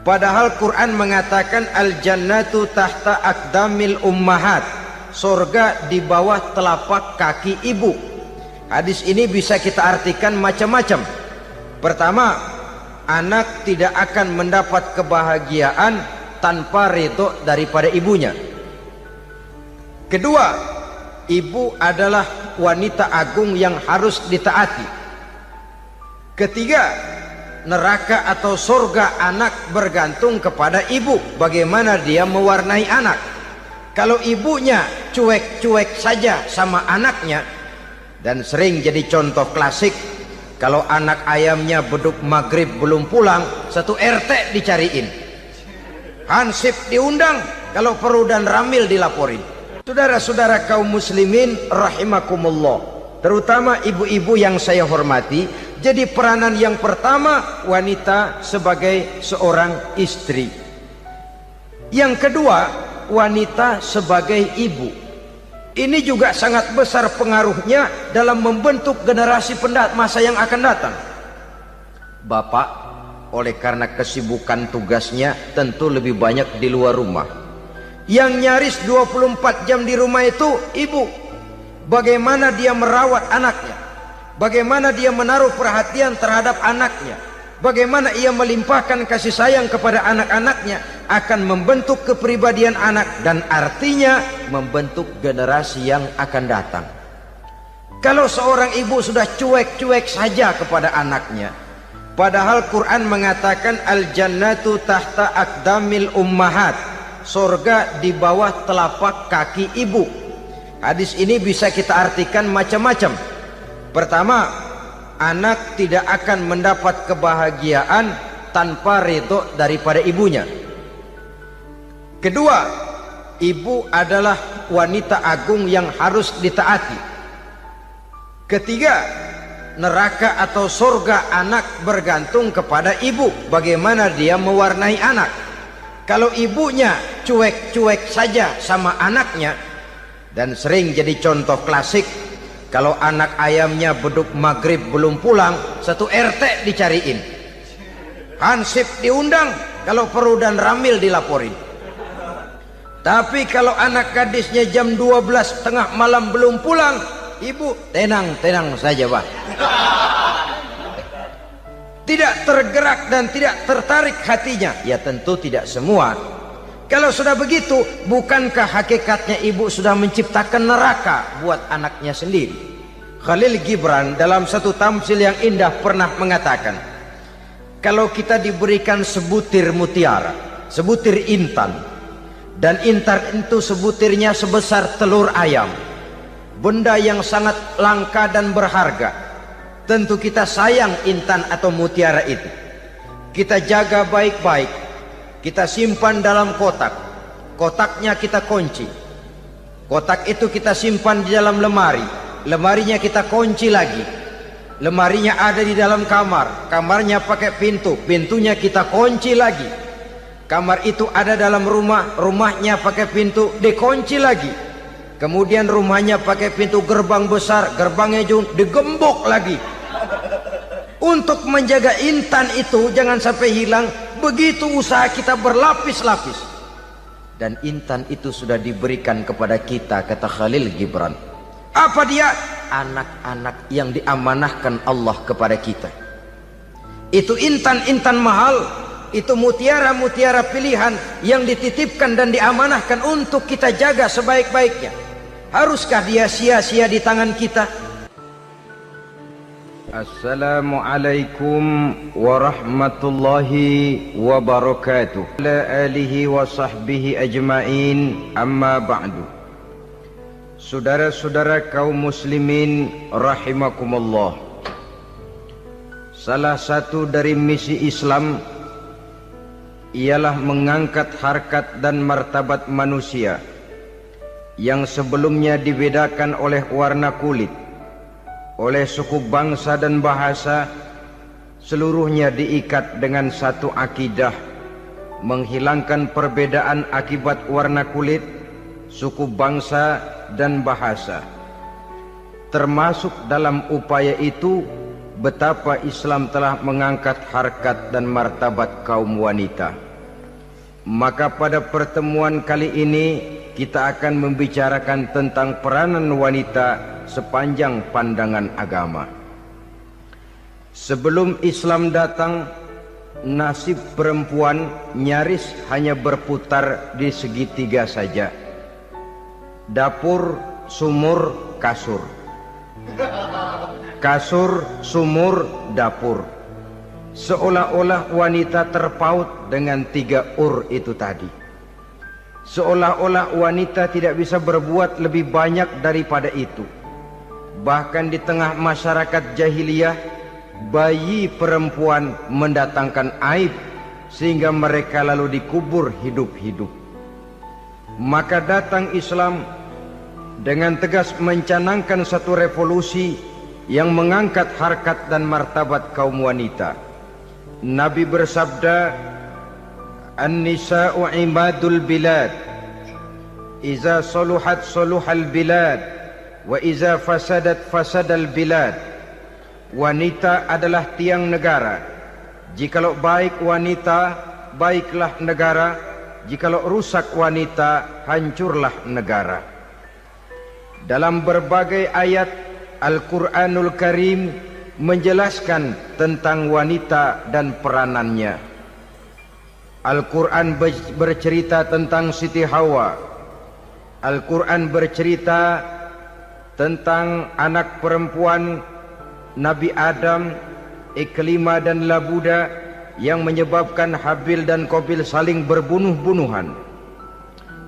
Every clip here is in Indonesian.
Padahal Quran mengatakan al-jannatu tahta aqdamil ummahat, surga di bawah telapak kaki ibu. Hadis ini bisa kita artikan macam-macam. Pertama, anak tidak akan mendapat kebahagiaan tanpa ridho daripada ibunya. Kedua, ibu adalah wanita agung yang harus ditaati. Ketiga, neraka atau surga anak bergantung kepada ibu, bagaimana dia mewarnai anak. Kalau ibunya cuek-cuek saja sama anaknya, dan sering jadi contoh klasik, kalau anak ayamnya beduk maghrib belum pulang, satu RT dicariin, hansip diundang, kalau perlu dan ramil dilaporin. Saudara-saudara kaum muslimin rahimakumullah, terutama ibu-ibu yang saya hormati, jadi peranan yang pertama wanita sebagai seorang istri. Yang kedua, wanita sebagai ibu. Ini juga sangat besar pengaruhnya dalam membentuk generasi masa yang akan datang. Bapak oleh karena kesibukan tugasnya tentu lebih banyak di luar rumah. Yang nyaris 24 jam di rumah itu ibu. Bagaimana dia merawat anaknya, bagaimana dia menaruh perhatian terhadap anaknya, bagaimana ia melimpahkan kasih sayang kepada anak-anaknya, akan membentuk kepribadian anak dan artinya membentuk generasi yang akan datang. Kalau seorang ibu sudah cuek-cuek saja kepada anaknya, padahal Quran mengatakan al-jannatu tahta aqdamil ummahat, surga di bawah telapak kaki ibu. Hadis ini bisa kita artikan macam-macam. Pertama, anak tidak akan mendapat kebahagiaan tanpa ridho daripada ibunya. Kedua, ibu adalah wanita agung yang harus ditaati. Ketiga, neraka atau surga anak bergantung kepada ibu, bagaimana dia mewarnai anak. Kalau ibunya cuek-cuek saja sama anaknya, dan sering jadi contoh klasik, kalau anak ayamnya beduk maghrib belum pulang, satu RT dicariin, hansip diundang, kalau perlu dan ramil dilaporin. Tapi kalau anak gadisnya jam 12 tengah malam belum pulang, ibu tenang saja Pak, tidak tergerak dan tidak tertarik hatinya. Ya tentu tidak semua. Kalau sudah begitu, bukankah hakikatnya ibu sudah menciptakan neraka buat anaknya sendiri? Khalil Gibran dalam satu tamsil yang indah pernah mengatakan, kalau kita diberikan sebutir mutiara, sebutir intan, dan intan itu sebutirnya sebesar telur ayam, benda yang sangat langka dan berharga, tentu kita sayang intan atau mutiara itu. Kita jaga baik-baik, kita simpan dalam kotak, kotaknya kita kunci, kotak itu kita simpan di dalam lemari, lemarinya kita kunci lagi, lemarinya ada di dalam kamar, kamarnya pakai pintu, pintunya kita kunci lagi, kamar itu ada dalam rumah, rumahnya pakai pintu, dikunci lagi, kemudian rumahnya pakai pintu gerbang besar, gerbangnya juga digembok lagi. Untuk menjaga intan itu jangan sampai hilang, begitu usaha kita berlapis-lapis. Dan intan itu sudah diberikan kepada kita, kata Khalil Gibran. Apa dia? Anak-anak yang diamanahkan Allah kepada kita. Itu intan-intan mahal, itu mutiara-mutiara pilihan yang dititipkan dan diamanahkan untuk kita jaga sebaik-baiknya. Haruskah dia sia-sia di tangan kita? Assalamualaikum warahmatullahi wabarakatuh. Ala alihi wa sahbihi ajma'in, amma ba'du. Saudara-saudara kaum muslimin rahimakumullah, salah satu dari misi Islam ialah mengangkat harkat dan martabat manusia yang sebelumnya dibedakan oleh warna kulit, oleh suku bangsa dan bahasa, seluruhnya diikat dengan satu akidah, menghilangkan perbedaan akibat warna kulit, suku bangsa dan bahasa. Termasuk dalam upaya itu betapa Islam telah mengangkat harkat dan martabat kaum wanita. Maka pada pertemuan kali ini kita akan membicarakan tentang peranan wanita sepanjang pandangan agama. Sebelum Islam datang, nasib perempuan nyaris hanya berputar di segitiga saja. Dapur, sumur, kasur. Kasur, sumur, dapur. Seolah-olah wanita terpaut dengan 3 itu tadi. Seolah-olah wanita tidak bisa berbuat lebih banyak daripada itu. Bahkan di tengah masyarakat jahiliyah, bayi perempuan mendatangkan aib sehingga mereka lalu dikubur hidup-hidup. Maka datang Islam dengan tegas mencanangkan satu revolusi yang mengangkat harkat dan martabat kaum wanita. Nabi bersabda, "An-nisa'u imadul bilad. Iza saluhat saluhal bilad, wa iza fasadat fasadal bilad." Wanita adalah tiang negara. Jikalau baik wanita, baiklah negara. Jikalau rusak wanita, hancurlah negara. Dalam berbagai ayat Al-Quranul Karim menjelaskan tentang wanita dan peranannya. Al-Quran bercerita tentang Siti Hawa. Al-Quran bercerita tentang anak perempuan Nabi Adam, Iklimah dan Labuda, yang menyebabkan Habil dan Qabil saling berbunuh-bunuhan.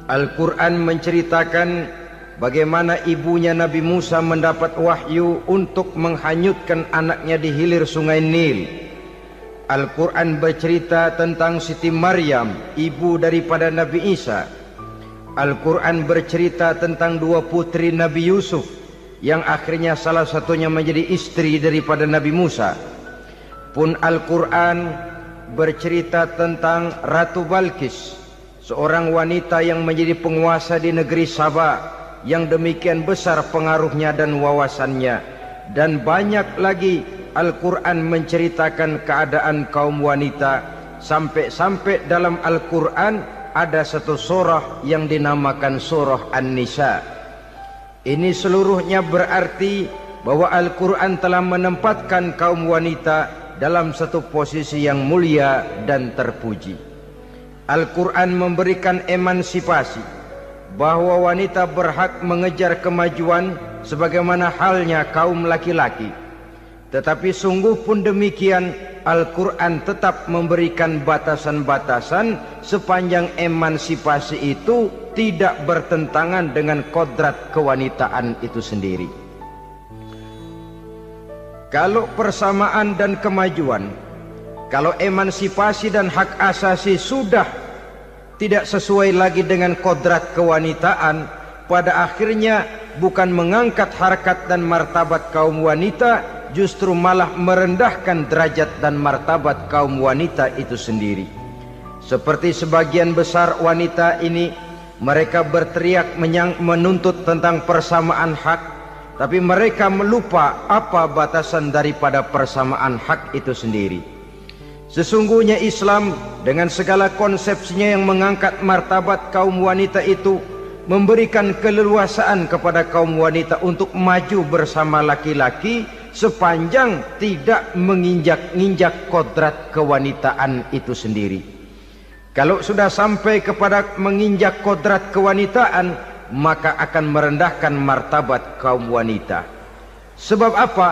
Al-Quran menceritakan bagaimana ibunya Nabi Musa mendapat wahyu untuk menghanyutkan anaknya di hilir sungai Nil. Al-Quran bercerita tentang Siti Maryam, ibu daripada Nabi Isa. Al-Quran bercerita tentang 2 putri Nabi Yusuf, yang akhirnya salah satunya menjadi istri daripada Nabi Musa. Pun Al-Quran bercerita tentang Ratu Balkis, seorang wanita yang menjadi penguasa di negeri Sabah, yang demikian besar pengaruhnya dan wawasannya. Dan banyak lagi Al-Quran menceritakan keadaan kaum wanita, sampai-sampai dalam Al-Quran ada satu surah yang dinamakan surah An-Nisa. Ini seluruhnya berarti bahwa Al-Quran telah menempatkan kaum wanita dalam satu posisi yang mulia dan terpuji. Al-Quran memberikan emansipasi, bahwa wanita berhak mengejar kemajuan sebagaimana halnya kaum laki-laki. Tetapi sungguh pun demikian, Al-Quran tetap memberikan batasan-batasan sepanjang emansipasi itu tidak bertentangan dengan kodrat kewanitaan itu sendiri. Kalau persamaan dan kemajuan, kalau emansipasi dan hak asasi sudah tidak sesuai lagi dengan kodrat kewanitaan, pada akhirnya bukan mengangkat harkat dan martabat kaum wanita, justru malah merendahkan derajat dan martabat kaum wanita itu sendiri. Seperti sebagian besar wanita ini, mereka berteriak menuntut tentang persamaan hak, tapi mereka melupa apa batasan daripada persamaan hak itu sendiri. Sesungguhnya Islam dengan segala konsepsinya yang mengangkat martabat kaum wanita itu memberikan keleluasaan kepada kaum wanita untuk maju bersama laki-laki sepanjang tidak menginjak-injak kodrat kewanitaan itu sendiri. Kalau sudah sampai kepada menginjak kodrat kewanitaan, maka akan merendahkan martabat kaum wanita. Sebab apa?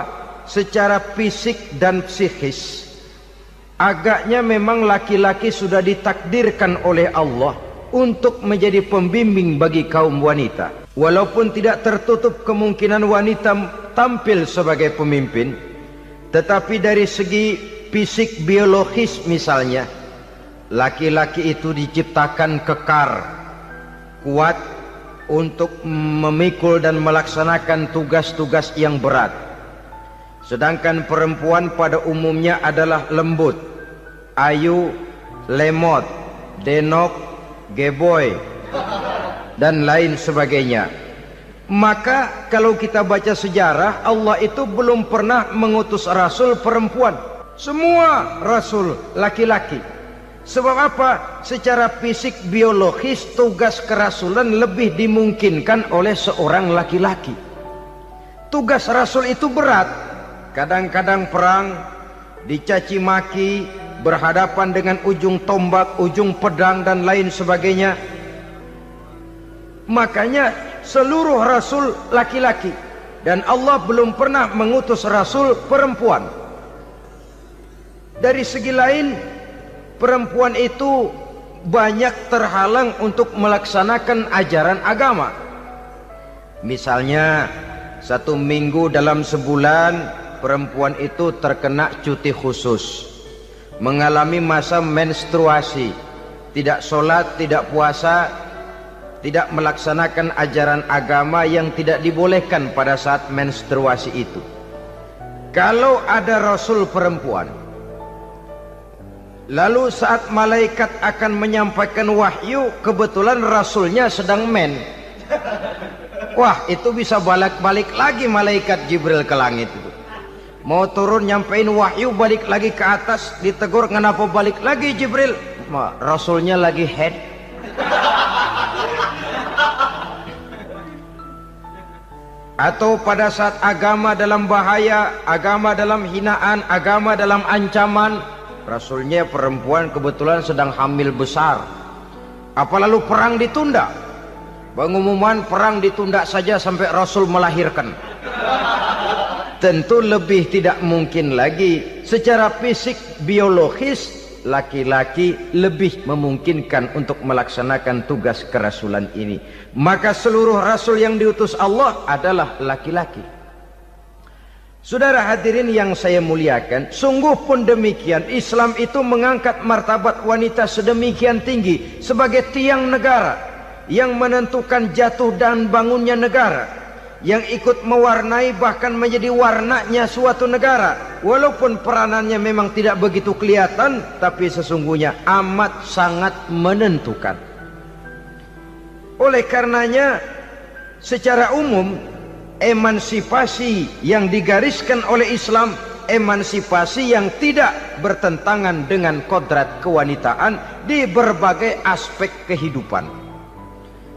Secara fisik dan psikis, agaknya memang laki-laki sudah ditakdirkan oleh Allah untuk menjadi pembimbing bagi kaum wanita. Walaupun tidak tertutup kemungkinan wanita tampil sebagai pemimpin, tetapi dari segi fisik biologis misalnya, laki-laki itu diciptakan kekar, kuat untuk memikul dan melaksanakan tugas-tugas yang berat. Sedangkan perempuan pada umumnya adalah lembut, ayu, lemot, denok, geboy, dan lain sebagainya. Maka kalau kita baca sejarah, Allah itu belum pernah mengutus rasul perempuan. Semua rasul laki-laki. Sebab apa? Secara fisik biologis tugas kerasulan lebih dimungkinkan oleh seorang laki-laki. Tugas rasul itu berat. Kadang-kadang perang, dicaci maki, berhadapan dengan ujung tombak, ujung pedang dan lain sebagainya. Makanya seluruh rasul laki-laki, dan Allah belum pernah mengutus rasul perempuan. Dari segi lain, perempuan itu banyak terhalang untuk melaksanakan ajaran agama. Misalnya 1 minggu dalam sebulan perempuan itu terkena cuti khusus, mengalami masa menstruasi, tidak sholat, tidak puasa, tidak melaksanakan ajaran agama yang tidak dibolehkan pada saat menstruasi itu. Kalau ada rasul perempuan, lalu saat malaikat akan menyampaikan wahyu, kebetulan rasulnya sedang wah, itu bisa balik-balik lagi malaikat Jibril ke langit itu. Mau turun nyampein wahyu, balik lagi ke atas, ditegur, kenapa balik lagi Jibril? Rasulnya lagi head. Atau pada saat agama dalam bahaya, agama dalam hinaan, agama dalam ancaman, rasulnya perempuan kebetulan sedang hamil besar. Apa lalu perang ditunda? Pengumuman perang ditunda saja sampai rasul melahirkan. Tentu lebih tidak mungkin lagi. Secara fisik biologis laki-laki lebih memungkinkan untuk melaksanakan tugas kerasulan ini. Maka seluruh rasul yang diutus Allah adalah laki-laki. Saudara hadirin yang saya muliakan, sungguh pun demikian, Islam itu mengangkat martabat wanita sedemikian tinggi sebagai tiang negara yang menentukan jatuh dan bangunnya negara, yang ikut mewarnai bahkan menjadi warnanya suatu negara. Walaupun peranannya memang tidak begitu kelihatan, tapi sesungguhnya amat sangat menentukan. Oleh karenanya, secara umum emansipasi yang digariskan oleh Islam, emansipasi yang tidak bertentangan dengan kodrat kewanitaan di berbagai aspek kehidupan.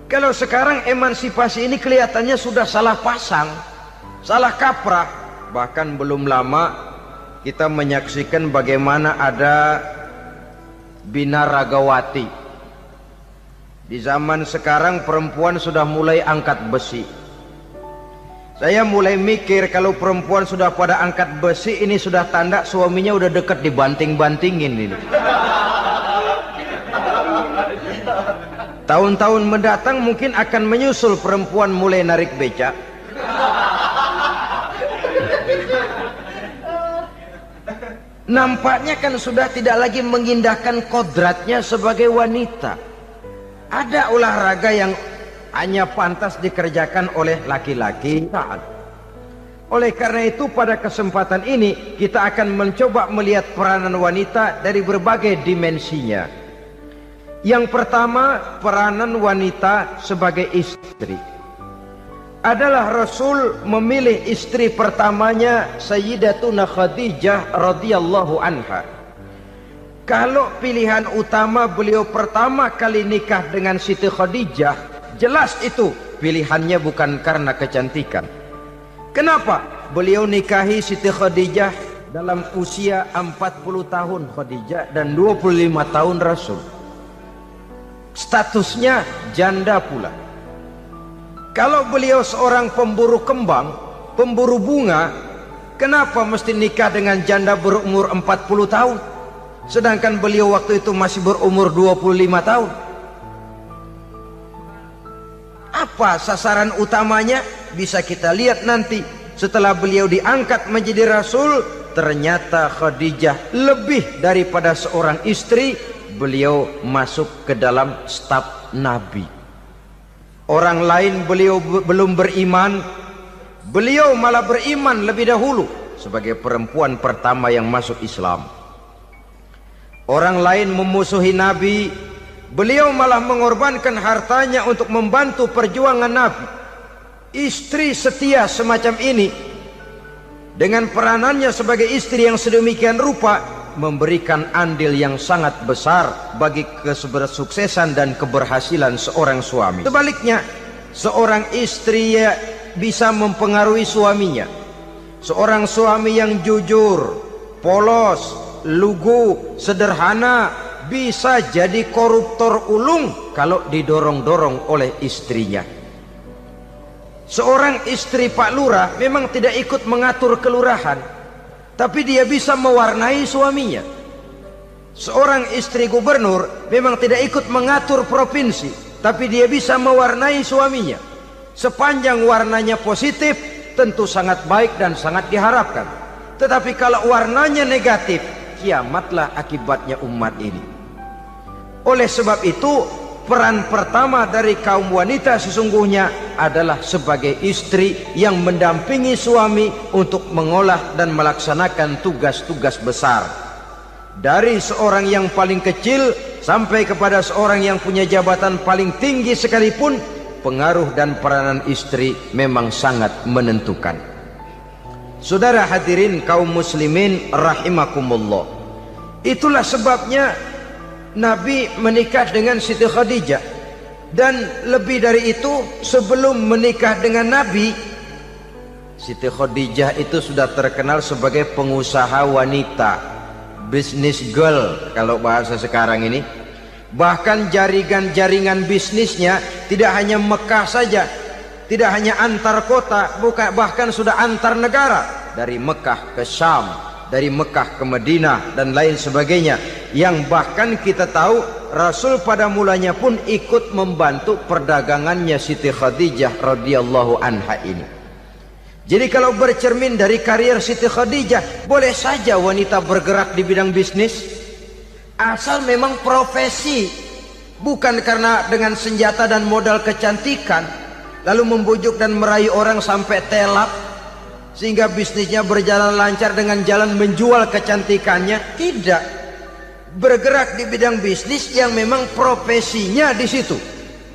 Kalau sekarang emansipasi ini kelihatannya sudah salah pasang, salah kaprah. Bahkan belum lama kita menyaksikan bagaimana ada binaragawati. Di zaman sekarang perempuan sudah mulai angkat besi. Saya mulai mikir kalau perempuan sudah pada angkat besi, ini sudah tanda suaminya udah dekat dibanting-bantingin ini. Tahun-tahun mendatang mungkin akan menyusul perempuan mulai narik becak. Nampaknya kan sudah tidak lagi mengindahkan kodratnya sebagai wanita. Ada olahraga yang hanya pantas dikerjakan oleh laki-laki. Oleh karena itu pada kesempatan ini kita akan mencoba melihat peranan wanita dari berbagai dimensinya. Yang pertama, peranan wanita sebagai istri. Adalah Rasul memilih istri pertamanya Sayyidatuna Khadijah radhiyallahu anha. Kalau pilihan utama beliau pertama kali nikah dengan Siti Khadijah, jelas itu pilihannya bukan karena kecantikan. Kenapa? Beliau nikahi Siti Khadijah dalam usia 40 tahun Khadijah dan 25 tahun Rasul. Statusnya janda pula. Kalau beliau seorang pemburu kembang, pemburu bunga, kenapa mesti nikah dengan janda berumur 40 tahun? Sedangkan beliau waktu itu masih berumur 25 tahun. Apa sasaran utamanya? Bisa kita lihat nanti. Setelah beliau diangkat menjadi Rasul, ternyata Khadijah lebih daripada seorang istri. Beliau masuk ke dalam staf Nabi. Orang lain beliau belum beriman, beliau malah beriman lebih dahulu sebagai perempuan pertama yang masuk Islam. Orang lain memusuhi Nabi, beliau malah mengorbankan hartanya untuk membantu perjuangan Nabi. Istri setia semacam ini, dengan peranannya sebagai istri yang sedemikian rupa, memberikan andil yang sangat besar bagi kesuksesan dan keberhasilan seorang suami. Sebaliknya, seorang istri bisa mempengaruhi suaminya. Seorang suami yang jujur, polos, lugu, sederhana bisa jadi koruptor ulung kalau didorong-dorong oleh istrinya. Seorang istri Pak Lurah memang tidak ikut mengatur kelurahan, tapi dia bisa mewarnai suaminya. Seorang istri gubernur memang tidak ikut mengatur provinsi, tapi dia bisa mewarnai suaminya. Sepanjang warnanya positif, tentu sangat baik dan sangat diharapkan. Tetapi kalau warnanya negatif, kiamatlah akibatnya umat ini. Oleh sebab itu, peran pertama dari kaum wanita sesungguhnya adalah sebagai istri yang mendampingi suami untuk mengolah dan melaksanakan tugas-tugas besar. Dari seorang yang paling kecil sampai kepada seorang yang punya jabatan paling tinggi sekalipun, pengaruh dan peranan istri memang sangat menentukan. Saudara hadirin kaum muslimin rahimakumullah, itulah sebabnya Nabi menikah dengan Siti Khadijah. Dan lebih dari itu, sebelum menikah dengan Nabi, Siti Khadijah itu sudah terkenal sebagai pengusaha wanita, business girl kalau bahasa sekarang ini. Bahkan jaringan bisnisnya tidak hanya Mekah saja, tidak hanya antar kota, bahkan sudah antar negara, dari Mekah ke Syam, dari Mekah ke Madinah dan lain sebagainya, yang bahkan kita tahu Rasul pada mulanya pun ikut membantu perdagangannya Siti Khadijah radhiyallahu anha ini. Jadi kalau bercermin dari karier Siti Khadijah, boleh saja wanita bergerak di bidang bisnis, asal memang profesi, bukan karena dengan senjata dan modal kecantikan lalu membujuk dan merayu orang sampai telap sehingga bisnisnya berjalan lancar dengan jalan menjual kecantikannya. Tidak, bergerak di bidang bisnis yang memang profesinya di situ.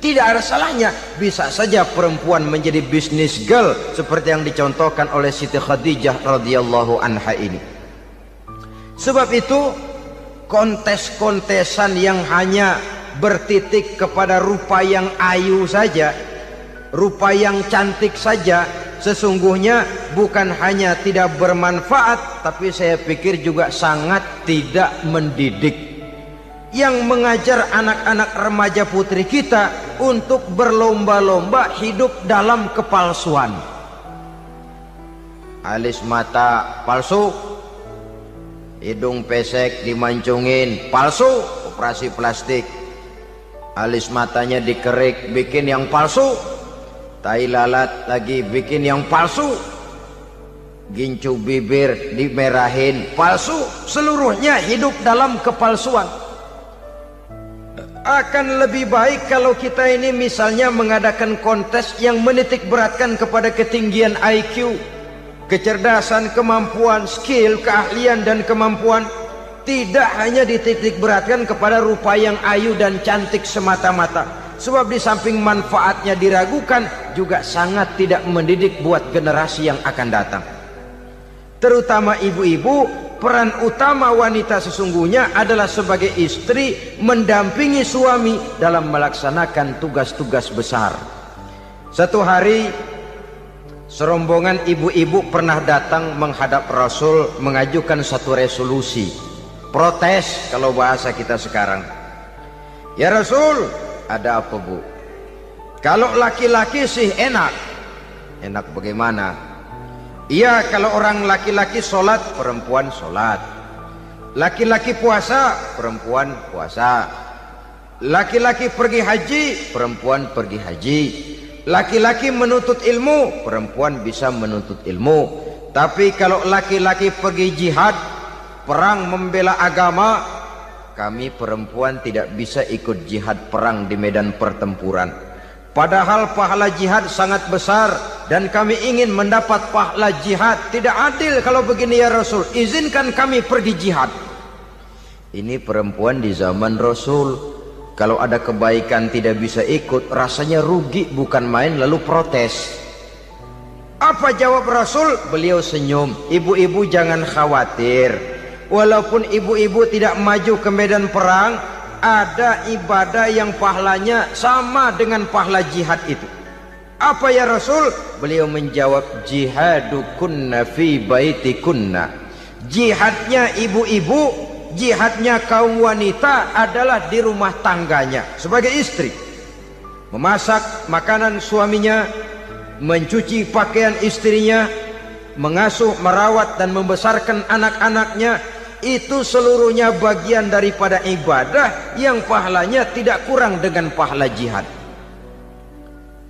Tidak ada salahnya. Bisa saja perempuan menjadi business girl seperti yang dicontohkan oleh Siti Khadijah radhiyallahu anha ini. Sebab itu, kontes-kontesan yang hanya bertitik kepada rupa yang ayu saja, rupa yang cantik saja, sesungguhnya bukan hanya tidak bermanfaat, tapi saya pikir juga sangat tidak mendidik. Yang mengajar anak-anak remaja putri kita untuk berlomba-lomba hidup dalam kepalsuan. Alis mata palsu, hidung pesek dimancungin palsu, operasi plastik. Alis matanya dikerik, bikin yang palsu. Tai lalat lagi bikin yang palsu. Gincu bibir dimerahin, palsu. Seluruhnya hidup dalam kepalsuan. Akan lebih baik kalau kita ini misalnya mengadakan kontes yang menitik beratkan kepada ketinggian IQ, kecerdasan, kemampuan, skill, keahlian dan kemampuan. Tidak hanya dititik beratkan kepada rupa yang ayu dan cantik semata-mata. Sebab di samping manfaatnya diragukan, juga sangat tidak mendidik buat generasi yang akan datang. Terutama ibu-ibu, peran utama wanita sesungguhnya adalah sebagai istri mendampingi suami dalam melaksanakan tugas-tugas besar. Satu hari, serombongan ibu-ibu pernah datang menghadap Rasul mengajukan satu resolusi. Protes kalau bahasa kita sekarang. Ya Rasul, ada apa bu? Kalau laki-laki sih enak. Enak bagaimana? Iya, kalau orang laki-laki sholat, perempuan sholat. Laki-laki puasa, perempuan puasa. Laki-laki pergi haji, perempuan pergi haji. Laki-laki menuntut ilmu, perempuan bisa menuntut ilmu. Tapi kalau laki-laki pergi jihad, perang membela agama, kami perempuan tidak bisa ikut jihad perang di medan pertempuran. Padahal pahala jihad sangat besar dan kami ingin mendapat pahala jihad. Tidak adil kalau begini ya Rasul, izinkan kami pergi jihad. Ini perempuan di zaman Rasul, kalau ada kebaikan tidak bisa ikut, rasanya rugi bukan main, lalu protes. Apa jawab Rasul? Beliau senyum. Ibu-ibu jangan khawatir, walaupun ibu-ibu tidak maju ke medan perang, ada ibadah yang pahalanya sama dengan pahala jihad itu. Apa ya Rasul? Beliau menjawab, jihadukunna fi baitikunna. Jihadnya ibu-ibu, jihadnya kaum wanita adalah di rumah tangganya sebagai istri. Memasak makanan suaminya, mencuci pakaian istrinya, mengasuh, merawat dan membesarkan anak-anaknya, itu seluruhnya bagian daripada ibadah yang pahalanya tidak kurang dengan pahala jihad.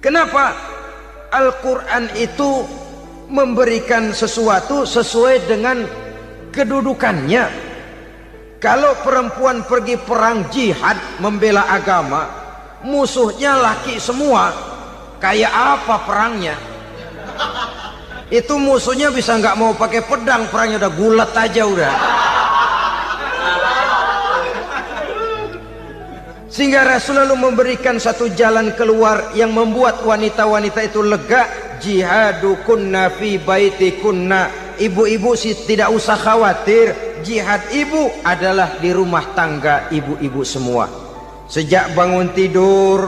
Kenapa? Al-Quran itu memberikan sesuatu sesuai dengan kedudukannya. Kalau perempuan pergi perang jihad membela agama, musuhnya laki semua, kayak apa perangnya? Itu musuhnya bisa nggak mau pakai pedang, perangnya udah gulat aja udah. Sehingga Rasul lalu memberikan satu jalan keluar yang membuat wanita-wanita itu lega. Jihadukunna fi baitikunna. Ibu-ibu sih tidak usah khawatir, jihad ibu adalah di rumah tangga ibu-ibu semua. Sejak bangun tidur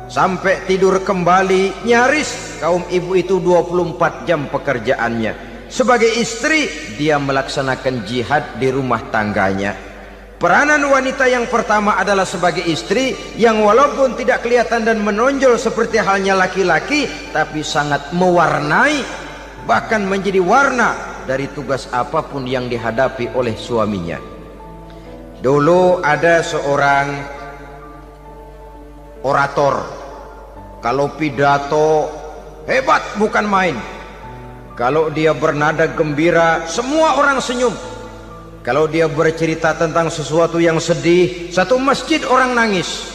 sampai tidur kembali, nyaris kaum ibu itu 24 jam pekerjaannya. Sebagai istri, dia melaksanakan jihad di rumah tangganya. Peranan wanita yang pertama adalah sebagai istri, yang walaupun tidak kelihatan dan menonjol seperti halnya laki-laki, tapi sangat mewarnai, bahkan menjadi warna dari tugas apapun yang dihadapi oleh suaminya. Dulu ada seorang orator, kalau pidato hebat bukan main. Kalau dia bernada gembira, semua orang senyum. Kalau dia bercerita tentang sesuatu yang sedih, satu masjid orang nangis.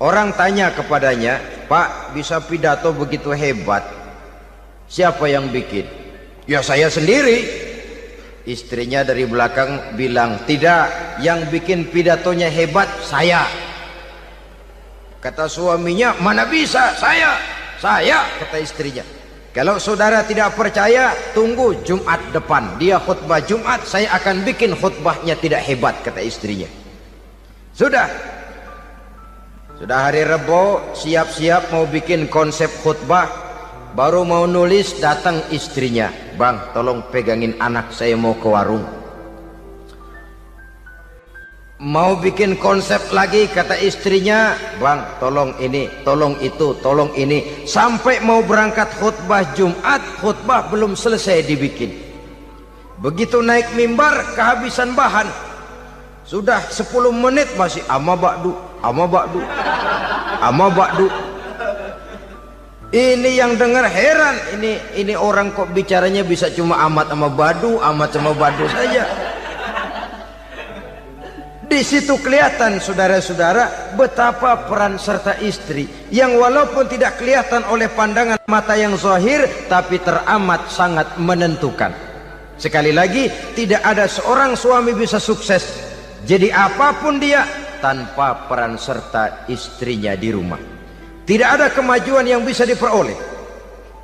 Orang tanya kepadanya, "Pak, bisa pidato begitu hebat, siapa yang bikin?" "Ya saya sendiri." Istrinya dari belakang bilang, "Tidak, yang bikin pidatonya hebat saya." Kata suaminya, "Mana bisa, saya." "Saya," kata istrinya. "Kalau saudara tidak percaya, tunggu Jumat depan, dia khutbah Jumat, saya akan bikin khutbahnya tidak hebat," kata istrinya. Sudah hari Rebo, siap-siap mau bikin konsep khutbah, baru mau nulis, datang istrinya, "Bang, tolong pegangin anak, saya mau ke warung." Mau bikin konsep lagi, kata istrinya, "Bang, tolong ini, tolong itu, tolong ini." Sampai mau berangkat khutbah Jumat, khutbah belum selesai dibikin. Begitu naik mimbar, kehabisan bahan. Sudah 10 menit masih ama ba'du, ama ba'du, ama ba'du. Ini yang dengar heran, ini orang kok bicaranya bisa cuma amat sama badu, amat sama badu saja. Di situ kelihatan saudara-saudara betapa peran serta istri yang walaupun tidak kelihatan oleh pandangan mata yang zahir, tapi teramat sangat menentukan. Sekali lagi, tidak ada seorang suami bisa sukses jadi apapun dia tanpa peran serta istrinya di rumah. Tidak ada kemajuan yang bisa diperoleh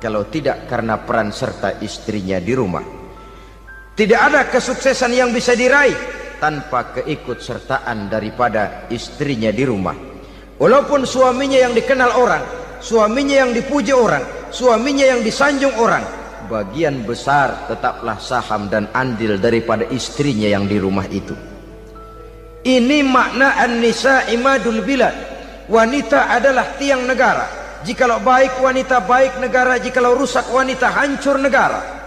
kalau tidak karena peran serta istrinya di rumah. Tidak ada kesuksesan yang bisa diraih tanpa keikutsertaan daripada istrinya di rumah. Walaupun suaminya yang dikenal orang, suaminya yang dipuji orang, suaminya yang disanjung orang, bagian besar tetaplah saham dan andil daripada istrinya yang di rumah itu. Ini makna an-nisa imadul bilad. Wanita adalah tiang negara. Jikalau baik wanita, baik negara. Jikalau rusak wanita, hancur negara.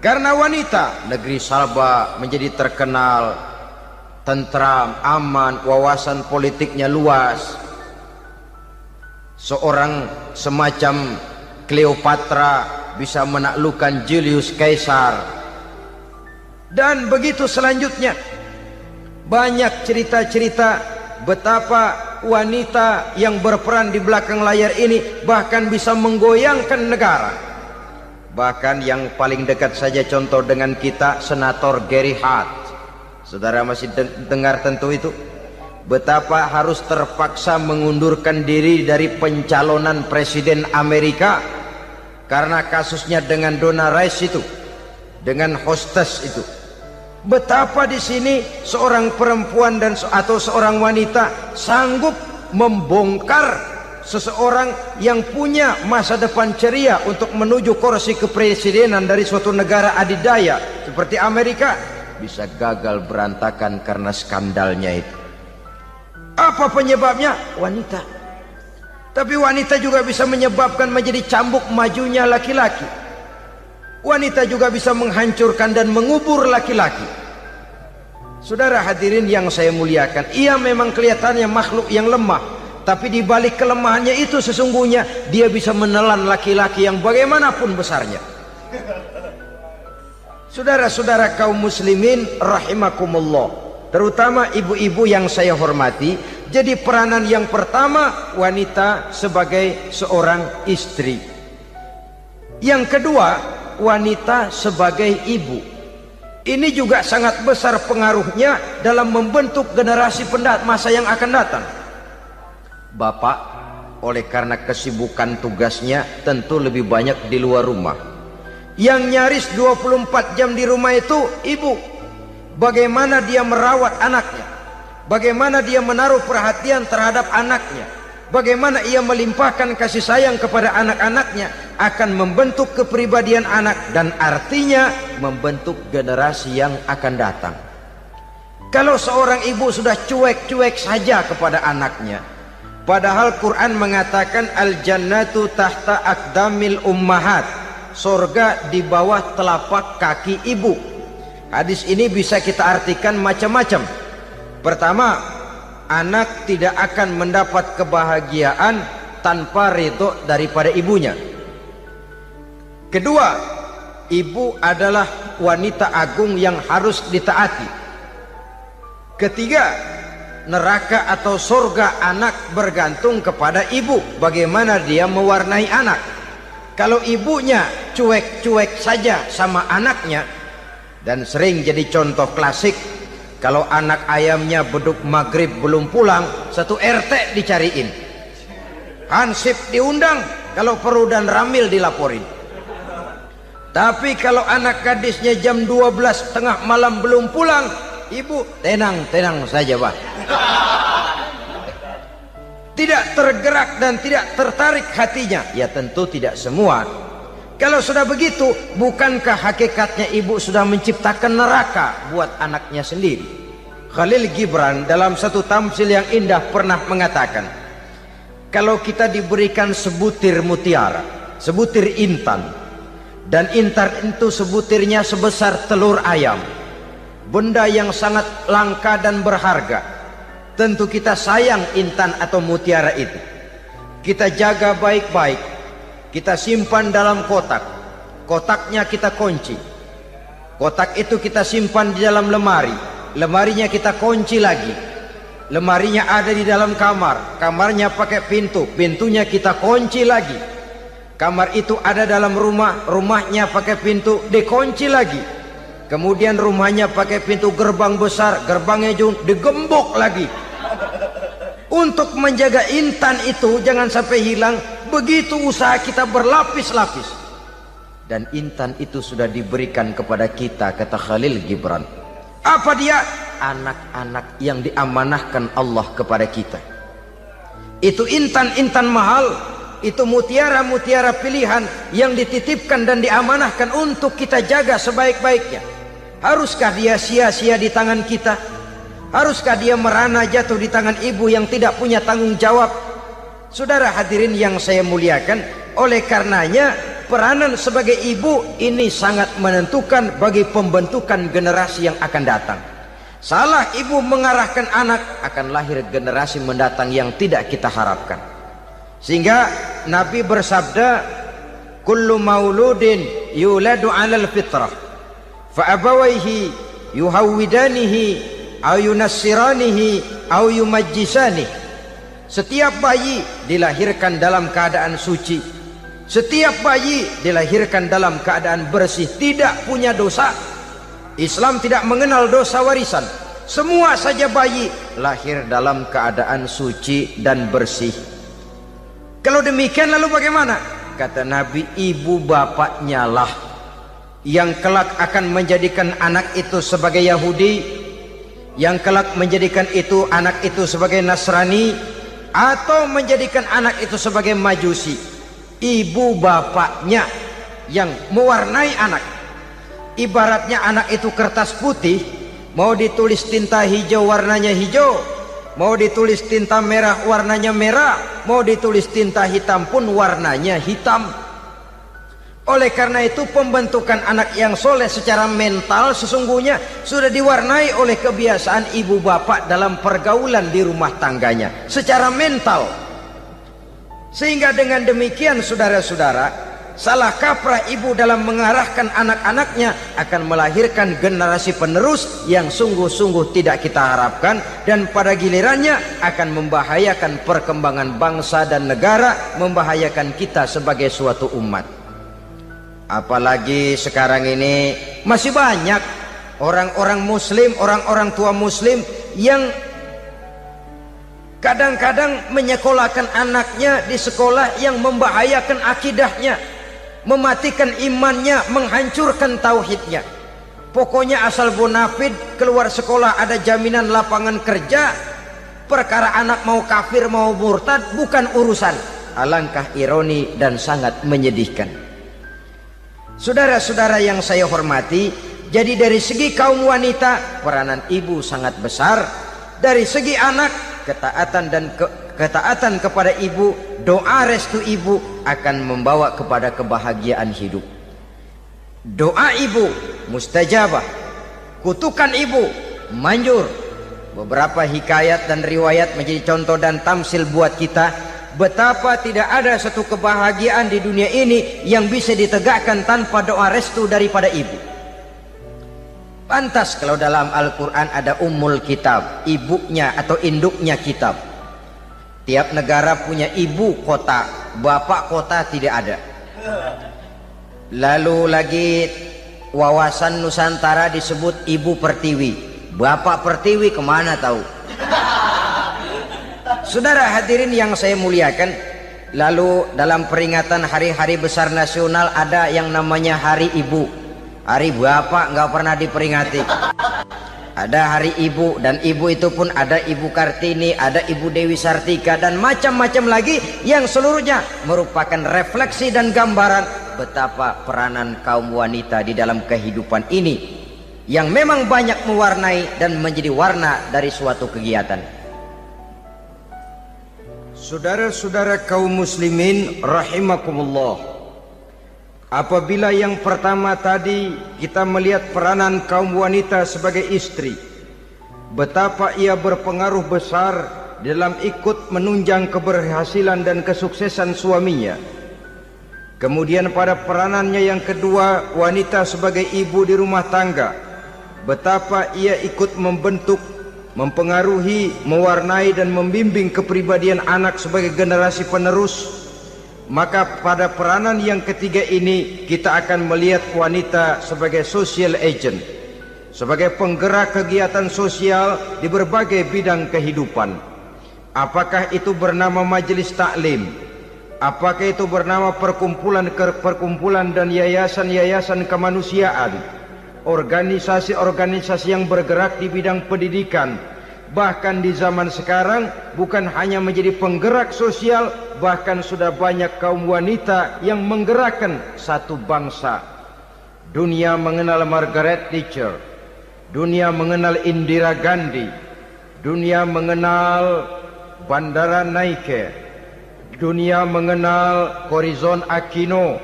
Karena wanita, negeri Sabah menjadi terkenal, tentram, aman, wawasan politiknya luas. Seorang semacam Cleopatra bisa menaklukkan Julius Caesar. Dan begitu selanjutnya. Banyak cerita-cerita betapa wanita yang berperan di belakang layar ini bahkan bisa menggoyangkan negara. Bahkan yang paling dekat saja contoh dengan kita, Senator Gary Hart. Saudara masih dengar tentu itu. Betapa harus terpaksa mengundurkan diri dari pencalonan presiden Amerika karena kasusnya dengan Donna Rice itu, dengan hostess itu. Betapa di sini seorang perempuan atau seorang wanita sanggup membongkar seseorang yang punya masa depan ceria untuk menuju kursi kepresidenan dari suatu negara adidaya seperti Amerika, bisa gagal berantakan karena skandalnya itu. Apa penyebabnya? Wanita. Tapi wanita juga bisa menyebabkan menjadi cambuk majunya laki-laki. Wanita juga bisa menghancurkan dan mengubur laki-laki. Saudara hadirin yang saya muliakan, ia memang kelihatannya makhluk yang lemah, tapi di balik kelemahannya itu sesungguhnya dia bisa menelan laki-laki yang bagaimanapun besarnya. Saudara-saudara kaum muslimin rahimakumullah, terutama ibu-ibu yang saya hormati, jadi peranan yang pertama wanita sebagai seorang istri. Yang kedua, wanita sebagai ibu. Ini juga sangat besar pengaruhnya dalam membentuk generasi masa yang akan datang. Bapak, oleh karena kesibukan tugasnya tentu lebih banyak di luar rumah. Yang nyaris 24 jam di rumah itu ibu. Bagaimana dia merawat anaknya, bagaimana dia menaruh perhatian terhadap anaknya, bagaimana ia melimpahkan kasih sayang kepada anak-anaknya, akan membentuk kepribadian anak dan artinya membentuk generasi yang akan datang. Kalau seorang ibu sudah cuek-cuek saja kepada anaknya, padahal Quran mengatakan al-jannatu tahta aqdamil ummahat, surga di bawah telapak kaki ibu. Hadis ini bisa kita artikan macam-macam. Pertama, anak tidak akan mendapat kebahagiaan tanpa ridho daripada ibunya. Kedua, ibu adalah wanita agung yang harus ditaati. Ketiga, neraka atau surga anak bergantung kepada ibu, bagaimana dia mewarnai anak. Kalau ibunya cuek-cuek saja sama anaknya, dan sering jadi contoh klasik, kalau anak ayamnya beduk maghrib belum pulang, satu RT dicariin, hansip diundang, kalau perlu dan ramil dilaporin. Tapi kalau anak gadisnya jam 12 tengah malam belum pulang, ibu tenang saja Pak. Tidak tergerak dan tidak tertarik hatinya. Ya tentu tidak semua. Kalau sudah begitu, bukankah hakikatnya ibu sudah menciptakan neraka buat anaknya sendiri? Khalil Gibran dalam satu tamsil yang indah pernah mengatakan, kalau kita diberikan sebutir mutiara, sebutir intan, dan intan itu sebutirnya sebesar telur ayam, benda yang sangat langka dan berharga, tentu kita sayang intan atau mutiara itu. Kita jaga baik-baik, kita simpan dalam kotak, kotaknya kita kunci, kotak itu kita simpan di dalam lemari, lemarinya kita kunci lagi, lemarinya ada di dalam kamar, kamarnya pakai pintu, pintunya kita kunci lagi, kamar itu ada dalam rumah, rumahnya pakai pintu, dikunci lagi, kemudian rumahnya pakai pintu gerbang besar, gerbangnya juga digembok lagi. Untuk menjaga intan itu jangan sampai hilang, begitu usaha kita berlapis-lapis. Dan intan itu sudah diberikan kepada kita, kata Khalil Gibran. Apa dia? Anak-anak yang diamanahkan Allah kepada kita. Itu intan-intan mahal, itu mutiara-mutiara pilihan yang dititipkan dan diamanahkan untuk kita jaga sebaik-baiknya. Haruskah dia sia-sia di tangan kita? Haruskah dia merana jatuh di tangan ibu yang tidak punya tanggung jawab? Saudara hadirin yang saya muliakan, oleh karenanya peranan sebagai ibu ini sangat menentukan bagi pembentukan generasi yang akan datang. Salah ibu mengarahkan anak, akan lahir generasi mendatang yang tidak kita harapkan. Sehingga Nabi bersabda, kullu mauludin yuladu 'alal fitrah fa abawaihi yuhawwidanihi aw yunassiranihi aw yumajjisanihi. Setiap bayi dilahirkan dalam keadaan suci, setiap bayi dilahirkan dalam keadaan bersih, tidak punya dosa. Islam tidak mengenal dosa warisan. Semua saja bayi lahir dalam keadaan suci dan bersih. Kalau demikian lalu bagaimana? Kata Nabi, ibu bapaknya lah yang kelak akan menjadikan anak itu sebagai Yahudi, yang kelak menjadikan itu anak itu sebagai Nasrani, atau menjadikan anak itu sebagai Majusi. Ibu bapaknya yang mewarnai anak. Ibaratnya anak itu kertas putih, mau ditulis tinta hijau warnanya hijau, mau ditulis tinta merah warnanya merah, mau ditulis tinta hitam pun warnanya hitam. Oleh karena itu pembentukan anak yang soleh secara mental sesungguhnya sudah diwarnai oleh kebiasaan ibu bapak dalam pergaulan di rumah tangganya secara mental. Sehingga dengan demikian saudara-saudara, salah kaprah ibu dalam mengarahkan anak-anaknya akan melahirkan generasi penerus yang sungguh-sungguh tidak kita harapkan, dan pada gilirannya akan membahayakan perkembangan bangsa dan negara, membahayakan kita sebagai suatu umat. Apalagi sekarang ini masih banyak orang-orang muslim, orang-orang tua muslim yang kadang-kadang menyekolahkan anaknya di sekolah yang membahayakan akidahnya, mematikan imannya, menghancurkan tauhidnya. Pokoknya asal bonafid keluar sekolah ada jaminan lapangan kerja, perkara anak mau kafir mau murtad bukan urusan. Alangkah ironi dan sangat menyedihkan. Saudara-saudara yang saya hormati, jadi dari segi kaum wanita peranan ibu sangat besar. Dari segi anak, ketaatan kepada ibu, doa restu ibu akan membawa kepada kebahagiaan hidup. Doa ibu mustajabah, kutukan ibu manjur. Beberapa hikayat dan riwayat menjadi contoh dan tamsil buat kita betapa tidak ada satu kebahagiaan di dunia ini yang bisa ditegakkan tanpa doa restu daripada ibu. Pantas kalau dalam Al-Quran ada ummul kitab, ibunya atau induknya kitab. Tiap negara punya ibu kota, bapak kota tidak ada. Lalu lagi wawasan Nusantara disebut ibu pertiwi, bapak pertiwi kemana tahu. Saudara hadirin yang saya muliakan, lalu dalam peringatan hari-hari besar nasional ada yang namanya Hari Ibu. Hari bapak nggak pernah diperingati. Ada Hari Ibu, dan ibu itu pun ada Ibu Kartini, ada Ibu Dewi Sartika, dan macam-macam lagi yang seluruhnya merupakan refleksi dan gambaran betapa peranan kaum wanita di dalam kehidupan ini yang memang banyak mewarnai dan menjadi warna dari suatu kegiatan. Saudara-saudara kaum muslimin rahimakumullah, apabila yang pertama tadi kita melihat peranan kaum wanita sebagai istri, betapa ia berpengaruh besar dalam ikut menunjang keberhasilan dan kesuksesan suaminya. Kemudian pada peranannya yang kedua, wanita sebagai ibu di rumah tangga, betapa ia ikut membentuk, mempengaruhi, mewarnai dan membimbing kepribadian anak sebagai generasi penerus. Maka pada peranan yang ketiga ini kita akan melihat wanita sebagai social agent, sebagai penggerak kegiatan sosial di berbagai bidang kehidupan. Apakah itu bernama majelis taklim, apakah itu bernama perkumpulan dan yayasan-yayasan kemanusiaan, organisasi-organisasi yang bergerak di bidang pendidikan. Bahkan di zaman sekarang bukan hanya menjadi penggerak sosial, bahkan sudah banyak kaum wanita yang menggerakkan satu bangsa. Dunia mengenal Margaret Thatcher, dunia mengenal Indira Gandhi, dunia mengenal Bandara Naike, dunia mengenal Corazon Aquino,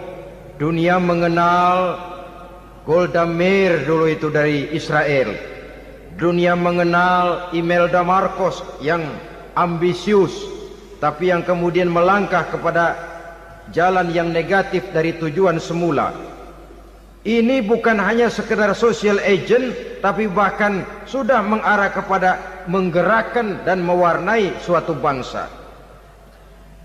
dunia mengenal Golda Meir dulu itu dari Israel. Dunia mengenal Imelda Marcos yang ambisius, tapi yang kemudian melangkah kepada jalan yang negatif dari tujuan semula. Ini bukan hanya sekedar social agent, tapi bahkan sudah mengarah kepada menggerakkan dan mewarnai suatu bangsa.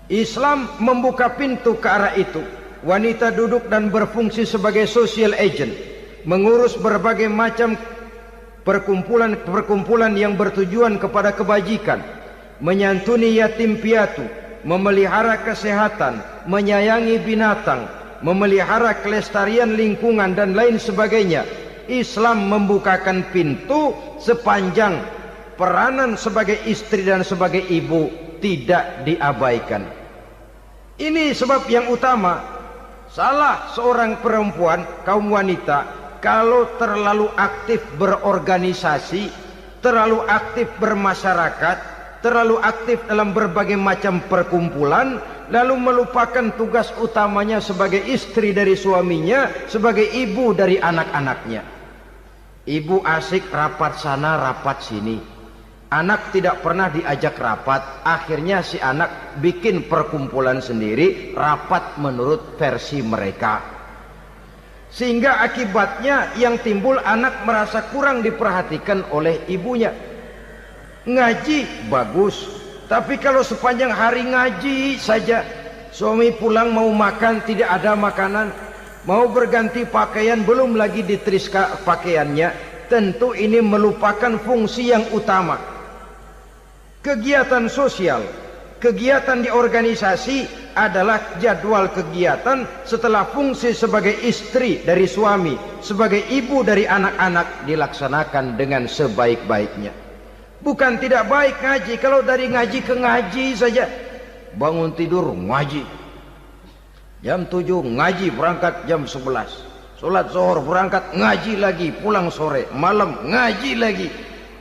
Islam membuka pintu ke arah itu. Wanita duduk dan berfungsi sebagai social agent, mengurus berbagai macam perkumpulan yang bertujuan kepada kebajikan, menyantuni yatim piatu, memelihara kesehatan, menyayangi binatang, memelihara kelestarian lingkungan dan lain sebagainya. Islam membukakan pintu sepanjang peranan sebagai istri dan sebagai ibu tidak diabaikan. Ini sebab yang utama. Salah seorang perempuan, kaum wanita, kalau terlalu aktif berorganisasi, terlalu aktif bermasyarakat, terlalu aktif dalam berbagai macam perkumpulan, lalu melupakan tugas utamanya sebagai istri dari suaminya, sebagai ibu dari anak-anaknya. Ibu asik rapat sana rapat sini, anak tidak pernah diajak rapat. Akhirnya si anak bikin perkumpulan sendiri, rapat menurut versi mereka, sehingga akibatnya yang timbul anak merasa kurang diperhatikan oleh ibunya. Ngaji bagus, tapi kalau sepanjang hari ngaji saja, suami pulang mau makan tidak ada makanan, mau berganti pakaian belum lagi diteriska pakaiannya, tentu ini melupakan fungsi yang utama. Kegiatan sosial, kegiatan di organisasi adalah jadwal kegiatan setelah fungsi sebagai istri dari suami, sebagai ibu dari anak-anak dilaksanakan dengan sebaik-baiknya. Bukan tidak baik ngaji, kalau dari ngaji ke ngaji saja. Bangun tidur ngaji, jam 7 ngaji, berangkat jam 11, sholat zuhur berangkat ngaji lagi, pulang sore, malam ngaji lagi.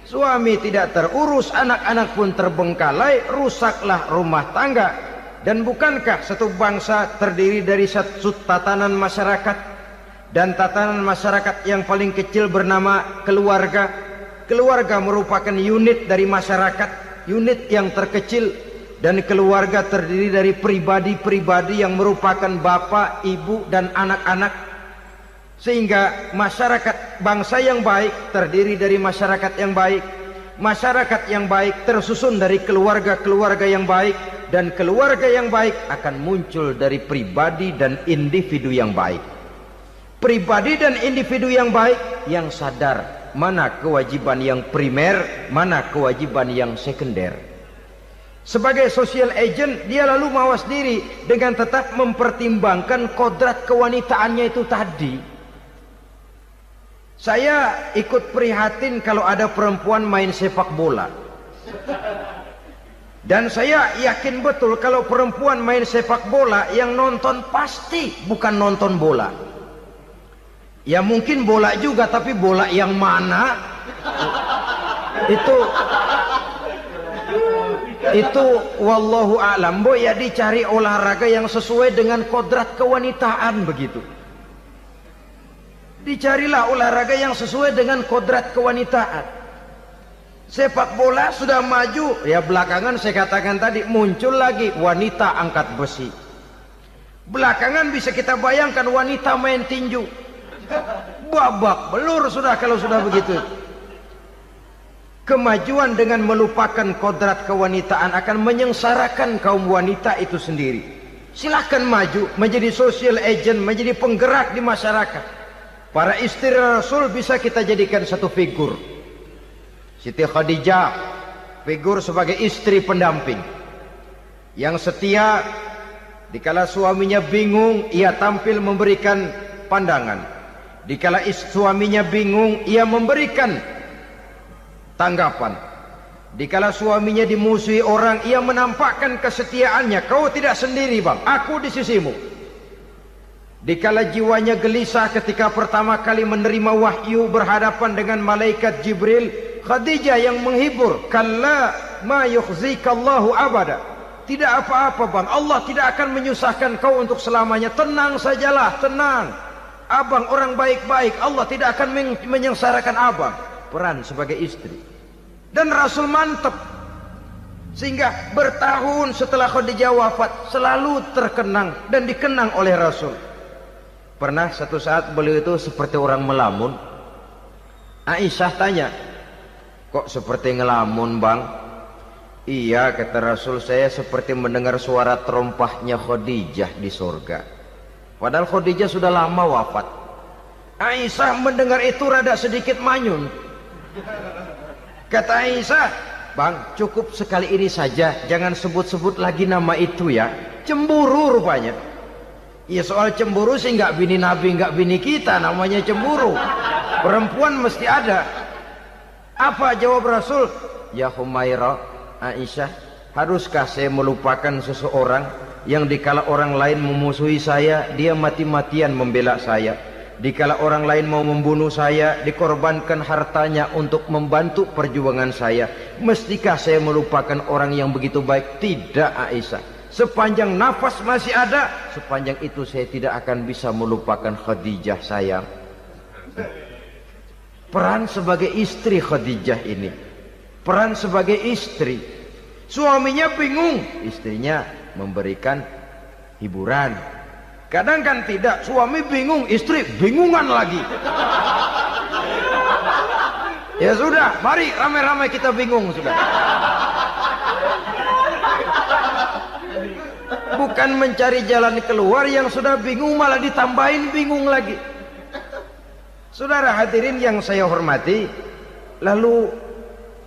Suami tidak terurus, anak-anak pun terbengkalai, rusaklah rumah tangga. Dan bukankah satu bangsa terdiri dari satu tatanan masyarakat, dan tatanan masyarakat yang paling kecil bernama keluarga. Keluarga merupakan unit dari masyarakat, unit yang terkecil, dan keluarga terdiri dari pribadi-pribadi yang merupakan bapak, ibu, dan anak-anak. Sehingga masyarakat bangsa yang baik terdiri dari masyarakat yang baik. Masyarakat yang baik tersusun dari keluarga-keluarga yang baik, dan keluarga yang baik akan muncul dari pribadi dan individu yang baik. Pribadi dan individu yang baik yang sadar mana kewajiban yang primer, mana kewajiban yang sekunder. Sebagai social agent, dia lalu mawas diri dengan tetap mempertimbangkan kodrat kewanitaannya itu tadi. Saya ikut prihatin kalau ada perempuan main sepak bola. Dan saya yakin betul kalau perempuan main sepak bola, yang nonton pasti bukan nonton bola. Ya mungkin bola juga, tapi bola yang mana? Itu wallahu a'lam. Ya dicari olahraga yang sesuai dengan kodrat kewanitaan begitu. Dicarilah olahraga yang sesuai dengan kodrat kewanitaan. Sepak bola sudah maju, ya belakangan saya katakan tadi muncul lagi wanita angkat besi. Belakangan bisa kita bayangkan wanita main tinju. Babak belur sudah kalau sudah begitu. Kemajuan dengan melupakan kodrat kewanitaan akan menyengsarakan kaum wanita itu sendiri. Silahkan maju menjadi social agent, menjadi penggerak di masyarakat. Para istri Rasul bisa kita jadikan satu figur. Siti Khadijah, figur sebagai istri pendamping yang setia. Dikala suaminya bingung, ia tampil memberikan pandangan. Dikala suaminya bingung, ia memberikan tanggapan. Dikala suaminya dimusuhi orang, ia menampakkan kesetiaannya. Kau tidak sendiri bang, aku di sisimu. Dikala jiwanya gelisah ketika pertama kali menerima wahyu berhadapan dengan malaikat Jibril, Khadijah yang menghibur. Kalla ma yukhzikallahu abada. Tidak apa-apa bang, Allah tidak akan menyusahkan kau untuk selamanya. Tenang sajalah, tenang. Abang orang baik-baik, Allah tidak akan menyengsarakan abang. Peran sebagai istri. Dan Rasul mantap, sehingga bertahun setelah Khadijah wafat selalu terkenang dan dikenang oleh Rasul. Pernah satu saat beliau itu seperti orang melamun. Aisyah tanya, kok seperti ngelamun bang? Iya kata Rasul, saya seperti mendengar suara terompahnya Khadijah di surga. Padahal Khadijah sudah lama wafat. Aisyah mendengar itu rada sedikit manyun. Kata Aisyah, bang cukup sekali ini saja, jangan sebut-sebut lagi nama itu ya. Cemburu rupanya. Ya soal cemburu sih nggak bini Nabi, nggak bini kita, namanya cemburu. Perempuan mesti ada. Apa jawab Rasul? Ya Humairah, Aisyah, haruskah saya melupakan seseorang yang dikala orang lain memusuhi saya, dia mati-matian membela saya. Dikala orang lain mau membunuh saya, dikorbankan hartanya untuk membantu perjuangan saya. Mestikah saya melupakan orang yang begitu baik? Tidak, Aisyah. Sepanjang nafas masih ada, sepanjang itu saya tidak akan bisa melupakan Khadijah sayang. Peran sebagai istri Khadijah ini, peran sebagai istri. Suaminya bingung, istrinya memberikan hiburan. Kadang kan tidak, suami bingung, istri bingungan lagi. Ya sudah, mari ramai-ramai kita bingung sudah. Bukan mencari jalan keluar, yang sudah bingung malah ditambahin bingung lagi. Saudara hadirin yang saya hormati, lalu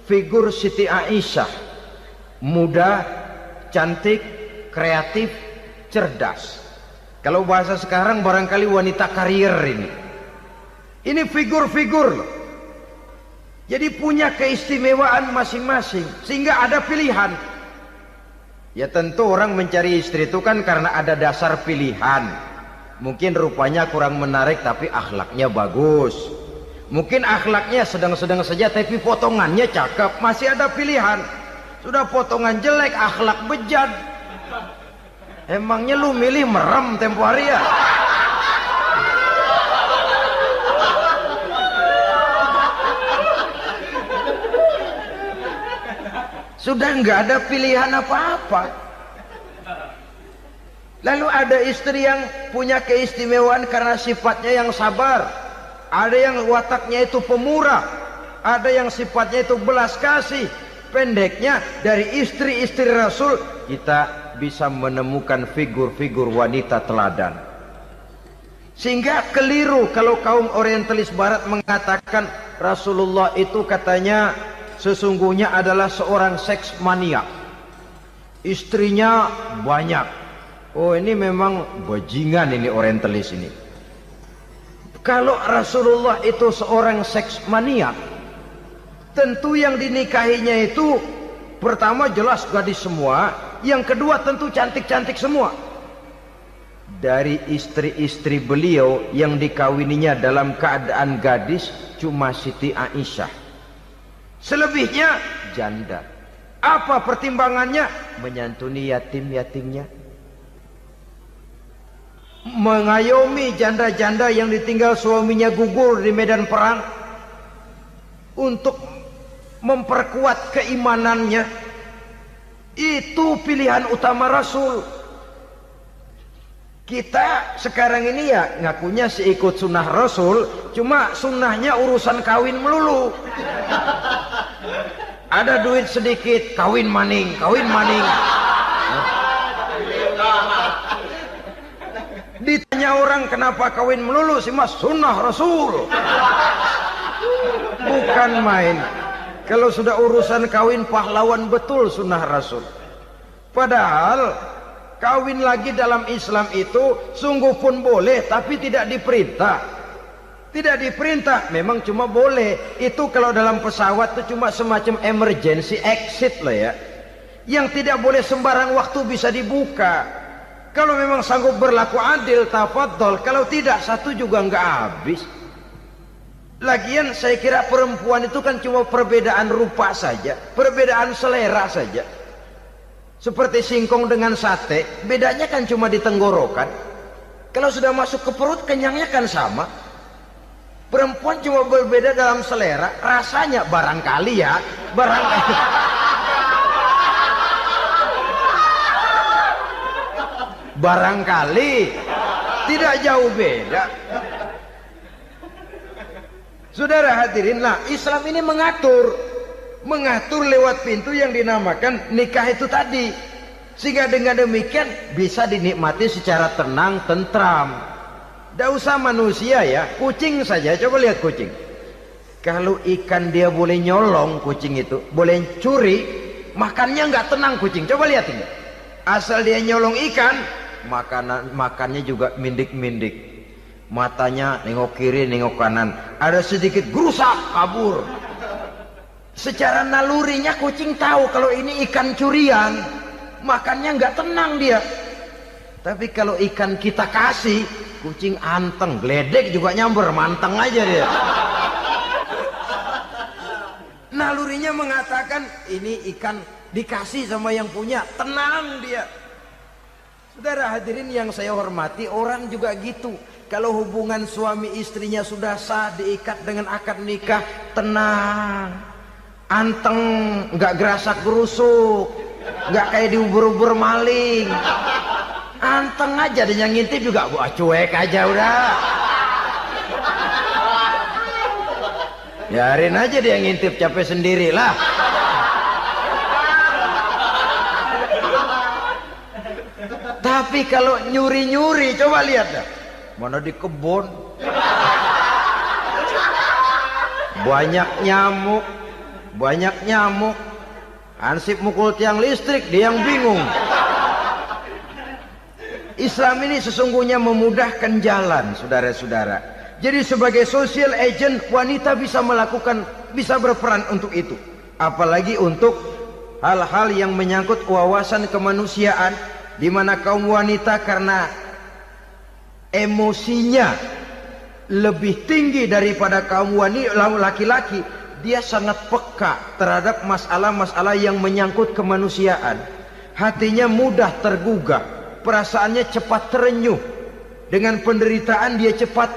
figur Siti Aisyah, muda, cantik, kreatif, cerdas. Kalau bahasa sekarang barangkali wanita karier ini. Ini figur-figur loh. Jadi punya keistimewaan masing-masing, sehingga ada pilihan. Ya tentu orang mencari istri itu kan karena ada dasar pilihan. Mungkin rupanya kurang menarik tapi akhlaknya bagus. Mungkin akhlaknya sedang-sedang saja tapi potongannya cakep, masih ada pilihan. Sudah potongan jelek, akhlak bejat. Emangnya lu milih merem tempo hari ya? Sudah nggak ada pilihan apa-apa. Lalu ada istri yang punya keistimewaan karena sifatnya yang sabar, ada yang wataknya itu pemurah, ada yang sifatnya itu belas kasih. Pendeknya, dari istri-istri Rasul kita bisa menemukan figur-figur wanita teladan. Sehingga keliru kalau kaum orientalis barat mengatakan Rasulullah itu katanya sesungguhnya adalah seorang seks maniak, istrinya banyak. Oh ini memang bajingan ini orientalis ini. Kalau Rasulullah itu seorang seks maniak, tentu yang dinikahinya itu pertama jelas gadis semua, yang kedua tentu cantik-cantik semua. Dari istri-istri beliau yang dikawininya dalam keadaan gadis cuma Siti Aisyah. Selebihnya janda. Apa pertimbangannya? Menyantuni yatim-yatimnya, mengayomi janda-janda yang ditinggal suaminya gugur di medan perang, untuk memperkuat keimanannya. Itu pilihan utama Rasul. Kita sekarang ini ya ngakunya sih ikut sunnah Rasul, cuma sunnahnya urusan kawin melulu. Ada duit sedikit, kawin maning, kawin maning. Ditanya orang kenapa kawin melulu, sih mas sunnah Rasul. Bukan main. Kalau sudah urusan kawin pahlawan betul sunnah Rasul. Padahal kawin lagi dalam Islam itu sungguh pun boleh, tapi tidak diperintah. Tidak diperintah, memang cuma boleh. Itu kalau dalam pesawat itu cuma semacam emergency exit lah ya. Yang tidak boleh sembarang waktu bisa dibuka. Kalau memang sanggup berlaku adil, tafadhol. Kalau tidak, satu juga nggak habis. Lagian saya kira perempuan itu kan cuma perbedaan rupa saja, perbedaan selera saja. Seperti singkong dengan sate, bedanya kan cuma di tenggorokan. Kalau sudah masuk ke perut, kenyangnya kan sama. Perempuan cuma berbeda dalam selera, rasanya barangkali ya, barangkali. Barangkali tidak jauh beda. Saudara hadirin, nah Islam ini mengatur lewat pintu yang dinamakan nikah itu tadi, sehingga dengan demikian bisa dinikmati secara tenang, tentram. Tidak usah manusia ya, kucing saja, coba lihat kucing. Kalau ikan dia boleh nyolong, kucing itu boleh curi, makannya nggak tenang kucing. Coba lihat ini, asal dia nyolong ikan, makannya juga mindik-mindik, matanya nengok kiri nengok kanan, ada sedikit gerusak kabur. Secara nalurinya kucing tahu kalau ini ikan curian, makannya nggak tenang dia. Tapi kalau ikan kita kasih, kucing anteng, geledek juga nyamber, manteng aja dia. Nalurinya mengatakan ini ikan dikasih sama yang punya, tenang dia. Saudara hadirin yang saya hormati, orang juga gitu. Kalau hubungan suami istrinya sudah sah, diikat dengan akad nikah, tenang, anteng, nggak gerasak gerusuk, nggak kayak diuber-uber maling, anteng aja. Dan yang ngintip juga gua cuek aja udah. Biarin aja dia ngintip, capek sendirilah. Tapi kalau nyuri-nyuri, coba lihat dah. Mana di kebun banyak nyamuk, Hansip mukul tiang listrik, dia yang bingung. Islam ini sesungguhnya memudahkan jalan, saudara-saudara. Jadi sebagai social agent, wanita bisa berperan untuk itu. Apalagi untuk hal-hal yang menyangkut wawasan kemanusiaan, di mana kaum wanita karena emosinya lebih tinggi daripada kaum laki-laki, dia sangat peka terhadap masalah-masalah yang menyangkut kemanusiaan. Hatinya mudah tergugah, perasaannya cepat terenyuh. Dengan penderitaan dia cepat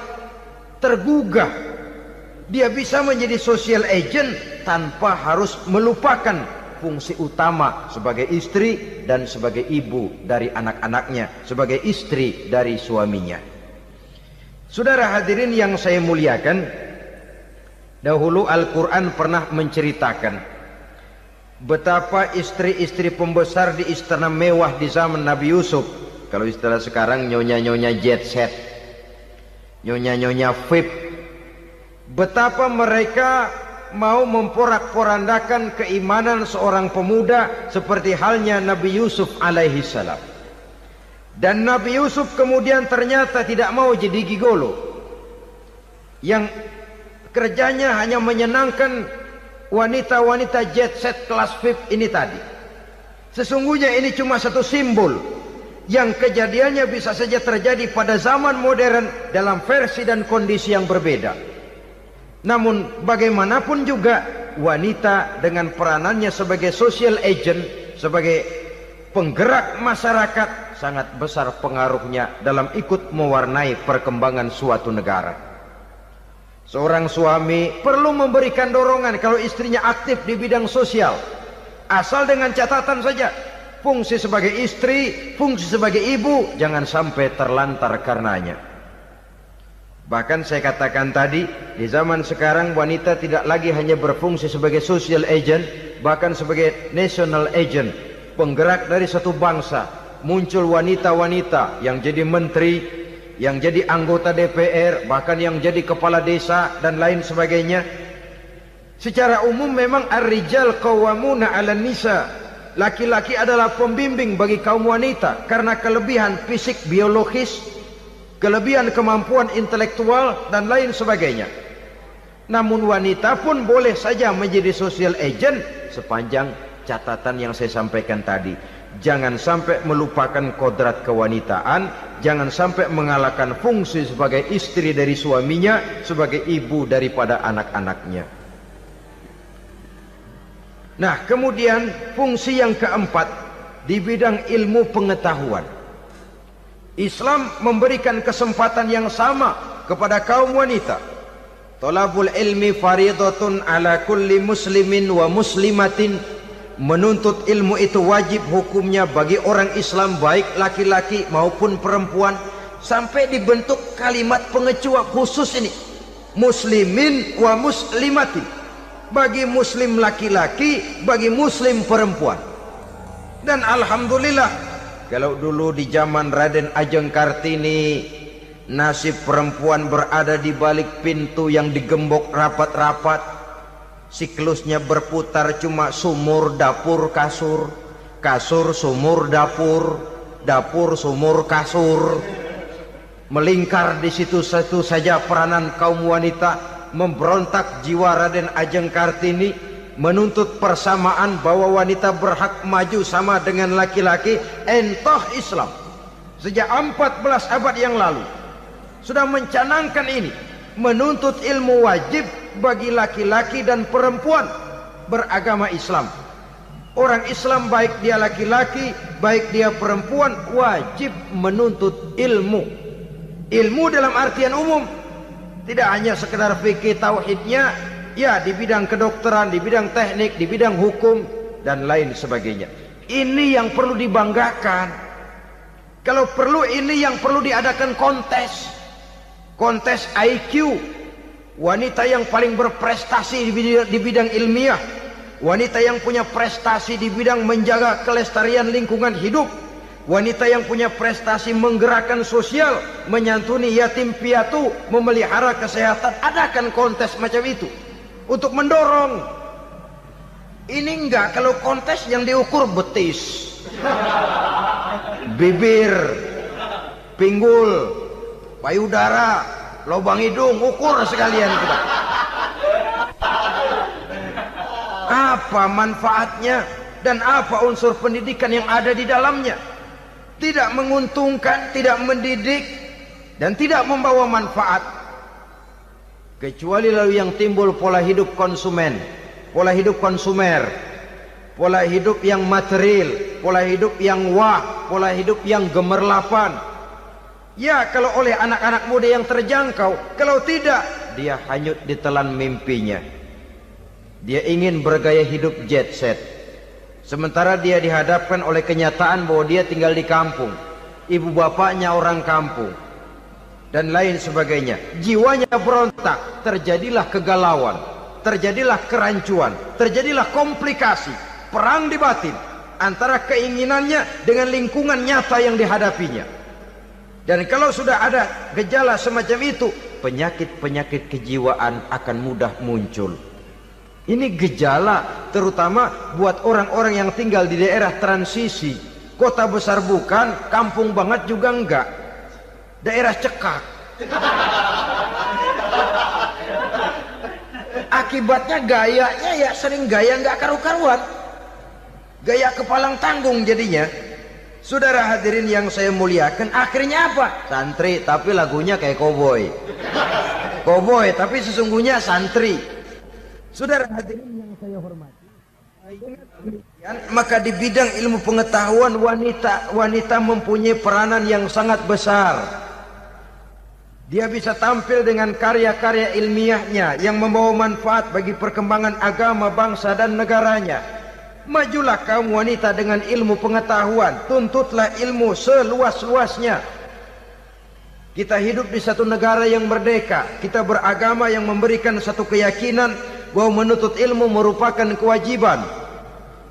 tergugah. Dia bisa menjadi social agent tanpa harus melupakan fungsi utama sebagai istri dan sebagai ibu dari anak-anaknya, sebagai istri dari suaminya. Saudara hadirin yang saya muliakan, dahulu Al-Quran pernah menceritakan betapa istri-istri pembesar di istana mewah di zaman Nabi Yusuf, kalau istilah sekarang nyonya-nyonya jet set, nyonya-nyonya VIP, betapa mereka mau memporak-porandakan keimanan seorang pemuda seperti halnya Nabi Yusuf alaihi salam. Dan Nabi Yusuf kemudian ternyata tidak mau jadi gigolo yang kerjanya hanya menyenangkan wanita-wanita jet set kelas VIP ini tadi. Sesungguhnya ini cuma satu simbol yang kejadiannya bisa saja terjadi pada zaman modern dalam versi dan kondisi yang berbeda. Namun bagaimanapun juga, wanita dengan peranannya sebagai social agent, sebagai penggerak masyarakat, sangat besar pengaruhnya dalam ikut mewarnai perkembangan suatu negara. Seorang suami perlu memberikan dorongan kalau istrinya aktif di bidang sosial, asal dengan catatan saja, fungsi sebagai istri, fungsi sebagai ibu jangan sampai terlantar karenanya. Bahkan saya katakan tadi, di zaman sekarang wanita tidak lagi hanya berfungsi sebagai social agent, bahkan sebagai national agent, penggerak dari satu bangsa. Muncul wanita-wanita yang jadi menteri, yang jadi anggota DPR, bahkan yang jadi kepala desa dan lain sebagainya. Secara umum memang ar-rijal qawwamuna 'alan nisa. Laki-laki adalah pembimbing bagi kaum wanita karena kelebihan fisik biologis, kelebihan kemampuan intelektual dan lain sebagainya. Namun wanita pun boleh saja menjadi social agent sepanjang catatan yang saya sampaikan tadi. Jangan sampai melupakan kodrat kewanitaan, jangan sampai mengalahkan fungsi sebagai istri dari suaminya, sebagai ibu daripada anak-anaknya. Nah, kemudian fungsi yang keempat di bidang ilmu pengetahuan. Islam memberikan kesempatan yang sama kepada kaum wanita. Thalabul ilmi faridatun ala kulli muslimin wa muslimatin. Menuntut ilmu itu wajib hukumnya bagi orang Islam, baik laki-laki maupun perempuan. Sampai dibentuk kalimat pengecuali khusus ini, muslimin wa muslimatin, bagi muslim laki-laki, bagi muslim perempuan. Dan alhamdulillah, kalau dulu di zaman Raden Ajeng Kartini, nasib perempuan berada di balik pintu yang digembok rapat-rapat. Siklusnya berputar cuma sumur, dapur, kasur, kasur, sumur, dapur. dapur, sumur, kasur. Melingkar di situ saja peranan kaum wanita. Memberontak jiwa Raden Ajeng Kartini, menuntut persamaan bahwa wanita berhak maju sama dengan laki-laki. Entah Islam sejak 14 abad yang lalu sudah mencanangkan ini, menuntut ilmu wajib bagi laki-laki dan perempuan beragama Islam. Orang Islam baik dia laki-laki, baik dia perempuan, wajib menuntut ilmu. Ilmu dalam artian umum, tidak hanya sekedar fikih tauhidnya, ya di bidang kedokteran, di bidang teknik, di bidang hukum dan lain sebagainya. Ini yang perlu dibanggakan. Kalau perlu, ini yang perlu diadakan kontes. Kontes IQ. Wanita yang paling berprestasi di bidang ilmiah, wanita yang punya prestasi di bidang menjaga kelestarian lingkungan hidup, wanita yang punya prestasi menggerakkan sosial, menyantuni yatim piatu, memelihara kesehatan. Adakan kontes macam itu untuk mendorong. Ini enggak, kalau kontes yang diukur betis, bibir, pinggul, payudara, lubang hidung, ukur sekalian kita. Apa manfaatnya dan apa unsur pendidikan yang ada di dalamnya? Tidak menguntungkan, tidak mendidik, dan tidak membawa manfaat. Kecuali lalu yang timbul pola hidup konsumen, pola hidup konsumer, pola hidup yang material, pola hidup yang wah, pola hidup yang gemerlapan. Ya, kalau oleh anak-anak muda yang terjangkau. Kalau tidak, dia hanyut ditelan mimpinya. Dia ingin bergaya hidup jet set, sementara dia dihadapkan oleh kenyataan bahwa dia tinggal di kampung, ibu bapaknya orang kampung, dan lain sebagainya. Jiwanya berontak, terjadilah kegalauan, terjadilah kerancuan, terjadilah komplikasi, perang di batin antara keinginannya dengan lingkungan nyata yang dihadapinya. Dan kalau sudah ada gejala semacam itu, penyakit-penyakit kejiwaan akan mudah muncul. Ini gejala terutama buat orang-orang yang tinggal di daerah transisi. Kota besar bukan, kampung banget juga enggak, daerah cekak. Akibatnya gayanya ya sering gaya enggak karu-karuan, gaya kepalang tanggung jadinya. Saudara hadirin yang saya muliakan, akhirnya apa? Santri tapi lagunya kayak koboi. Koboi tapi sesungguhnya santri. Saudara hadirin yang saya hormati, maka di bidang ilmu pengetahuan wanita mempunyai peranan yang sangat besar. Dia bisa tampil dengan karya-karya ilmiahnya yang membawa manfaat bagi perkembangan agama, bangsa dan negaranya. Majulah kaum wanita dengan ilmu pengetahuan, tuntutlah ilmu seluas-luasnya. Kita hidup di satu negara yang merdeka, kita beragama yang memberikan satu keyakinan bahwa menuntut ilmu merupakan kewajiban,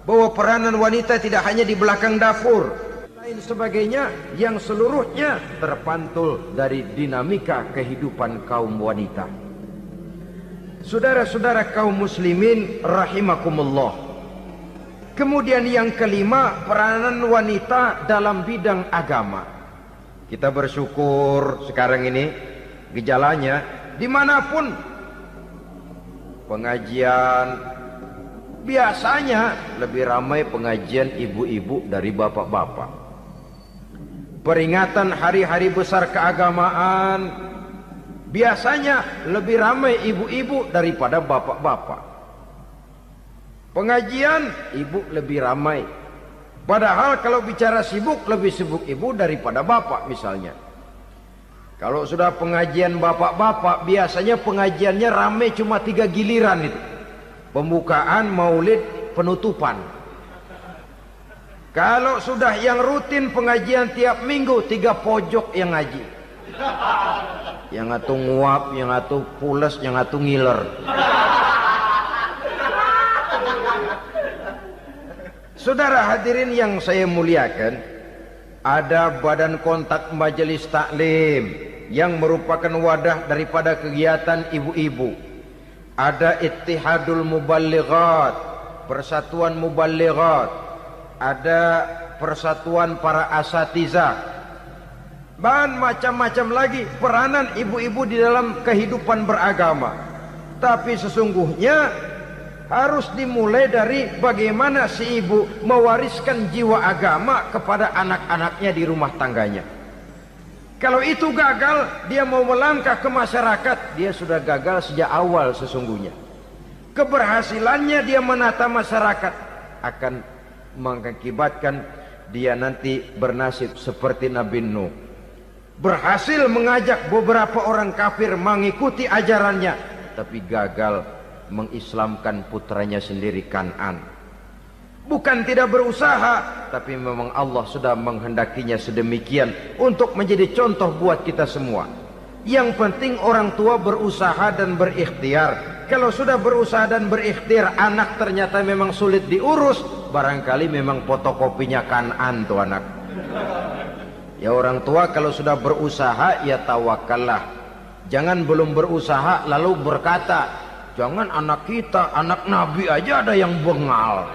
bahwa peranan wanita tidak hanya di belakang dapur, lain sebagainya, yang seluruhnya terpantul dari dinamika kehidupan kaum wanita. Saudara-saudara kaum muslimin rahimakumullah. Kemudian yang kelima, peranan wanita dalam bidang agama. Kita bersyukur sekarang ini gejalanya dimanapun pengajian, biasanya lebih ramai pengajian ibu-ibu dari bapak-bapak. Peringatan hari-hari besar keagamaan, biasanya lebih ramai ibu-ibu daripada bapak-bapak. Pengajian ibu lebih ramai, padahal kalau bicara sibuk, lebih sibuk ibu daripada bapak misalnya. Kalau sudah pengajian bapak-bapak, biasanya pengajiannya ramai cuma 3 giliran itu. Pembukaan, maulid, penutupan. Kalau sudah yang rutin pengajian tiap minggu, 3 pojok yang ngaji. Yang atuh nguap, yang atuh pules, yang atuh ngiler. Saudara hadirin yang saya muliakan, ada badan kontak majelis taklim yang merupakan wadah daripada kegiatan ibu-ibu. Ada Ittihadul Muballighat, Persatuan Muballighat. Ada persatuan para asatiza, dan macam-macam lagi peranan ibu-ibu di dalam kehidupan beragama. Tapi sesungguhnya harus dimulai dari bagaimana si ibu mewariskan jiwa agama kepada anak-anaknya di rumah tangganya. Kalau itu gagal, dia mau melangkah ke masyarakat, dia sudah gagal sejak awal sesungguhnya. Keberhasilannya dia menata masyarakat akan mengakibatkan dia nanti bernasib seperti Nabi Nuh. Berhasil mengajak beberapa orang kafir mengikuti ajarannya, tapi gagal mengislamkan putranya sendiri Kan'an. Bukan tidak berusaha, tapi memang Allah sudah menghendakinya sedemikian untuk menjadi contoh buat kita semua. Yang penting orang tua berusaha dan berikhtiar. Kalau sudah berusaha dan berikhtiar, anak ternyata memang sulit diurus, barangkali memang fotokopinya Kan'an tuh anak. Ya orang tua kalau sudah berusaha, ya tawakallah. Jangan belum berusaha lalu berkata, jangan anak kita, anak Nabi aja ada yang bengal.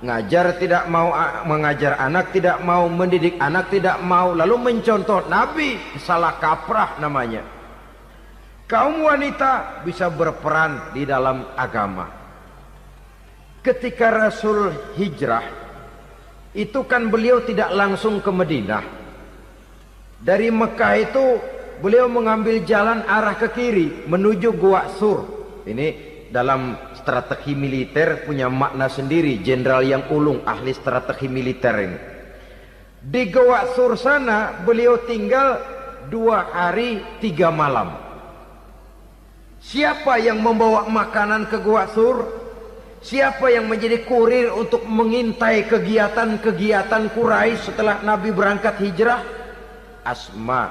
Ngajar tidak mau, mengajar anak tidak mau, mendidik anak tidak mau, lalu mencontoh Nabi, salah kaprah namanya. Kaum wanita bisa berperan di dalam agama. Ketika Rasul hijrah, itu kan beliau tidak langsung ke Madinah. Dari Mekah itu beliau mengambil jalan arah ke kiri menuju Gua Sur. Ini dalam strategi militer punya makna sendiri. Jenderal yang ulung, ahli strategi militer ini. Di Gua Sur sana beliau tinggal 2 hari 3 malam. Siapa yang membawa makanan ke Gua Sur? Siapa yang menjadi kurir untuk mengintai kegiatan-kegiatan Quraisy setelah Nabi berangkat hijrah? Asma,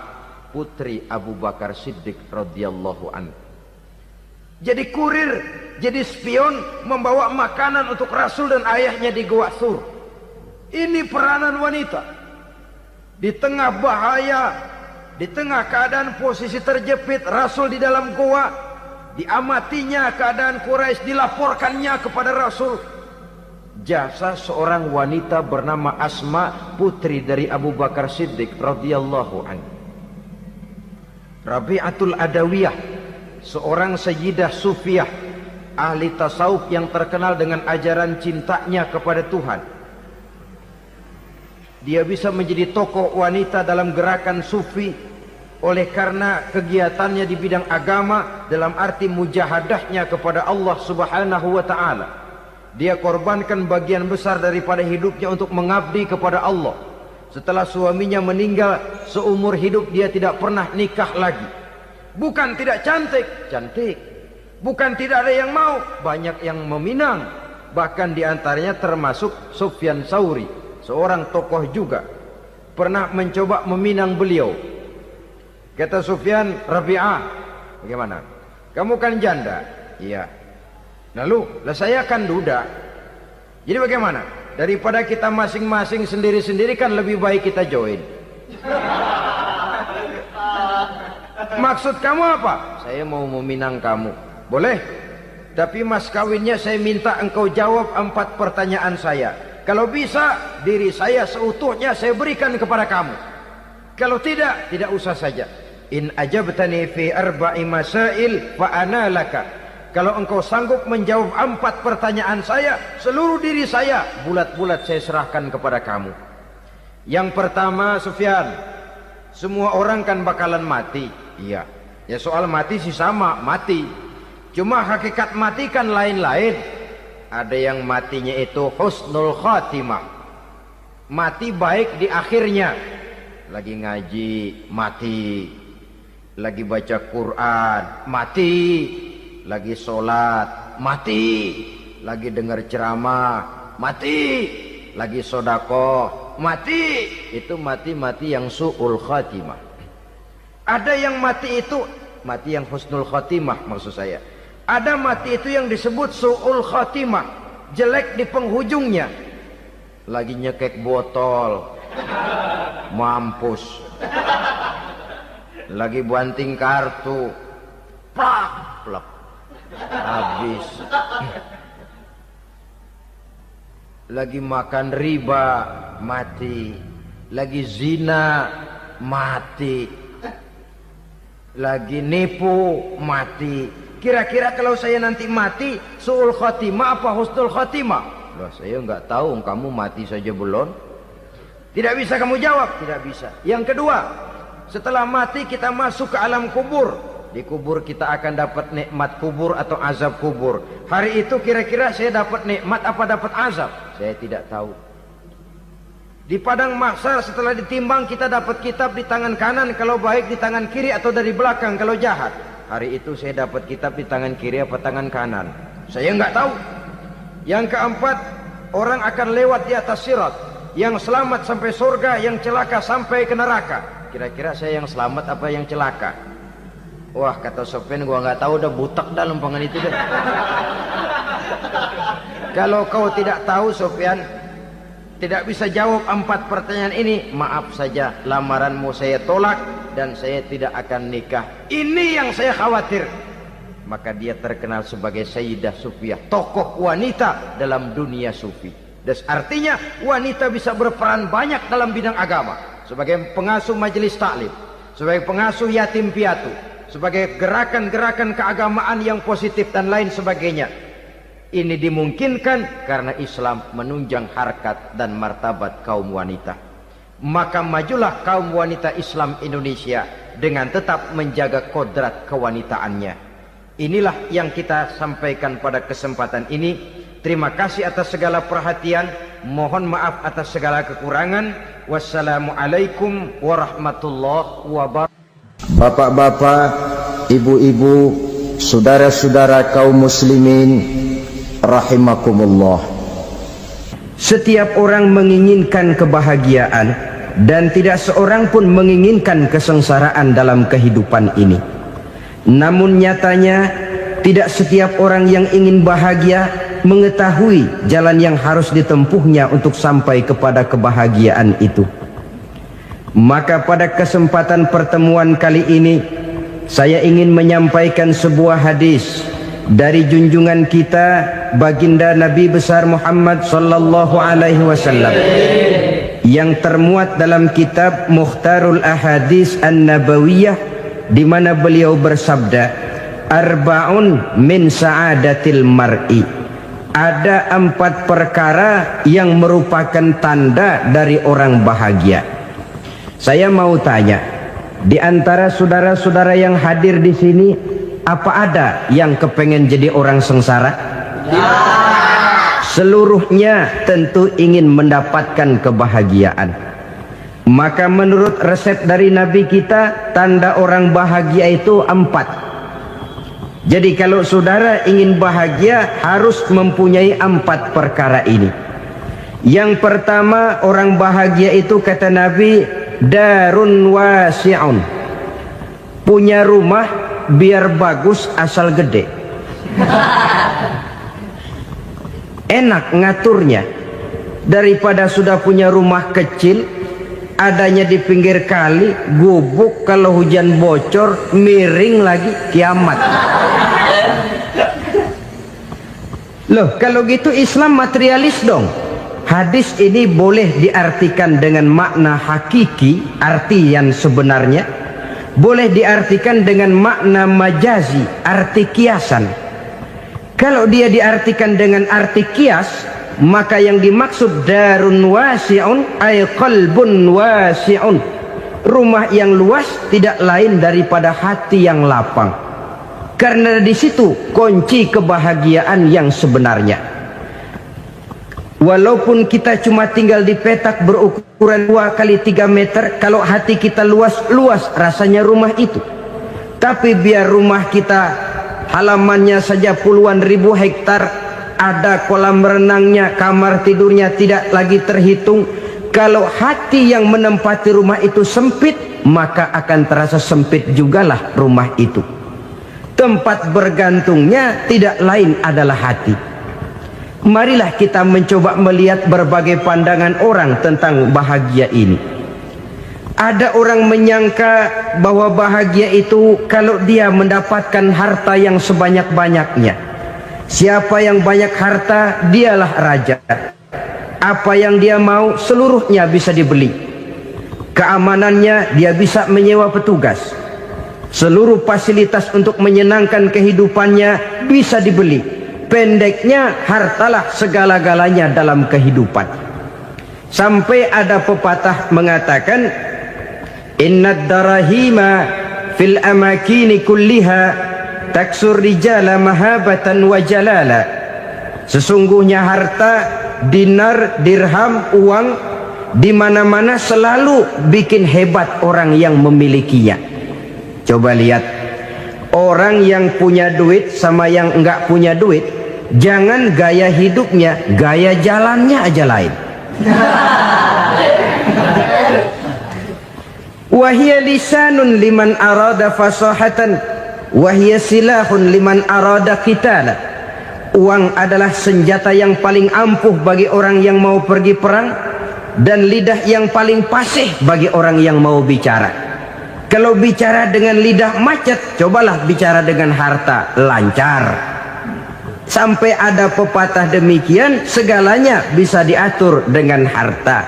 putri Abu Bakar Siddiq radhiyallahu anhu. Jadi kurir, jadi spion, membawa makanan untuk Rasul dan ayahnya di Gua Sur. Ini peranan wanita. Di tengah bahaya, di tengah keadaan posisi terjepit, Rasul di dalam gua, diamatinya keadaan Quraisy, dilaporkannya kepada Rasul. Jasa seorang wanita bernama Asma, putri dari Abu Bakar Siddiq radhiyallahu anhu. Rabi'atul Adawiyah, seorang sayyidah sufiyah, ahli tasawuf yang terkenal dengan ajaran cintanya kepada Tuhan. Dia bisa menjadi tokoh wanita dalam gerakan sufi oleh karena kegiatannya di bidang agama, dalam arti mujahadahnya kepada Allah Subhanahu wa taala. Dia korbankan bagian besar daripada hidupnya untuk mengabdi kepada Allah. Setelah suaminya meninggal, seumur hidup dia tidak pernah nikah lagi. Bukan tidak cantik, cantik. Bukan tidak ada yang mau, banyak yang meminang. Bahkan diantaranya termasuk Sufyan Tsauri, seorang tokoh juga, pernah mencoba meminang beliau. Kata Sufyan, Rabi'ah, bagaimana? Kamu kan janda? Iya. Lalu, lah saya kan duda. Jadi bagaimana? Daripada kita masing-masing sendiri-sendiri kan lebih baik kita join. Maksud kamu apa? Saya mau meminang kamu. Boleh? Tapi mas kawinnya saya minta engkau jawab 4 pertanyaan saya. Kalau bisa, diri saya seutuhnya saya berikan kepada kamu. Kalau tidak, tidak usah saja. In ajabtani fi 4 masail fa ana laka. Kalau engkau sanggup menjawab 4 pertanyaan saya, seluruh diri saya bulat-bulat saya serahkan kepada kamu. Yang pertama, Sufyan, semua orang kan bakalan mati. Iya. Ya soal mati sih sama, mati. Cuma hakikat mati kan lain-lain. Ada yang matinya itu husnul khatimah. Mati baik di akhirnya. Lagi ngaji, mati. Lagi baca Quran, mati. Lagi sholat, mati. Lagi dengar ceramah, mati. Lagi sodakoh, mati. Itu mati-mati yang su'ul khatimah. Ada yang mati itu mati yang husnul khatimah, maksud saya. Ada mati itu yang disebut su'ul khatimah, jelek di penghujungnya. Lagi nyekek botol, mampus. Lagi banting kartu, plak plak, habis. lagi makan riba mati, lagi zina mati, lagi nipu mati. Kira-kira kalau saya nanti mati su'ul khotimah apa husnul khotimah? Loh, saya nggak tahu, kamu mati saja belum. Tidak bisa kamu jawab, tidak bisa. Yang kedua, setelah mati kita masuk ke alam kubur. Di kubur kita akan dapat nikmat kubur atau azab kubur. Hari itu kira-kira saya dapat nikmat apa dapat azab? Saya tidak tahu. Di padang mahsyar setelah ditimbang kita dapat kitab di tangan kanan kalau baik, di tangan kiri atau dari belakang kalau jahat. Hari itu saya dapat kitab di tangan kiri apa tangan kanan? Saya nggak tahu. Yang keempat, orang akan lewat di atas sirat. Yang selamat sampai surga, yang celaka sampai ke neraka. Kira-kira saya yang selamat apa yang celaka? Wah, kata Sofyan, gua nggak tahu, udah butak dah lempangan itu deh. Kalau kau tidak tahu Sofyan, tidak bisa jawab 4 pertanyaan ini, maaf saja, lamaranmu saya tolak dan saya tidak akan nikah. Ini yang saya khawatir. Maka dia terkenal sebagai Sayyidah Sufiyah, tokoh wanita dalam dunia sufi. Dan artinya wanita bisa berperan banyak dalam bidang agama, sebagai pengasuh majelis taklim, sebagai pengasuh yatim piatu, sebagai gerakan-gerakan keagamaan yang positif dan lain sebagainya. Ini dimungkinkan karena Islam menunjang harkat dan martabat kaum wanita. Maka majulah kaum wanita Islam Indonesia dengan tetap menjaga kodrat kewanitaannya. Inilah yang kita sampaikan pada kesempatan ini. Terima kasih atas segala perhatian. Mohon maaf atas segala kekurangan. Wassalamualaikum warahmatullahi wabarakatuh. Bapak-bapak, ibu-ibu, saudara-saudara kaum muslimin rahimakumullah. Setiap orang menginginkan kebahagiaan dan tidak seorang pun menginginkan kesengsaraan dalam kehidupan ini. Namun nyatanya tidak setiap orang yang ingin bahagia mengetahui jalan yang harus ditempuhnya untuk sampai kepada kebahagiaan itu. Maka pada kesempatan pertemuan kali ini saya ingin menyampaikan sebuah hadis dari junjungan kita baginda Nabi besar Muhammad sallallahu alaihi wasallam yang termuat dalam kitab Mukhtarul Ahadits An-Nabawiyah, di mana beliau bersabda, arba'un min sa'adatil mar'i. Ada 4 perkara yang merupakan tanda dari orang bahagia. Saya mau tanya, di antara saudara-saudara yang hadir di sini, apa ada yang kepengen jadi orang sengsara? Ya. Seluruhnya tentu ingin mendapatkan kebahagiaan. Maka menurut resep dari Nabi kita, tanda orang bahagia itu 4. Jadi kalau saudara ingin bahagia harus mempunyai 4 perkara ini. Yang pertama, orang bahagia itu kata Nabi, darun wasi'un. Punya rumah biar bagus asal gede. Enak ngaturnya daripada sudah punya rumah kecil, adanya di pinggir kali, gubuk, kalau hujan bocor, miring lagi, kiamat. Loh, kalau gitu Islam materialis dong. Hadis ini boleh diartikan dengan makna hakiki, arti yang sebenarnya. Boleh diartikan dengan makna majazi, arti kiasan. Kalau dia diartikan dengan arti kias, maka yang dimaksud darun wasi'un ay qalbun wasi'un. Rumah yang luas tidak lain daripada hati yang lapang. Karena di situ kunci kebahagiaan yang sebenarnya. Walaupun kita cuma tinggal di petak berukuran 2 kali 3 meter, kalau hati kita luas rasanya rumah itu. Tapi biar rumah kita halamannya saja puluhan ribu hektar, ada kolam renangnya, kamar tidurnya tidak lagi terhitung. Kalau hati yang menempati rumah itu sempit, maka akan terasa sempit jugalah rumah itu. Tempat bergantungnya tidak lain adalah hati. Marilah kita mencoba melihat berbagai pandangan orang tentang bahagia ini. Ada orang menyangka bahwa bahagia itu kalau dia mendapatkan harta yang sebanyak-banyaknya. Siapa yang banyak harta, dialah raja. Apa yang dia mau seluruhnya bisa dibeli. Keamanannya dia bisa menyewa petugas. Seluruh fasilitas untuk menyenangkan kehidupannya bisa dibeli. Pendeknya, hartalah segala-galanya dalam kehidupan. Sampai ada pepatah mengatakan, innad darahima fil amakini kulliha taksur rijala mahabatan wa jalala. Sesungguhnya harta, dinar, dirham, uang di mana-mana selalu bikin hebat orang yang memilikinya. Coba lihat, orang yang punya duit sama yang enggak punya duit, jangan gaya hidupnya, gaya jalannya aja lain. Wahia lisanun liman arada fasahatan, wahia silahun liman arada qitala. Uang adalah senjata yang paling ampuh bagi orang yang mau pergi perang, dan lidah yang paling fasih bagi orang yang mau bicara. Kalau bicara dengan lidah macet, cobalah bicara dengan harta, lancar. Sampai ada pepatah demikian, segalanya bisa diatur dengan harta.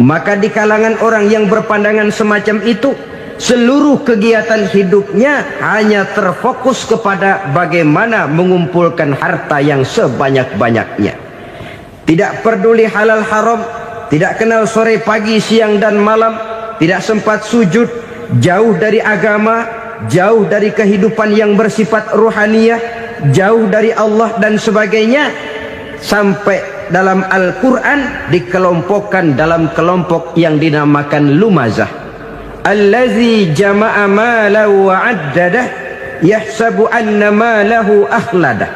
Maka di kalangan orang yang berpandangan semacam itu, seluruh kegiatan hidupnya hanya terfokus kepada bagaimana mengumpulkan harta yang sebanyak-banyaknya. Tidak peduli halal haram, tidak kenal sore pagi siang dan malam, tidak sempat sujud, jauh dari agama, jauh dari kehidupan yang bersifat ruhaniyah, jauh dari Allah dan sebagainya. Sampai dalam Al-Quran dikelompokkan dalam kelompok yang dinamakan lumazah. Allazi jama'a malahu wa addadah yahsabu anna malahu akhladah.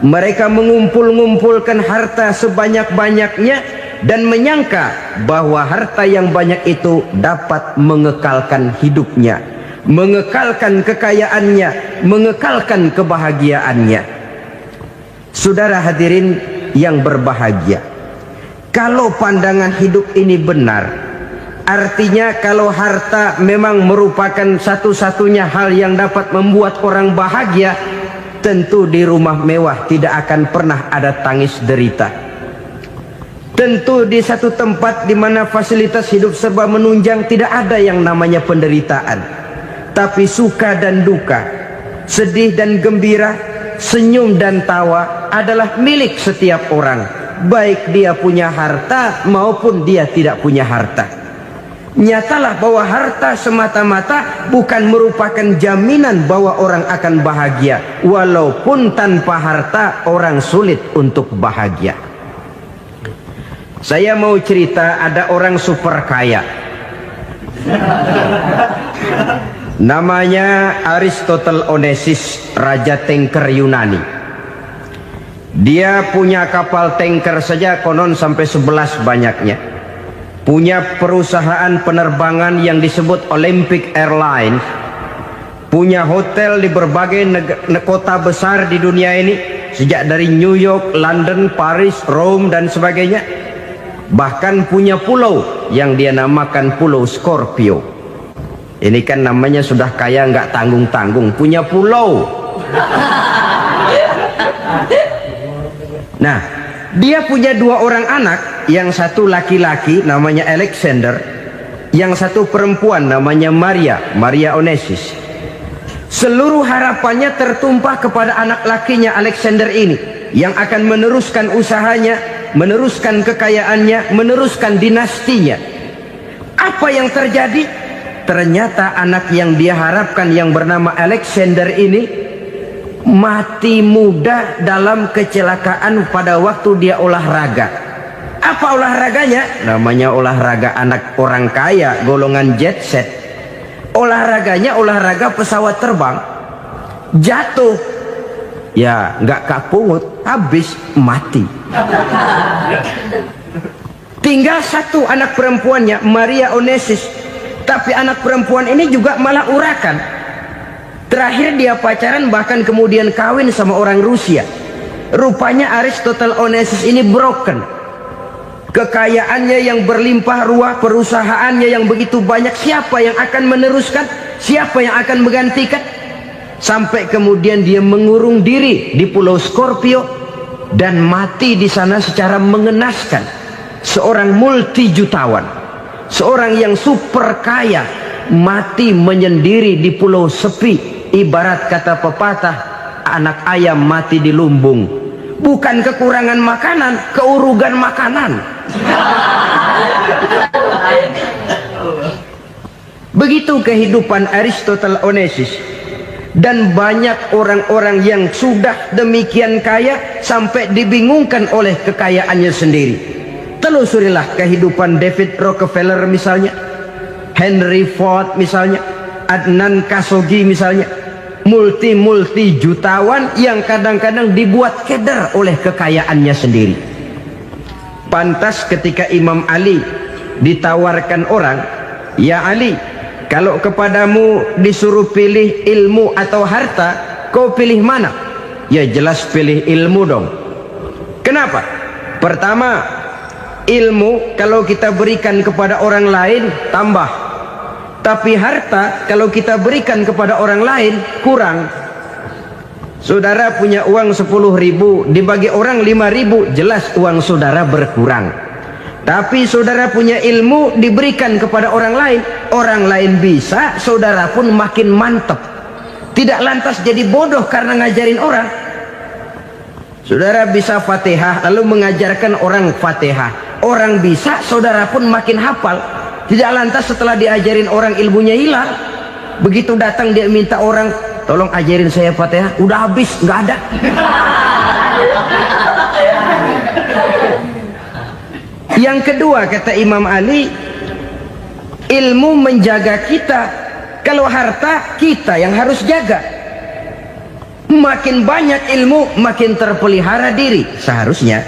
Mereka mengumpul-ngumpulkan harta sebanyak-banyaknya dan menyangka bahwa harta yang banyak itu dapat mengekalkan hidupnya, mengekalkan kekayaannya, mengekalkan kebahagiaannya. Saudara hadirin yang berbahagia, kalau pandangan hidup ini benar, artinya kalau harta memang merupakan satu-satunya hal yang dapat membuat orang bahagia, tentu di rumah mewah tidak akan pernah ada tangis derita. Tentu di satu tempat di mana fasilitas hidup serba menunjang tidak ada yang namanya penderitaan. Tapi suka dan duka, sedih dan gembira, senyum dan tawa adalah milik setiap orang, baik dia punya harta maupun dia tidak punya harta. Nyatalah bahwa harta semata-mata bukan merupakan jaminan bahwa orang akan bahagia, walaupun tanpa harta orang sulit untuk bahagia. Saya mau cerita, ada orang super kaya, namanya Aristotle Onesimus, raja tanker Yunani. Dia punya kapal tanker saja konon sampai 11 banyaknya. Punya perusahaan penerbangan yang disebut Olympic Airlines. Punya hotel di berbagai kota besar di dunia ini, sejak dari New York, London, Paris, Rome dan sebagainya. Bahkan punya pulau yang dia namakan Pulau Scorpio. Ini kan namanya sudah kaya nggak tanggung-tanggung, punya pulau. Nah, dia punya 2 orang anak, yang satu laki-laki namanya Alexander, yang satu perempuan namanya Maria Onesimus. Seluruh harapannya tertumpah kepada anak lakinya Alexander ini, yang akan meneruskan usahanya, meneruskan kekayaannya, meneruskan dinastinya. Apa yang terjadi? Ternyata anak yang dia harapkan yang bernama Alexander ini mati muda dalam kecelakaan pada waktu dia olahraga. Apa olahraganya? Namanya olahraga anak orang kaya, golongan jet set. Olahraganya olahraga pesawat terbang. Jatuh, ya nggak kapungut, habis mati. Tinggal satu anak perempuannya, Maria Onesimus. Tapi anak perempuan ini juga malah urakan. Terakhir dia pacaran, bahkan kemudian kawin sama orang Rusia. Rupanya Aristotle Onesimus ini broken. Kekayaannya yang berlimpah ruah, perusahaannya yang begitu banyak, siapa yang akan meneruskan? Siapa yang akan menggantikan? Sampai kemudian dia mengurung diri di Pulau Scorpio. dan mati di sana secara mengenaskan. Seorang multi jutawan, seorang yang super kaya, mati menyendiri di pulau sepi. Ibarat kata pepatah, anak ayam mati di lumbung. Bukan kekurangan makanan, keurugan makanan. Begitu kehidupan Aristotle Onassis. Dan banyak orang-orang yang sudah demikian kaya sampai dibingungkan oleh kekayaannya sendiri. Telusurilah kehidupan David Rockefeller misalnya, Henry Ford misalnya, Adnan Khashoggi misalnya. Multi jutawan yang kadang-kadang dibuat keder oleh kekayaannya sendiri. Pantas ketika Imam Ali ditawarkan orang, "Ya Ali, kalau kepadamu disuruh pilih ilmu atau harta, kau pilih mana?" Ya jelas pilih ilmu dong. Kenapa? Pertama, ilmu kalau kita berikan kepada orang lain tambah. Tapi harta kalau kita berikan kepada orang lain kurang. Saudara punya uang 10.000, dibagi orang 5.000, jelas uang saudara berkurang. Tapi saudara punya ilmu diberikan kepada orang lain bisa, saudara pun makin mantep. Tidak lantas jadi bodoh karena ngajarin orang. Saudara bisa Fatihah lalu mengajarkan orang Fatihah, orang bisa, saudara pun makin hafal. Tidak lantas setelah diajarin orang ilmunya hilang. Begitu datang dia minta orang, "Tolong ajarin saya Fatihah," udah habis, nggak ada. Yang kedua kata Imam Ali, ilmu menjaga kita. Kalau harta kita yang harus jaga. Makin banyak ilmu makin terpelihara diri seharusnya.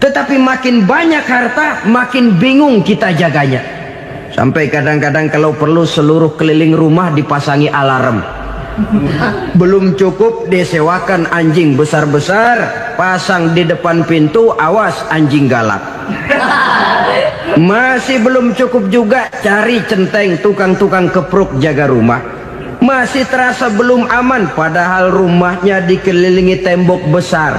Tetapi makin banyak harta makin bingung kita jaganya. Sampai kadang-kadang kalau perlu seluruh keliling rumah dipasangi alarm. Belum cukup disewakan anjing besar-besar, pasang di depan pintu, awas anjing galak. Masih belum cukup juga cari centeng tukang-tukang kepruk jaga rumah. Masih terasa belum aman, padahal rumahnya dikelilingi tembok besar.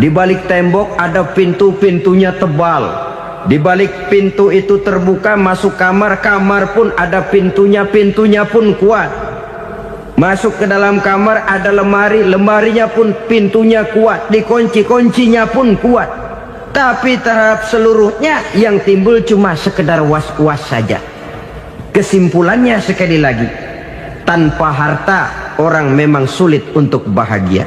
Di balik tembok ada pintu-pintunya tebal. Di balik pintu itu terbuka masuk kamar, kamar pun ada pintunya, pintunya pun kuat. Masuk ke dalam kamar ada lemari, lemarinya pun pintunya kuat, dikunci, kuncinya pun kuat. Tapi terhadap seluruhnya yang timbul cuma sekedar was-was saja. Kesimpulannya sekali lagi, tanpa harta orang memang sulit untuk bahagia.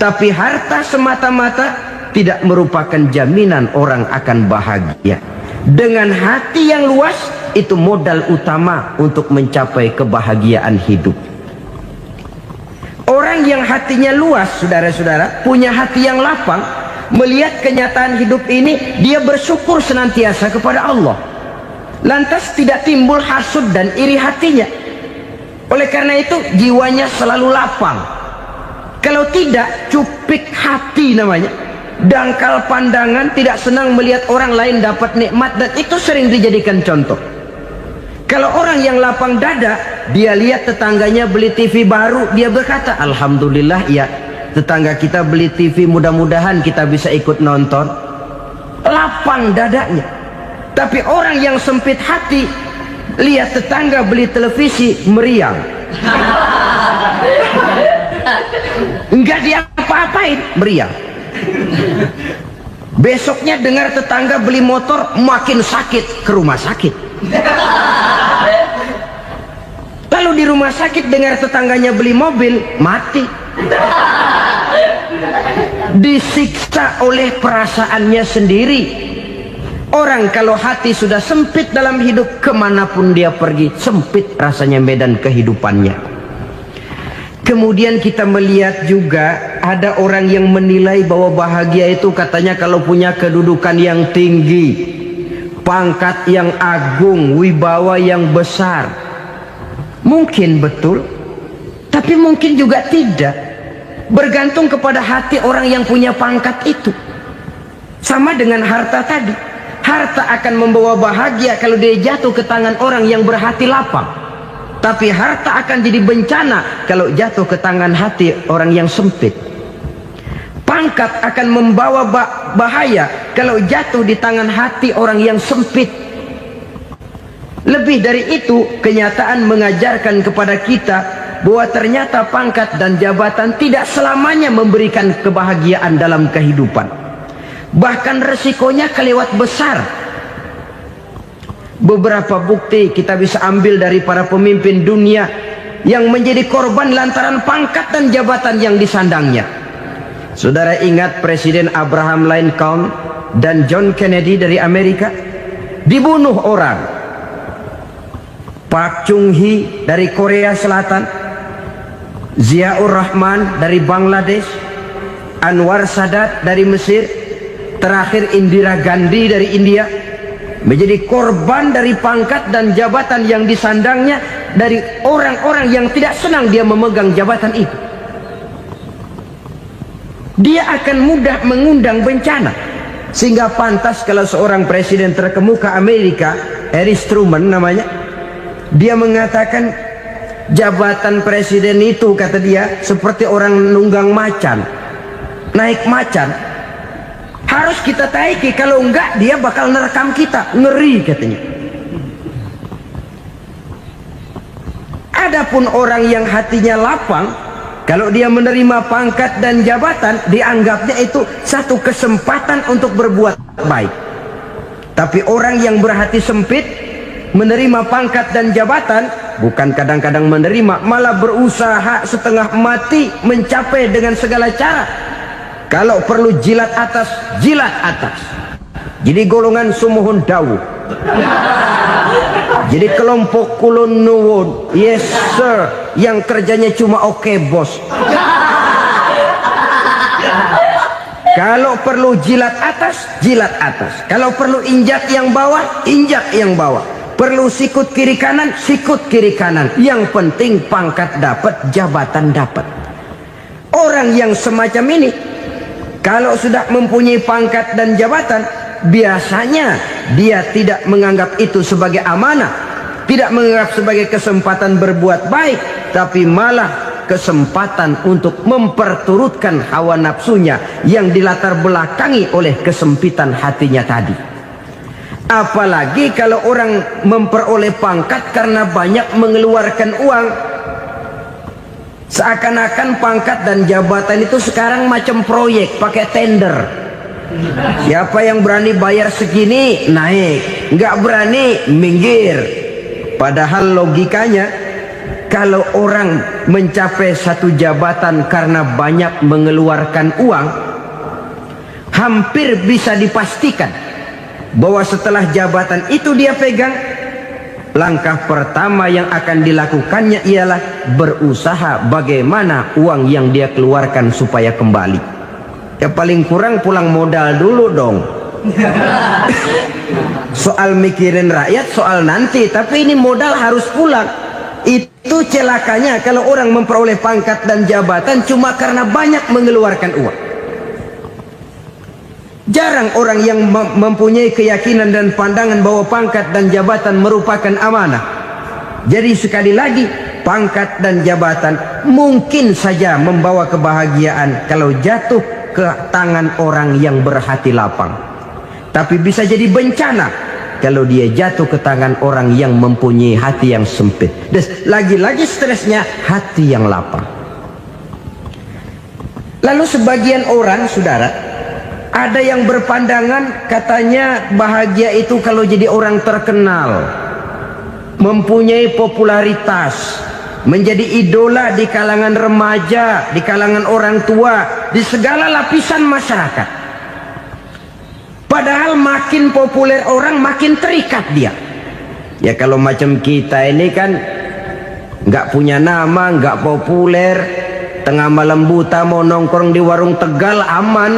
Tapi harta semata-mata tidak merupakan jaminan orang akan bahagia. Dengan hati yang luas, itu modal utama untuk mencapai kebahagiaan hidup. Orang yang hatinya luas, saudara-saudara, punya hati yang lapang, melihat kenyataan hidup ini, dia bersyukur senantiasa kepada Allah. Lantas tidak timbul hasud dan iri hatinya. Oleh karena itu, jiwanya selalu lapang. Kalau tidak, cupik hati namanya. Dangkal pandangan, tidak senang melihat orang lain dapat nikmat, dan itu sering dijadikan contoh. Kalau orang yang lapang dada, dia lihat tetangganya beli TV baru, dia berkata, "Alhamdulillah ya, tetangga kita beli TV, mudah-mudahan kita bisa ikut nonton." Lapang dadanya. Tapi orang yang sempit hati, lihat tetangga beli televisi, meriang. Enggak diapa-apain, meriang. Besoknya dengar tetangga beli motor, makin sakit, ke rumah sakit. Lalu di rumah sakit dengar tetangganya beli mobil, mati. Disiksa oleh perasaannya sendiri. Orang kalau hati sudah sempit dalam hidup, kemanapun dia pergi, sempit rasanya medan kehidupannya. Kemudian kita melihat juga ada orang yang menilai bahwa bahagia itu katanya kalau punya kedudukan yang tinggi, pangkat yang agung, wibawa yang besar. Mungkin betul, tapi mungkin juga tidak. Bergantung kepada hati orang yang punya pangkat itu. Sama dengan harta tadi. Harta akan membawa bahagia kalau dia jatuh ke tangan orang yang berhati lapang. Tapi harta akan jadi bencana kalau jatuh ke tangan hati orang yang sempit. pangkat akan membawa bahaya kalau jatuh di tangan hati orang yang sempit. Lebih dari itu, kenyataan mengajarkan kepada kita bahwa ternyata pangkat dan jabatan tidak selamanya memberikan kebahagiaan dalam kehidupan. Bahkan resikonya kelewat besar. Beberapa bukti kita bisa ambil dari para pemimpin dunia yang menjadi korban lantaran pangkat dan jabatan yang disandangnya. Saudara ingat Presiden Abraham Lincoln dan John Kennedy dari Amerika? Dibunuh orang. Park Chung-hee dari Korea Selatan, Ziaur Rahman dari Bangladesh, Anwar Sadat dari Mesir, terakhir Indira Gandhi dari India, menjadi korban dari pangkat dan jabatan yang disandangnya dari orang-orang yang tidak senang dia memegang jabatan itu. Dia akan mudah mengundang bencana, sehingga pantas kalau seorang presiden terkemuka Amerika, Harry Truman namanya, dia mengatakan jabatan presiden itu, kata dia, seperti orang nunggang macan, naik macan. Harus kita taiki, kalau enggak dia bakal nerekam kita, ngeri katanya. Adapun orang yang hatinya lapang, kalau dia menerima pangkat dan jabatan, dianggapnya itu satu kesempatan untuk berbuat baik. Tapi orang yang berhati sempit, menerima pangkat dan jabatan, bukan kadang-kadang menerima, malah berusaha setengah mati mencapai dengan segala cara. Kalau perlu jilat atas, jilat atas. Jadi golongan sumuhun dawu. Jadi kelompok kulon nuwun, yes sir, yang kerjanya cuma oke bos. Kalau perlu jilat atas, jilat atas. Kalau perlu injak yang bawah, injak yang bawah. Perlu sikut kiri kanan, sikut kiri kanan. Yang penting pangkat dapat, jabatan dapat. Orang yang semacam ini, kalau sudah mempunyai pangkat dan jabatan, biasanya dia tidak menganggap itu sebagai amanah, tidak menganggap sebagai kesempatan berbuat baik, tapi malah kesempatan untuk memperturutkan hawa nafsunya yang dilatar belakangi oleh kesempitan hatinya tadi. Apalagi kalau orang memperoleh pangkat karena banyak mengeluarkan uang. Seakan-akan pangkat dan jabatan itu sekarang macam proyek, pakai tender. Siapa yang berani bayar segini, naik. Nggak berani, minggir. Padahal logikanya, kalau orang mencapai satu jabatan karena banyak mengeluarkan uang, hampir bisa dipastikan bahwa setelah jabatan itu dia pegang, langkah pertama yang akan dilakukannya ialah berusaha bagaimana uang yang dia keluarkan supaya kembali. Ya paling kurang pulang modal dulu dong. Soal mikirin rakyat soal nanti, tapi ini modal harus pulang. Itu celakanya kalau orang memperoleh pangkat dan jabatan cuma karena banyak mengeluarkan uang. Jarang orang yang mempunyai keyakinan dan pandangan bahwa pangkat dan jabatan merupakan amanah. Jadi sekali lagi, pangkat dan jabatan mungkin saja membawa kebahagiaan kalau jatuh ke tangan orang yang berhati lapang. Tapi bisa jadi bencana kalau dia jatuh ke tangan orang yang mempunyai hati yang sempit. Dan lagi-lagi stresnya hati yang lapang. Lalu sebagian orang, saudara, ada yang berpandangan katanya bahagia itu kalau jadi orang terkenal, mempunyai popularitas, menjadi idola di kalangan remaja, di kalangan orang tua, di segala lapisan masyarakat. Padahal makin populer orang, makin terikat dia. Ya kalau macam kita ini kan nggak punya nama, nggak populer, tengah malam buta mau nongkrong di warung Tegal aman.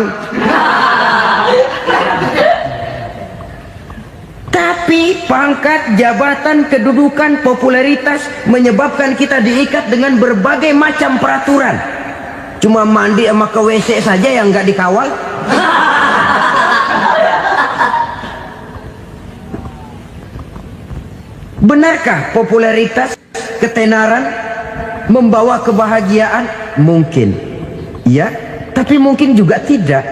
Tapi pangkat, jabatan, kedudukan, popularitas menyebabkan kita diikat dengan berbagai macam peraturan. Cuma mandi sama ke WC saja yang nggak dikawal. Benarkah popularitas, ketenaran membawa kebahagiaan? Mungkin, ya. Tapi mungkin juga tidak.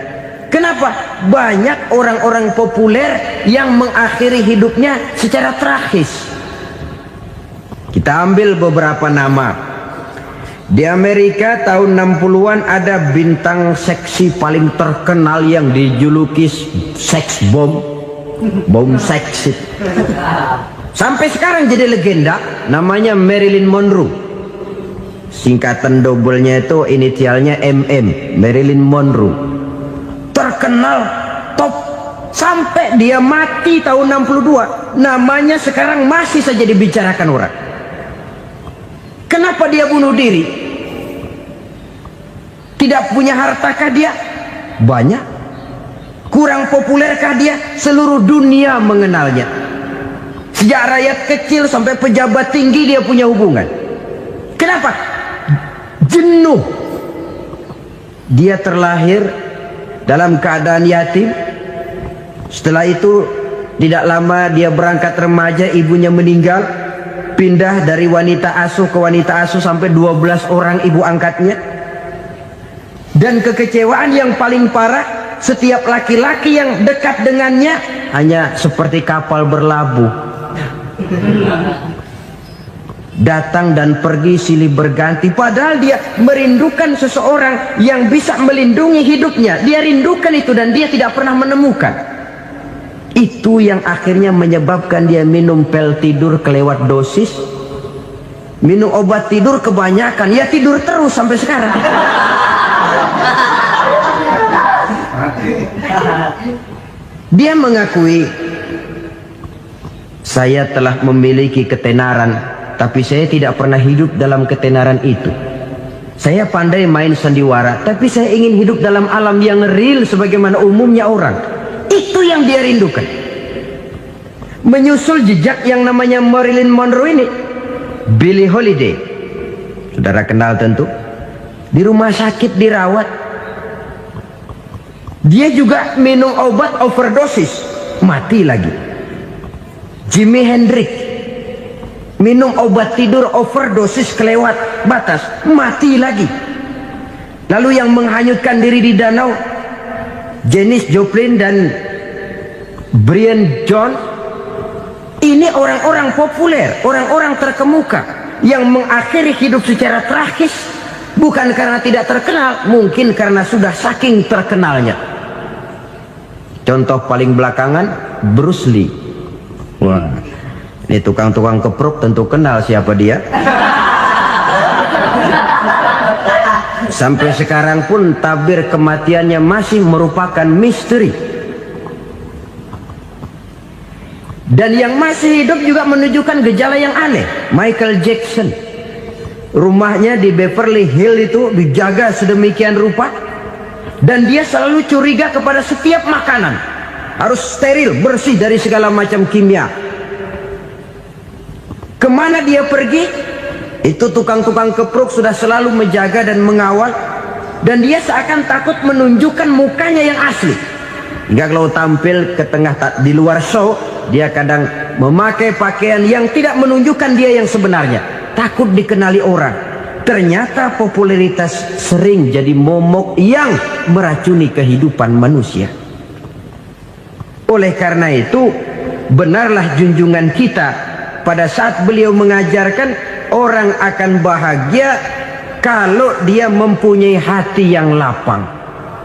Kenapa? Banyak orang-orang populer yang mengakhiri hidupnya secara tragis. Kita ambil beberapa nama. Di Amerika tahun 60-an ada bintang seksi paling terkenal yang dijuluki sex bomb. Bom seks. Sampai sekarang jadi legenda, namanya Marilyn Monroe. Singkatan doublenya itu inisialnya MM, Marilyn Monroe. Terkenal, top, sampai dia mati tahun 62. Namanya sekarang masih saja dibicarakan orang. Kenapa dia bunuh diri? Tidak punya hartakah dia? Banyak. Kurang populerkah dia? Seluruh dunia mengenalnya. Sejak rakyat kecil sampai pejabat tinggi dia punya hubungan. Kenapa? Jenuh. Dia terlahir dalam keadaan yatim. Setelah itu tidak lama dia berangkat remaja, ibunya meninggal. Pindah dari wanita asuh ke wanita asuh sampai 12 orang ibu angkatnya. Dan kekecewaan yang paling parah, setiap laki-laki yang dekat dengannya hanya seperti kapal berlabuh. Datang dan pergi silih berganti. Padahal dia merindukan seseorang yang bisa melindungi hidupnya. Dia rindukan itu dan dia tidak pernah menemukan. Itu yang akhirnya menyebabkan dia minum pil tidur kelewat dosis. Minum obat tidur kebanyakan. Ya tidur terus sampai sekarang. Dia mengakui, saya telah memiliki ketenaran, tapi saya tidak pernah hidup dalam ketenaran itu. Saya pandai main sandiwara, tapi saya ingin hidup dalam alam yang real sebagaimana umumnya orang. Itu yang dia rindukan. Menyusul jejak yang namanya Marilyn Monroe ini, Billie Holiday, saudara kenal tentu. Di rumah sakit dirawat. Dia juga minum obat overdosis, mati lagi. Jimi Hendrix minum obat tidur overdosis kelewat batas, mati lagi. Lalu yang menghanyutkan diri di danau, Janis Joplin dan Brian Jones. Ini orang-orang populer, orang-orang terkemuka yang mengakhiri hidup secara tragis. Bukan karena tidak terkenal, mungkin karena sudah saking terkenalnya. Contoh paling belakangan, Bruce Lee. Wah, ini tukang-tukang keprok tentu kenal siapa dia. Sampai sekarang pun tabir kematiannya masih merupakan misteri. Dan yang masih hidup juga menunjukkan gejala yang aneh. Michael Jackson, rumahnya di Beverly Hills itu dijaga sedemikian rupa, dan dia selalu curiga kepada setiap makanan harus steril, bersih dari segala macam kimia. Kemana dia pergi, itu tukang-tukang keprok sudah selalu menjaga dan mengawal, dan dia seakan takut menunjukkan mukanya yang asli. Hingga kalau tampil ke tengah di luar show, dia kadang memakai pakaian yang tidak menunjukkan dia yang sebenarnya, takut dikenali orang. Ternyata popularitas sering jadi momok yang meracuni kehidupan manusia. Oleh karena itu, benarlah junjungan kita pada saat beliau mengajarkan orang akan bahagia kalau dia mempunyai hati yang lapang.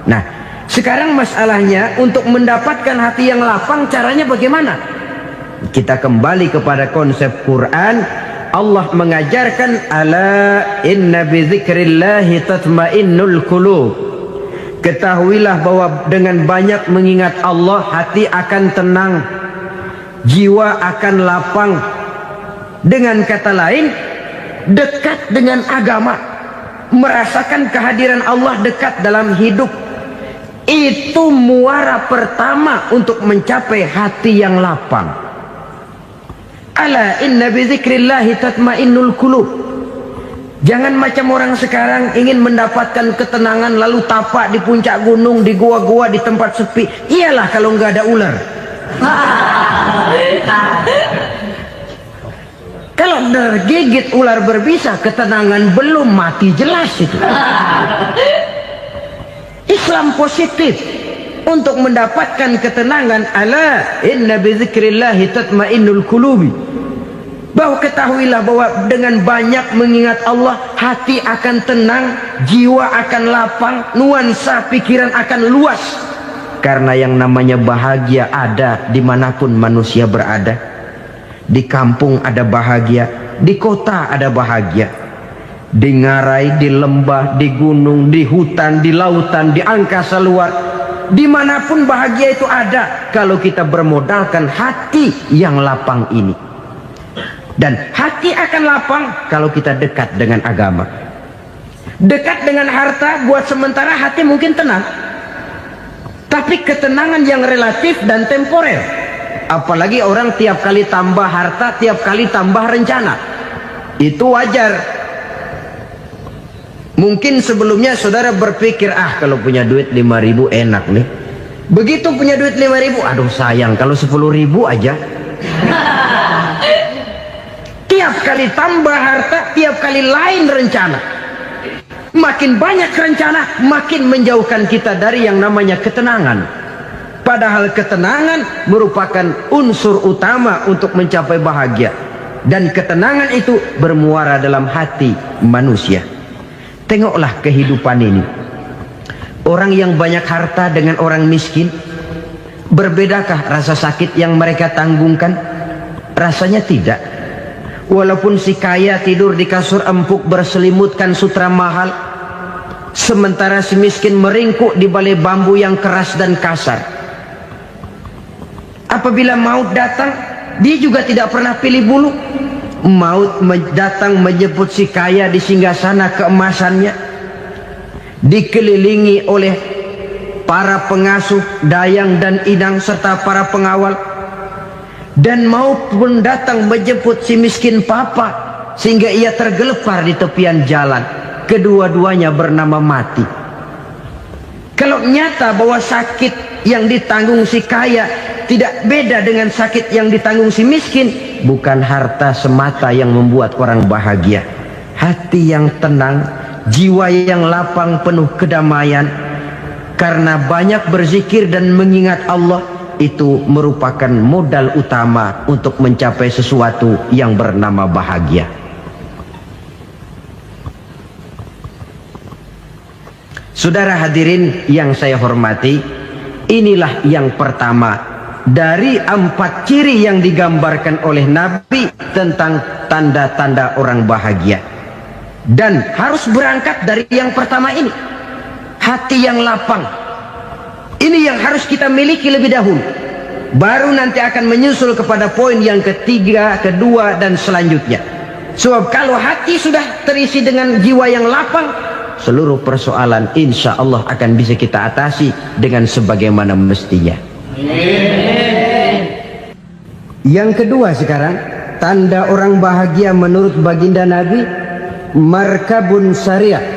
Nah, sekarang masalahnya untuk mendapatkan hati yang lapang, caranya bagaimana? Kita kembali kepada konsep Quran. Allah mengajarkan, ala inna bizikrillahi tatmainnul qulub. Ketahuilah bahwa dengan banyak mengingat Allah, hati akan tenang, jiwa akan lapang. Dengan kata lain, dekat dengan agama, merasakan kehadiran Allah dekat dalam hidup. Itu muara pertama untuk mencapai hati yang lapang. Ala inna bizikrillahi tatmainnul qulub. Jangan macam orang sekarang ingin mendapatkan ketenangan lalu tapak di puncak gunung, di gua-gua, di tempat sepi. Iyalah kalau nggak ada ular. Kalau tergigit ular berbisa, ketenangan belum, mati jelas itu. Islam positif untuk mendapatkan ketenangan. Ala inna bizikrillahi tatmainnul qulubi. Bahwa ketahuilah bahwa dengan banyak mengingat Allah, hati akan tenang, jiwa akan lapang, nuansa pikiran akan luas. Karena yang namanya bahagia ada dimanapun manusia berada. Di kampung ada bahagia, di kota ada bahagia, di ngarai, di lembah, di gunung, di hutan, di lautan, di angkasa luar, dimanapun bahagia itu ada kalau kita bermodalkan hati yang lapang ini. Dan hati akan lapang kalau kita dekat dengan agama. Dekat dengan harta buat sementara hati mungkin tenang, tapi ketenangan yang relatif dan temporer. Apalagi orang tiap kali tambah harta, tiap kali tambah rencana. Itu wajar. Mungkin sebelumnya saudara berpikir, kalau punya duit 5.000 enak nih. Begitu punya duit 5.000, aduh sayang kalau 10.000 aja. Tiap kali tambah harta, tiap kali lain rencana. Makin banyak rencana, makin menjauhkan kita dari yang namanya ketenangan. Padahal ketenangan merupakan unsur utama untuk mencapai bahagia. Dan ketenangan itu bermuara dalam hati manusia. Tengoklah kehidupan ini. Orang yang banyak harta dengan orang miskin, berbedakah rasa sakit yang mereka tanggungkan? Rasanya tidak. Walaupun si kaya tidur di kasur empuk berselimutkan sutra mahal, sementara si miskin meringkuk di balai bambu yang keras dan kasar. Apabila maut datang, dia juga tidak pernah pilih bulu. Maut datang menjemput si kaya di singgasana keemasannya, dikelilingi oleh para pengasuh, dayang dan inang serta para pengawal. Dan maupun datang menjemput si miskin papa sehingga ia tergelepar di tepian jalan. Kedua-duanya bernama mati. Kalau nyata bahwa sakit yang ditanggung si kaya tidak beda dengan sakit yang ditanggung si miskin, bukan harta semata yang membuat orang bahagia. Hati yang tenang, jiwa yang lapang penuh kedamaian karena banyak berzikir dan mengingat Allah, itu merupakan modal utama untuk mencapai sesuatu yang bernama bahagia. Saudara hadirin yang saya hormati, inilah yang pertama dari 4 ciri yang digambarkan oleh Nabi tentang tanda-tanda orang bahagia. Dan harus berangkat dari yang pertama ini, hati yang lapang. Ini yang harus kita miliki lebih dahulu. Baru nanti akan menyusul kepada poin yang ketiga, kedua, dan selanjutnya. Sebab kalau hati sudah terisi dengan jiwa yang lapang, seluruh persoalan insya Allah akan bisa kita atasi dengan sebagaimana mestinya. Yang kedua sekarang, tanda orang bahagia menurut baginda Nabi, markabun syariah.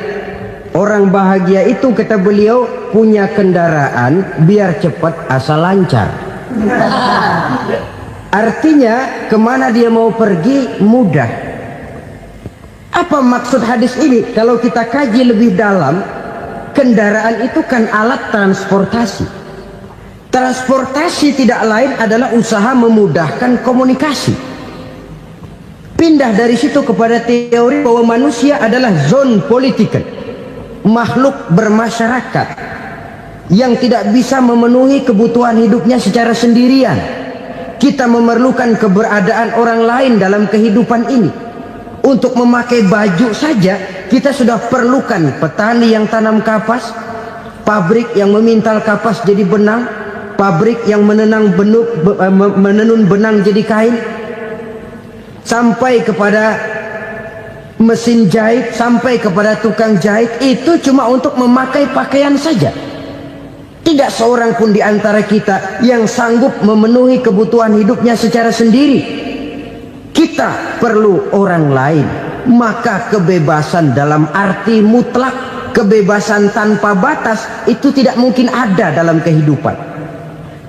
Orang bahagia itu, kata beliau, punya kendaraan biar cepat asal lancar. Artinya kemana dia mau pergi mudah. Apa maksud hadis ini? Kalau kita kaji lebih dalam, kendaraan itu kan alat transportasi. Transportasi tidak lain adalah usaha memudahkan komunikasi. Pindah dari situ kepada teori bahwa manusia adalah zon political, makhluk bermasyarakat yang tidak bisa memenuhi kebutuhan hidupnya secara sendirian. Kita memerlukan keberadaan orang lain dalam kehidupan ini. Untuk memakai baju saja kita sudah perlukan petani yang tanam kapas, pabrik yang memintal kapas jadi benang, pabrik yang menenun benang jadi kain, sampai kepada mesin jahit, sampai kepada tukang jahit. Itu cuma untuk memakai pakaian saja. Tidak seorang pun di antara kita yang sanggup memenuhi kebutuhan hidupnya secara sendiri. Kita perlu orang lain. Maka kebebasan dalam arti mutlak, kebebasan tanpa batas, itu tidak mungkin ada dalam kehidupan.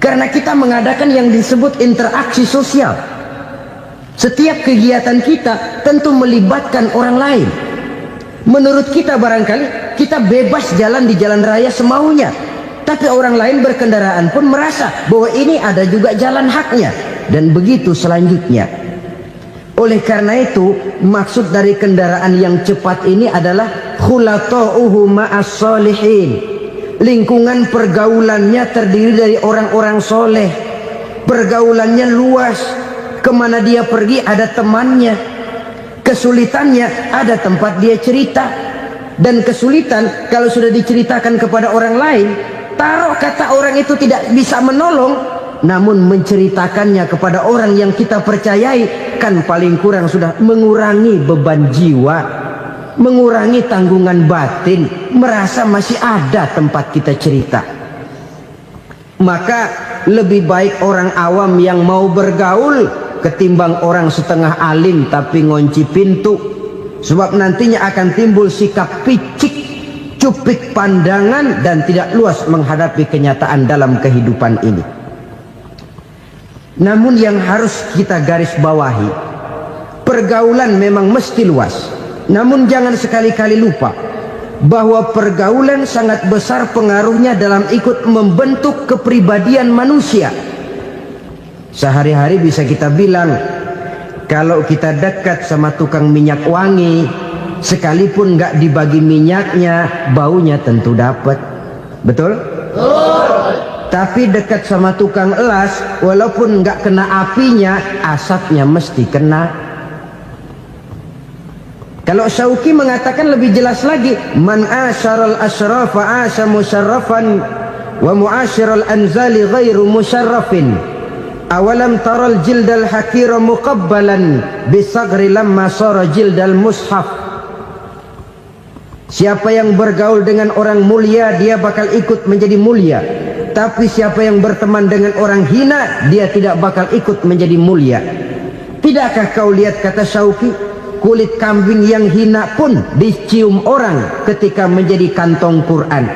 Karena kita mengadakan yang disebut interaksi sosial. Setiap kegiatan kita tentu melibatkan orang lain. Menurut kita barangkali Kita bebas jalan di jalan raya semaunya, tapi orang lain berkendaraan pun merasa bahwa ini ada juga jalan haknya, dan begitu selanjutnya. Oleh karena itu, maksud dari kendaraan yang cepat ini adalah khulata'uhu ma'as solihin. Lingkungan pergaulannya terdiri dari orang-orang soleh. Pergaulannya luas, kemana dia pergi ada temannya. Kesulitannya ada tempat dia cerita. Dan kesulitan kalau sudah diceritakan kepada orang lain, taruh kata orang itu tidak bisa menolong, namun menceritakannya kepada orang yang kita percayai, kan paling kurang sudah mengurangi beban jiwa, mengurangi tanggungan batin, merasa masih ada tempat kita cerita. Maka lebih baik orang awam yang mau bergaul ketimbang orang setengah alim tapi ngunci pintu. Sebab nantinya akan timbul sikap picik, cupik pandangan, dan tidak luas menghadapi kenyataan dalam kehidupan ini. Namun yang harus kita garis bawahi, pergaulan memang mesti luas. Namun jangan sekali-kali lupa bahwa pergaulan sangat besar pengaruhnya dalam ikut membentuk kepribadian manusia. Sehari-hari bisa kita bilang, kalau kita dekat sama tukang minyak wangi, sekalipun nggak dibagi minyaknya, baunya tentu dapat. Betul? Tapi dekat sama tukang elas, walaupun nggak kena apinya, asapnya mesti kena. Kalau Syauqi mengatakan lebih jelas lagi, man asyaral asyrafa asya musyarrafan wa muasyiral anzali ghairu musyarrafin. Awalam taral jildal hakira muqabbalan bisagri lamma sara jildal mushaf. Siapa yang bergaul dengan orang mulia, dia bakal ikut menjadi mulia. Tapi siapa yang berteman dengan orang hina, dia tidak bakal ikut menjadi mulia. Tidakkah kau lihat, kata Syauqi, kulit kambing yang hina pun dicium orang ketika menjadi kantong Quran.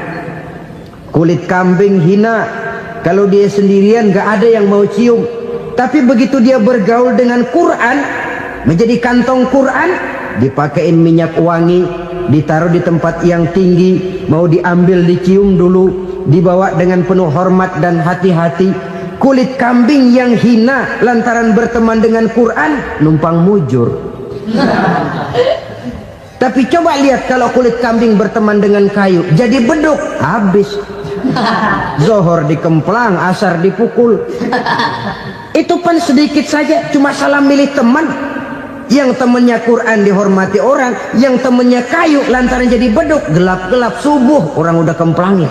Kulit kambing hina, kalau dia sendirian gak ada yang mau cium. Tapi begitu dia bergaul dengan Quran, menjadi kantong Quran, dipakein minyak wangi, ditaruh di tempat yang tinggi, mau diambil dicium dulu, dibawa dengan penuh hormat dan hati-hati. Kulit kambing yang hina lantaran berteman dengan Quran, numpang mujur. Tapi coba lihat kalau kulit kambing berteman dengan kayu, jadi beduk, habis. Zohor dikemplang, asar dipukul. Itu pun sedikit saja, cuma salah milih teman. Yang temannya Quran dihormati orang, yang temannya kayu lantaran jadi beduk, gelap-gelap subuh orang udah kemplangin.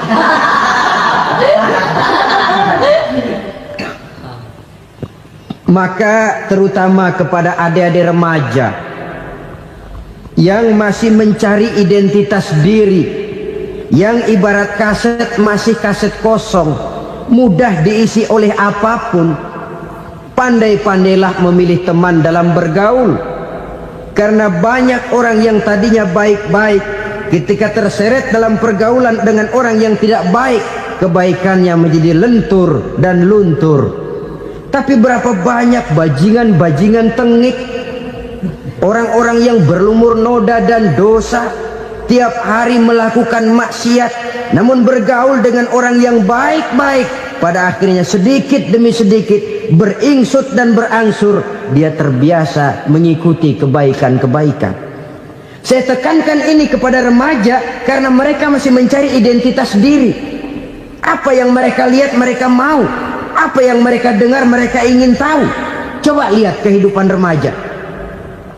Maka terutama kepada adik-adik remaja yang masih mencari identitas diri, yang ibarat kaset masih kaset kosong, mudah diisi oleh apapun, pandai-pandailah memilih teman dalam bergaul. Karena banyak orang yang tadinya baik-baik, ketika terseret dalam pergaulan dengan orang yang tidak baik, kebaikannya menjadi lentur dan luntur. Tapi berapa banyak bajingan-bajingan tengik, orang-orang yang berlumur noda dan dosa, tiap hari melakukan maksiat, namun bergaul dengan orang yang baik-baik, pada akhirnya sedikit demi sedikit beringsut dan berangsur dia terbiasa mengikuti kebaikan-kebaikan. Saya tekankan ini kepada remaja karena mereka masih mencari identitas diri. Apa yang mereka lihat mereka mau, apa yang mereka dengar mereka ingin tahu. Coba lihat kehidupan remaja.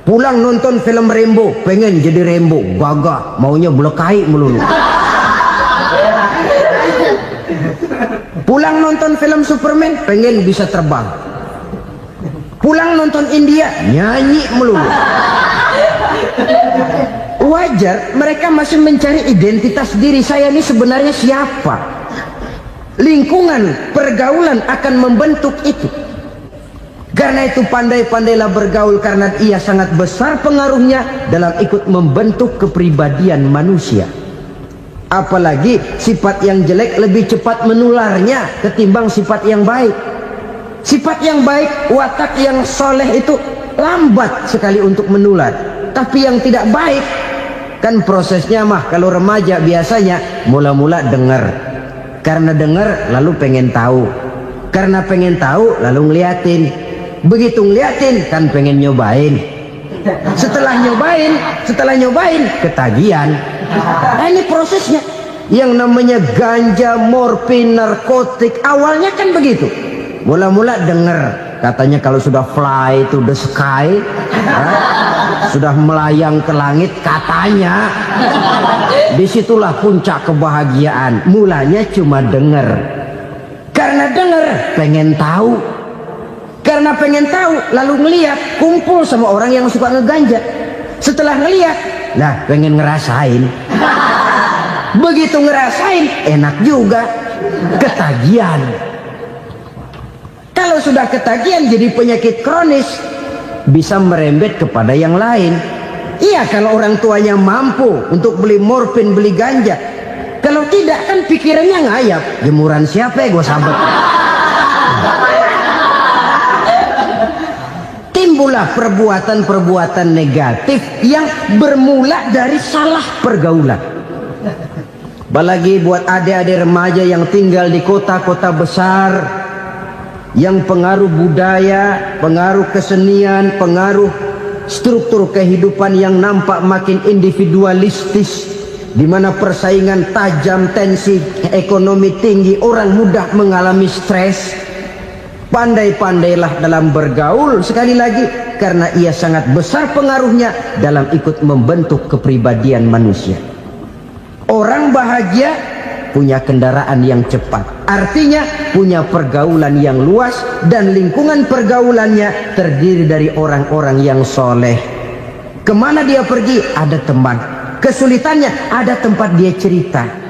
Pulang nonton film Rambo, pengen jadi Rambo, gagah, maunya belekai melulu. Pulang nonton film Superman, pengen bisa terbang. Pulang nonton India, nyanyi melulu. Wajar, mereka masih mencari identitas diri. Saya ini sebenarnya siapa? Lingkungan, pergaulan akan membentuk itu. Karena itu pandai-pandailah bergaul, karena ia sangat besar pengaruhnya dalam ikut membentuk kepribadian manusia. Apalagi sifat yang jelek lebih cepat menularnya ketimbang sifat yang baik. Sifat yang baik, watak yang soleh itu lambat sekali untuk menular. Tapi yang tidak baik, Kan prosesnya mah kalau remaja biasanya mula-mula dengar. Karena dengar lalu pengen tahu. Karena pengen tahu lalu ngeliatin. Begitu ngeliatin kan pengen nyobain. Setelah nyobain ketagihan. Nah, ini prosesnya. Yang namanya ganja, morfin, narkotik awalnya kan begitu. Mula-mula dengar katanya kalau sudah fly to the sky, sudah melayang ke langit katanya, disitulah puncak kebahagiaan. Mulanya cuma dengar. Karena dengar pengen tahu. Karena pengen tahu lalu ngeliat, kumpul sama orang yang suka ngeganja. Setelah ngeliat, nah pengen ngerasain. Begitu ngerasain enak juga, ketagihan. Kalau sudah ketagihan jadi penyakit kronis, bisa merembet kepada yang lain. Iya, kalau orang tuanya mampu untuk beli morfin, beli ganja. Kalau tidak kan pikirannya ngayap, jemuran siapa ya gue sabet. Timbullah perbuatan-perbuatan negatif yang bermula dari salah pergaulan. Apalagi buat adik-adik remaja yang tinggal di kota-kota besar, yang pengaruh budaya, pengaruh kesenian, pengaruh struktur kehidupan yang nampak makin individualistis, di mana persaingan tajam, tensi ekonomi tinggi, orang mudah mengalami stres. Pandai-pandailah dalam bergaul, sekali lagi karena ia sangat besar pengaruhnya dalam ikut membentuk kepribadian manusia. Orang bahagia punya kendaraan yang cepat, artinya punya pergaulan yang luas, dan lingkungan pergaulannya terdiri dari orang-orang yang soleh. Kemana dia pergi ada teman, kesulitannya ada tempat dia cerita.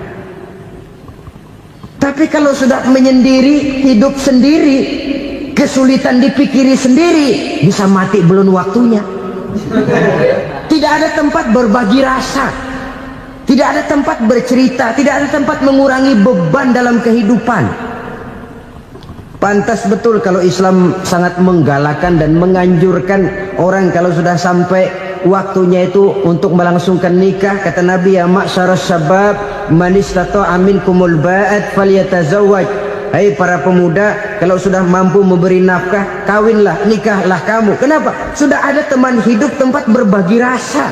Tapi kalau sudah menyendiri, hidup sendiri, kesulitan dipikiri sendiri, bisa mati belum waktunya. Tidak ada tempat berbagi rasa, tidak ada tempat bercerita, tidak ada tempat mengurangi beban dalam kehidupan. Pantas betul kalau Islam sangat menggalakkan dan menganjurkan orang kalau sudah sampai waktunya itu untuk melangsungkan nikah. Kata Nabi, ya ma'syaras syabab man istata'a minkumul ba'at falyatazawwaj. Hai para pemuda, kalau sudah mampu memberi nafkah, kawinlah, nikahlah kamu. Kenapa? Sudah ada teman hidup, tempat berbagi rasa.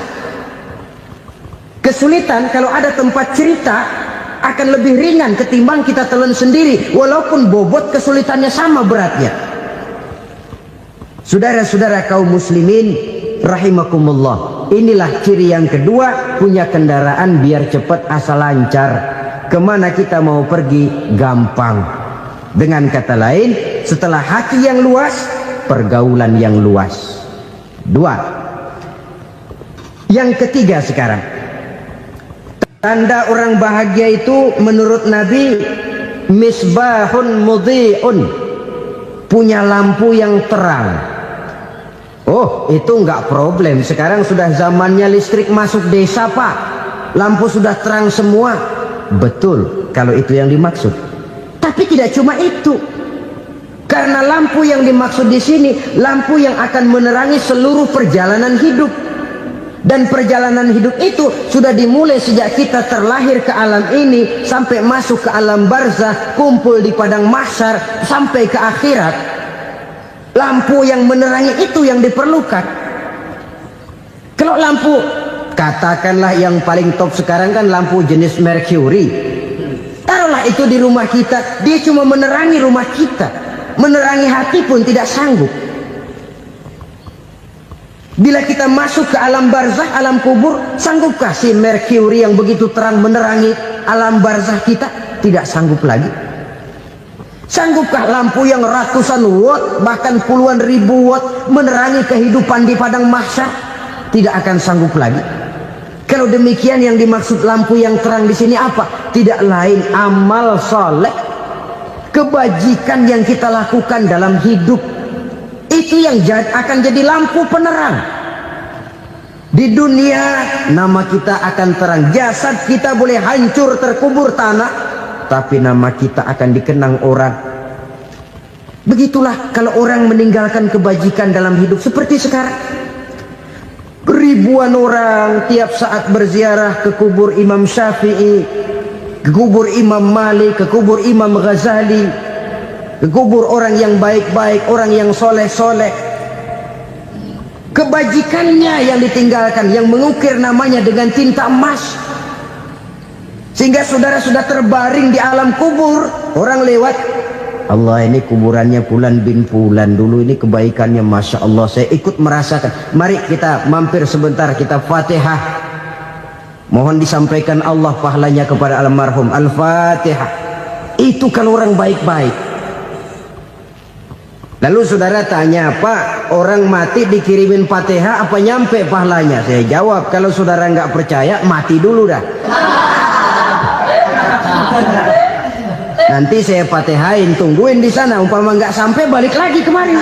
Kesulitan kalau ada tempat cerita akan lebih ringan ketimbang kita telan sendiri, walaupun bobot kesulitannya sama beratnya. Saudara-saudara kaum muslimin rahimakumullah, inilah ciri yang kedua, punya kendaraan biar cepat asal lancar. Kemana kita mau pergi gampang. Dengan kata lain, setelah hati yang luas, pergaulan yang luas. Dua. Yang ketiga sekarang, tanda orang bahagia itu menurut Nabi, misbahun mudhi'un, punya lampu yang terang. Oh, itu enggak problem. Sekarang sudah zamannya listrik masuk desa, Pak. Lampu sudah terang semua. Betul, kalau itu yang dimaksud. Tapi tidak cuma itu. Karena lampu yang dimaksud di sini, lampu yang akan menerangi seluruh perjalanan hidup. Dan perjalanan hidup itu sudah dimulai sejak kita terlahir ke alam ini, sampai masuk ke alam barzah, kumpul di padang mahsyar, sampai ke akhirat. Lampu yang menerangi itu yang diperlukan. Kalau lampu, katakanlah yang paling top sekarang kan lampu jenis Mercury. Taruhlah itu di rumah kita, dia cuma menerangi rumah kita, menerangi hati pun tidak sanggup. Bila kita masuk ke alam barzah, alam kubur, sanggupkah si Mercury yang begitu terang menerangi alam barzah kita? Tidak sanggup lagi. Sanggupkah lampu yang ratusan watt, bahkan puluhan ribu watt menerangi kehidupan di padang mahsyar? Tidak akan sanggup lagi. Kalau demikian, yang dimaksud lampu yang terang di sini apa? Tidak lain amal soleh, kebajikan yang kita lakukan dalam hidup. Itu yang akan jadi lampu penerang. Di dunia nama kita akan terang, jasad kita boleh hancur terkubur tanah, tapi nama kita akan dikenang orang. Begitulah kalau orang meninggalkan kebajikan dalam hidup seperti sekarang. Ribuan orang tiap saat berziarah ke kubur Imam Syafi'i, ke kubur Imam Malik, ke kubur Imam Ghazali, ke kubur orang yang baik-baik, orang yang soleh-soleh. Kebajikannya yang ditinggalkan, yang mengukir namanya dengan tinta emas, sehingga saudara sudah terbaring di alam kubur. Orang lewat, Allah, ini kuburannya Fulan bin Fulan, dulu ini kebaikannya Masya Allah, saya ikut merasakan. Mari kita mampir sebentar, kita Fatihah, mohon disampaikan Allah pahalanya kepada almarhum. Al-Fatihah. Itu kalau orang baik-baik. Lalu saudara tanya, Pak, orang mati dikirimin Fatihah apa nyampe pahalanya? Saya jawab, kalau saudara nggak percaya, mati dulu dah. Nanti saya Fatihain, tungguin di sana. Umpama nggak sampai, balik lagi kemari.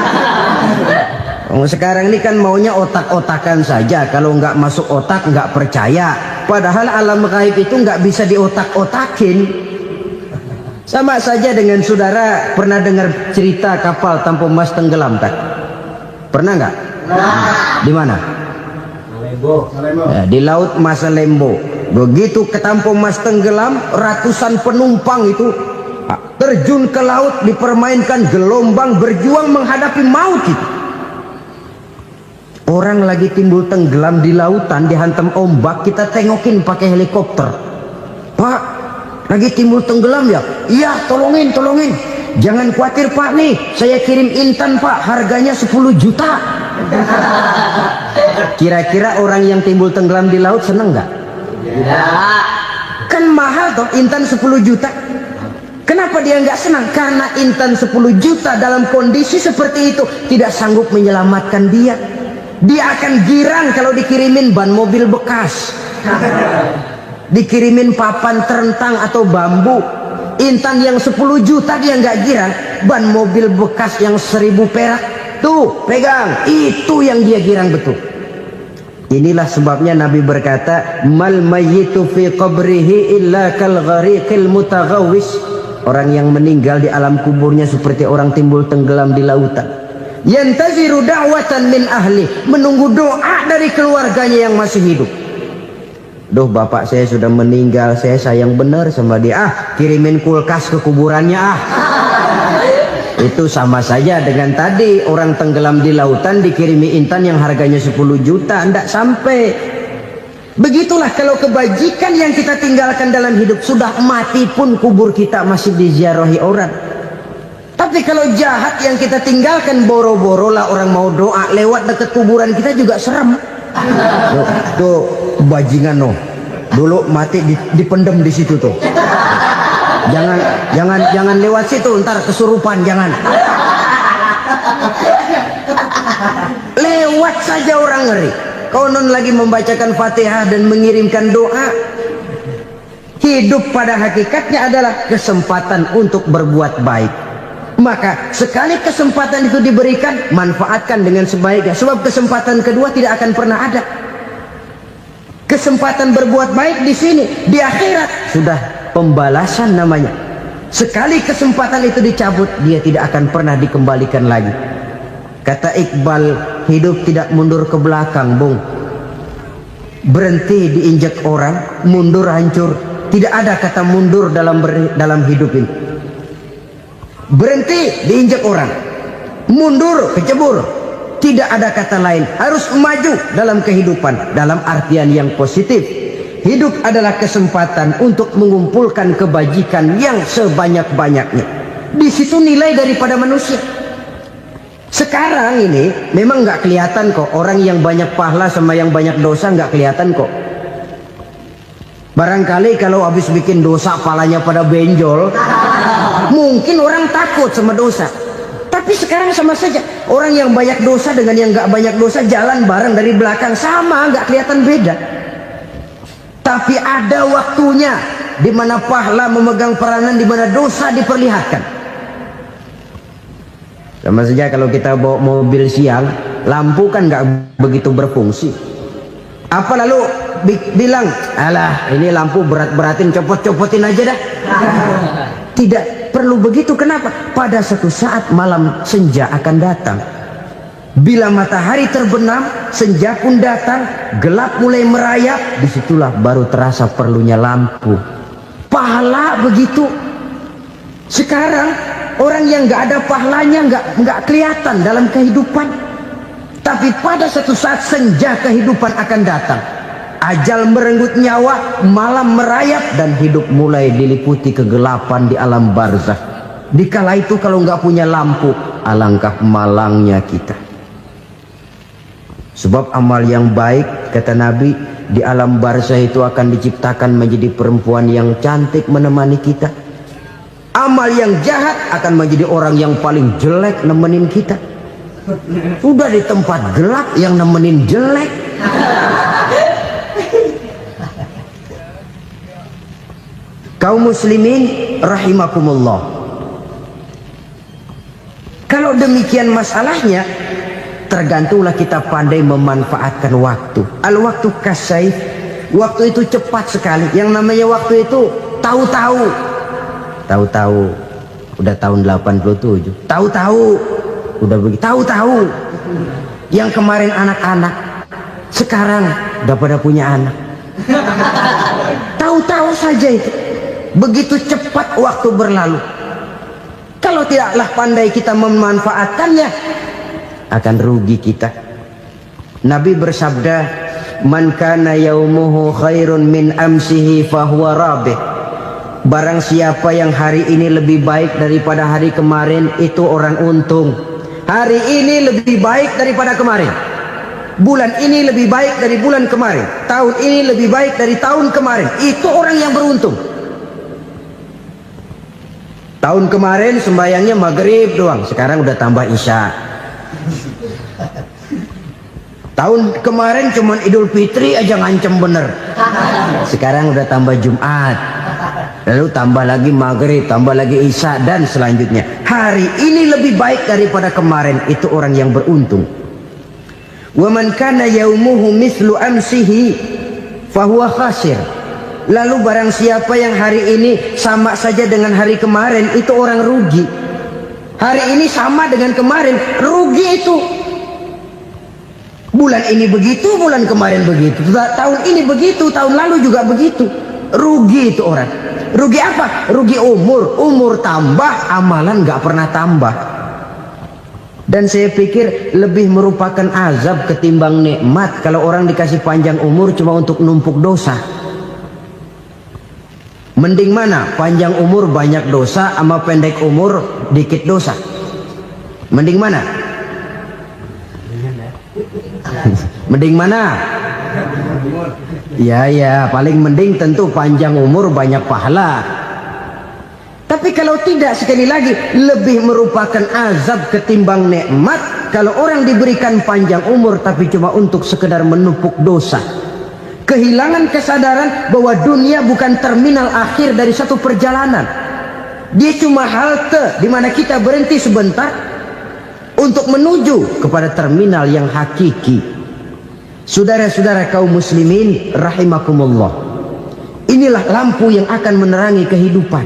Sekarang ini kan maunya otak-otakan saja. Kalau nggak masuk otak, nggak percaya. Padahal alam gaib itu nggak bisa diotak-otakin. Sama saja dengan saudara pernah dengar cerita kapal Tampo Mas tenggelam, tak? Pernah nggak? Di mana? Ya, di Laut Masalembo. Begitu ke Tampo Mas tenggelam, ratusan penumpang itu terjun ke laut, dipermainkan gelombang, berjuang menghadapi maut itu. Orang lagi timbul tenggelam di lautan, dihantam ombak, kita tengokin pakai helikopter. Pak, lagi timbul tenggelam ya? Iya, tolongin. Jangan khawatir Pak, nih saya kirim intan Pak, harganya 10 juta. Kira-kira orang yang timbul tenggelam di laut seneng nggak? Tidak. Kan mahal toh intan 10 juta. Kenapa dia nggak senang? Karena intan 10 juta dalam kondisi seperti itu tidak sanggup menyelamatkan dia. Dia akan girang kalau dikirimin ban mobil bekas, dikirimin papan terentang atau bambu. Intan yang 10 juta dia nggak girang, ban mobil bekas yang 1000 perak tuh pegang, itu yang dia girang betul. Inilah sebabnya Nabi berkata, mal mayyitu fi qabrihi illa kal ghariqil mutaghawwis. Orang yang meninggal di alam kuburnya seperti orang timbul tenggelam di lautan. Yantaziru da'watan min ahli, menunggu doa dari keluarganya yang masih hidup. Duh, bapak saya sudah meninggal, saya sayang benar sama dia. Kirimin kulkas ke kuburannya Itu sama saja dengan tadi orang tenggelam di lautan dikirimi intan yang harganya 10 juta, tidak sampai. Begitulah kalau kebajikan yang kita tinggalkan dalam hidup, sudah mati pun kubur kita masih diziarahi orang. Tapi kalau jahat yang kita tinggalkan, boro-boro lah orang mau doa lewat dekat kuburan kita juga serem. Tuh bajingan no, dulu mati dipendem di situ tuh. Jangan lewat situ, ntar kesurupan, jangan. Lewat saja orang ngeri. Konon lagi membacakan Fatihah dan mengirimkan doa. Hidup pada hakikatnya adalah kesempatan untuk berbuat baik. Maka sekali kesempatan itu diberikan, manfaatkan dengan sebaiknya. Sebab kesempatan kedua tidak akan pernah ada. Kesempatan berbuat baik di sini, di akhirat sudah pembalasan namanya. Sekali kesempatan itu dicabut, dia tidak akan pernah dikembalikan lagi. Kata Iqbal, hidup tidak mundur ke belakang, Bung. Berhenti diinjak orang, mundur hancur. Tidak ada kata mundur dalam hidup ini. Berhenti diinjak orang, mundur kecebur. Tidak ada kata lain, harus maju dalam kehidupan dalam artian yang positif. Hidup adalah kesempatan untuk mengumpulkan kebajikan yang sebanyak-banyaknya. Di situ nilai daripada manusia. Sekarang ini memang nggak kelihatan kok, orang yang banyak pahala sama yang banyak dosa nggak kelihatan kok. Barangkali kalau habis bikin dosa palanya pada benjol, mungkin orang takut sama dosa. Tapi sekarang sama saja, orang yang banyak dosa dengan yang nggak banyak dosa jalan bareng dari belakang, sama, nggak kelihatan beda. Tapi ada waktunya di mana pahala memegang peranan, di mana dosa diperlihatkan. Sama saja kalau kita bawa mobil siang, lampu kan nggak begitu berfungsi. Apa lalu bilang, alah ini lampu berat-beratin, copot-copotin aja dah. Tidak perlu begitu. Kenapa? Pada suatu saat malam senja akan datang. Bila matahari terbenam, senja pun datang, gelap mulai merayap, disitulah baru terasa perlunya lampu. Pahala begitu. Sekarang orang yang nggak ada pahalanya nggak kelihatan dalam kehidupan. Tapi pada satu saat senja kehidupan akan datang. Ajal merenggut nyawa, malam merayap, dan hidup mulai diliputi kegelapan di alam barzakh. Dikala itu kalau nggak punya lampu, alangkah malangnya kita. Sebab amal yang baik, kata Nabi, di alam barzakh itu akan diciptakan menjadi perempuan yang cantik menemani kita. Amal yang jahat akan menjadi orang yang paling jelek nemenin kita. Sudah di tempat gelap yang nemenin jelek. Kaum muslimin rahimakumullah. Kalau demikian masalahnya, tergantunglah kita pandai memanfaatkan waktu. Al-waktu kasayf, waktu itu cepat sekali. Yang namanya waktu itu tahu-tahu. Tahu-tahu udah tahun 87. Tahu-tahu udah begitu. Tahu-tahu yang kemarin anak-anak, sekarang udah pada punya anak. Tahu-tahu saja itu. Begitu cepat waktu berlalu. Kalau tidaklah pandai kita memanfaatkannya, akan rugi kita. Nabi bersabda, "Man kana yaumuhu khairun min amsihi fahuwa rabih." Barang siapa yang hari ini lebih baik daripada hari kemarin, itu orang untung. Hari ini lebih baik daripada kemarin. Bulan ini lebih baik dari bulan kemarin. Tahun ini lebih baik dari tahun kemarin. Itu orang yang beruntung. Tahun kemarin sembayangnya maghrib doang, sekarang udah tambah isya. Tahun kemarin cuman Idul Fitri aja ngancem bener, sekarang udah tambah Jumat, lalu tambah lagi maghrib, tambah lagi isya, dan selanjutnya. Hari ini lebih baik daripada kemarin, itu orang yang beruntung. Wa man kana yaumuhu mislu amsihi fahuwa khasir. Lalu barang siapa yang hari ini sama saja dengan hari kemarin, itu orang rugi. Hari ini sama dengan kemarin, rugi itu. Bulan ini begitu, bulan kemarin begitu, tahun ini begitu, tahun lalu juga begitu. Rugi itu orang. Rugi apa? Rugi umur. Umur tambah, amalan gak pernah tambah. Dan saya pikir lebih merupakan azab ketimbang nikmat kalau orang dikasih panjang umur cuma untuk numpuk dosa. Mending mana? Panjang umur banyak dosa sama pendek umur dikit dosa? Mending mana? Mending mana? Ya, paling mending tentu panjang umur banyak pahala. Tapi kalau tidak, sekali lagi, lebih merupakan azab ketimbang nikmat kalau orang diberikan panjang umur tapi cuma untuk sekedar menumpuk dosa. Kehilangan kesadaran bahwa dunia bukan terminal akhir dari satu perjalanan. Dia cuma halte di mana kita berhenti sebentar untuk menuju kepada terminal yang hakiki. Saudara-saudara kaum muslimin rahimakumullah. Inilah lampu yang akan menerangi kehidupan.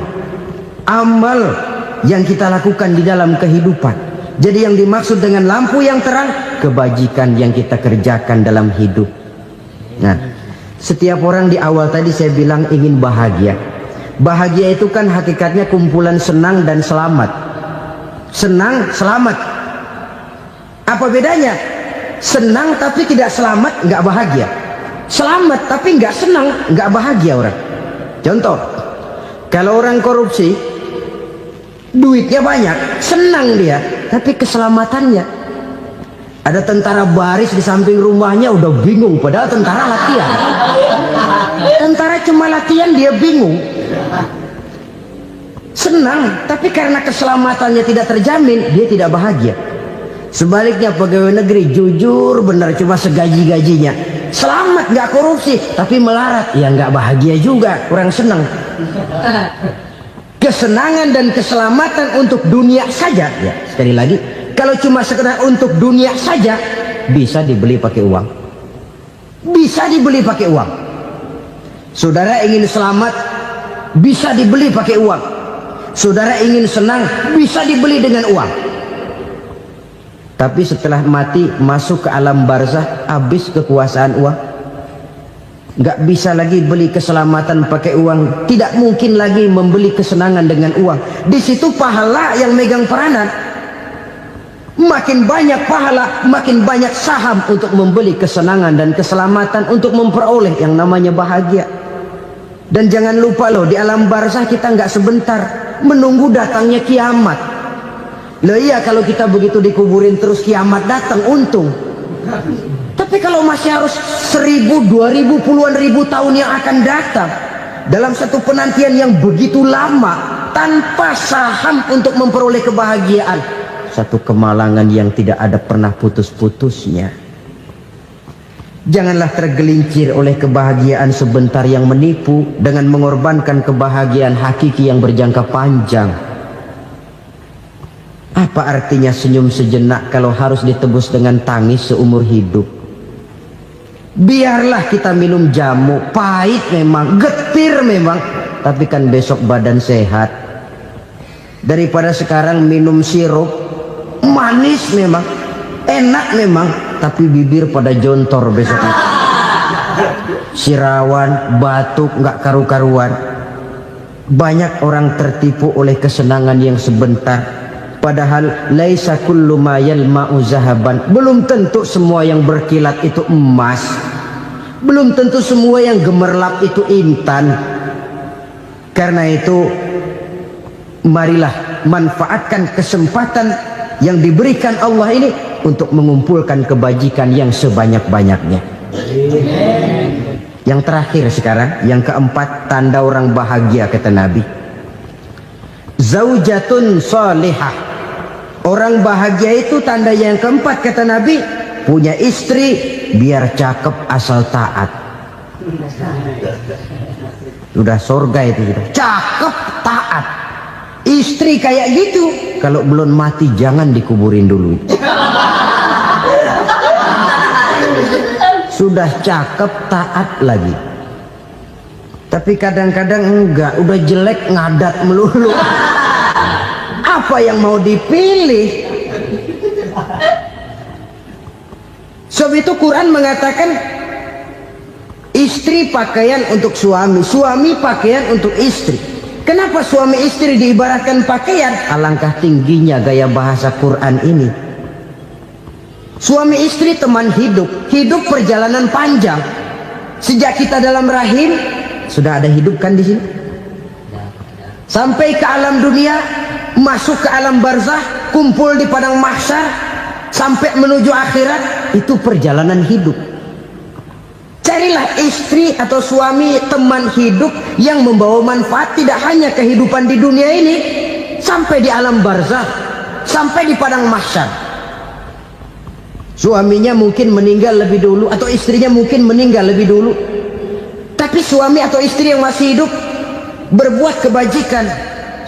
Amal yang kita lakukan di dalam kehidupan. Jadi yang dimaksud dengan lampu yang terang, kebajikan yang kita kerjakan dalam hidup. Nah, setiap orang di awal tadi saya bilang ingin bahagia. Bahagia itu kan hakikatnya kumpulan senang dan selamat. Senang, selamat. Apa bedanya? Senang tapi tidak selamat, nggak bahagia. Selamat tapi nggak senang, nggak bahagia orang. Contoh, kalau orang korupsi, duitnya banyak, senang dia, tapi keselamatannya. Ada tentara baris di samping rumahnya udah bingung, padahal tentara latihan. Tentara cuma latihan, dia bingung. Senang, tapi karena keselamatannya tidak terjamin, dia tidak bahagia. Sebaliknya pegawai negeri jujur benar, cuma segaji-gajinya. Selamat, nggak korupsi, tapi melarat, ya nggak bahagia juga, kurang senang. Kesenangan dan keselamatan untuk dunia saja, ya sekali lagi. Kalau cuma sekedar untuk dunia saja, bisa dibeli pakai uang. Bisa dibeli pakai uang. Saudara ingin selamat, bisa dibeli pakai uang. Saudara ingin senang, bisa dibeli dengan uang. Tapi setelah mati masuk ke alam barzah, habis kekuasaan uang. Nggak bisa lagi beli keselamatan pakai uang, tidak mungkin lagi membeli kesenangan dengan uang. Di situ pahala yang megang peranan. Makin banyak pahala, makin banyak saham untuk membeli kesenangan dan keselamatan, untuk memperoleh yang namanya bahagia. Dan jangan lupa loh, di alam barzah kita nggak sebentar, menunggu datangnya kiamat. Loh iya, kalau kita begitu dikuburin terus kiamat datang, untung. Tapi kalau masih harus 1000, 2000, puluhan ribu tahun yang akan datang, dalam satu penantian yang begitu lama, tanpa saham untuk memperoleh kebahagiaan, satu kemalangan yang tidak ada pernah putus-putusnya. Janganlah tergelincir oleh kebahagiaan sebentar yang menipu dengan mengorbankan kebahagiaan hakiki yang berjangka panjang. Apa artinya senyum sejenak kalau harus ditebus dengan tangis seumur hidup? Biarlah kita minum jamu, pahit memang, getir memang, tapi kan besok badan sehat. Daripada sekarang minum sirup, manis memang, enak memang, tapi bibir pada jontor besok itu. Sirawan, batuk, nggak karu-karuan. Banyak orang tertipu oleh kesenangan yang sebentar. Padahal laisa kullu ma yalma'u zahaban. Belum tentu semua yang berkilat itu emas. Belum tentu semua yang gemerlap itu intan. Karena itu, marilah manfaatkan kesempatan yang diberikan Allah ini untuk mengumpulkan kebajikan yang sebanyak-banyaknya. Yang terakhir sekarang, yang keempat, tanda orang bahagia kata Nabi. Zaujatun salihah. Orang bahagia itu tanda yang keempat kata Nabi, punya istri biar cakep asal taat. Sudah surga itu sudah. Cakep taat. Istri kayak gitu, kalau belum mati jangan dikuburin dulu. Sudah cakep taat lagi. Tapi kadang-kadang enggak, udah jelek ngadat melulu. Apa yang mau dipilih? Sebab itu Quran mengatakan istri pakaian untuk suami, suami pakaian untuk istri. Kenapa suami istri diibaratkan pakaian? Alangkah tingginya gaya bahasa Quran ini. Suami istri teman hidup, hidup perjalanan panjang. Sejak kita dalam rahim sudah ada hidup kan di sini. Sampai ke alam dunia, masuk ke alam barzah, kumpul di padang mahsyar, sampai menuju akhirat, itu perjalanan hidup. Carilah istri atau suami teman hidup yang membawa manfaat tidak hanya kehidupan di dunia ini, sampai di alam barzah, sampai di padang mahsyar. Suaminya mungkin meninggal lebih dulu, atau istrinya mungkin meninggal lebih dulu, tapi suami atau istri yang masih hidup berbuat kebajikan.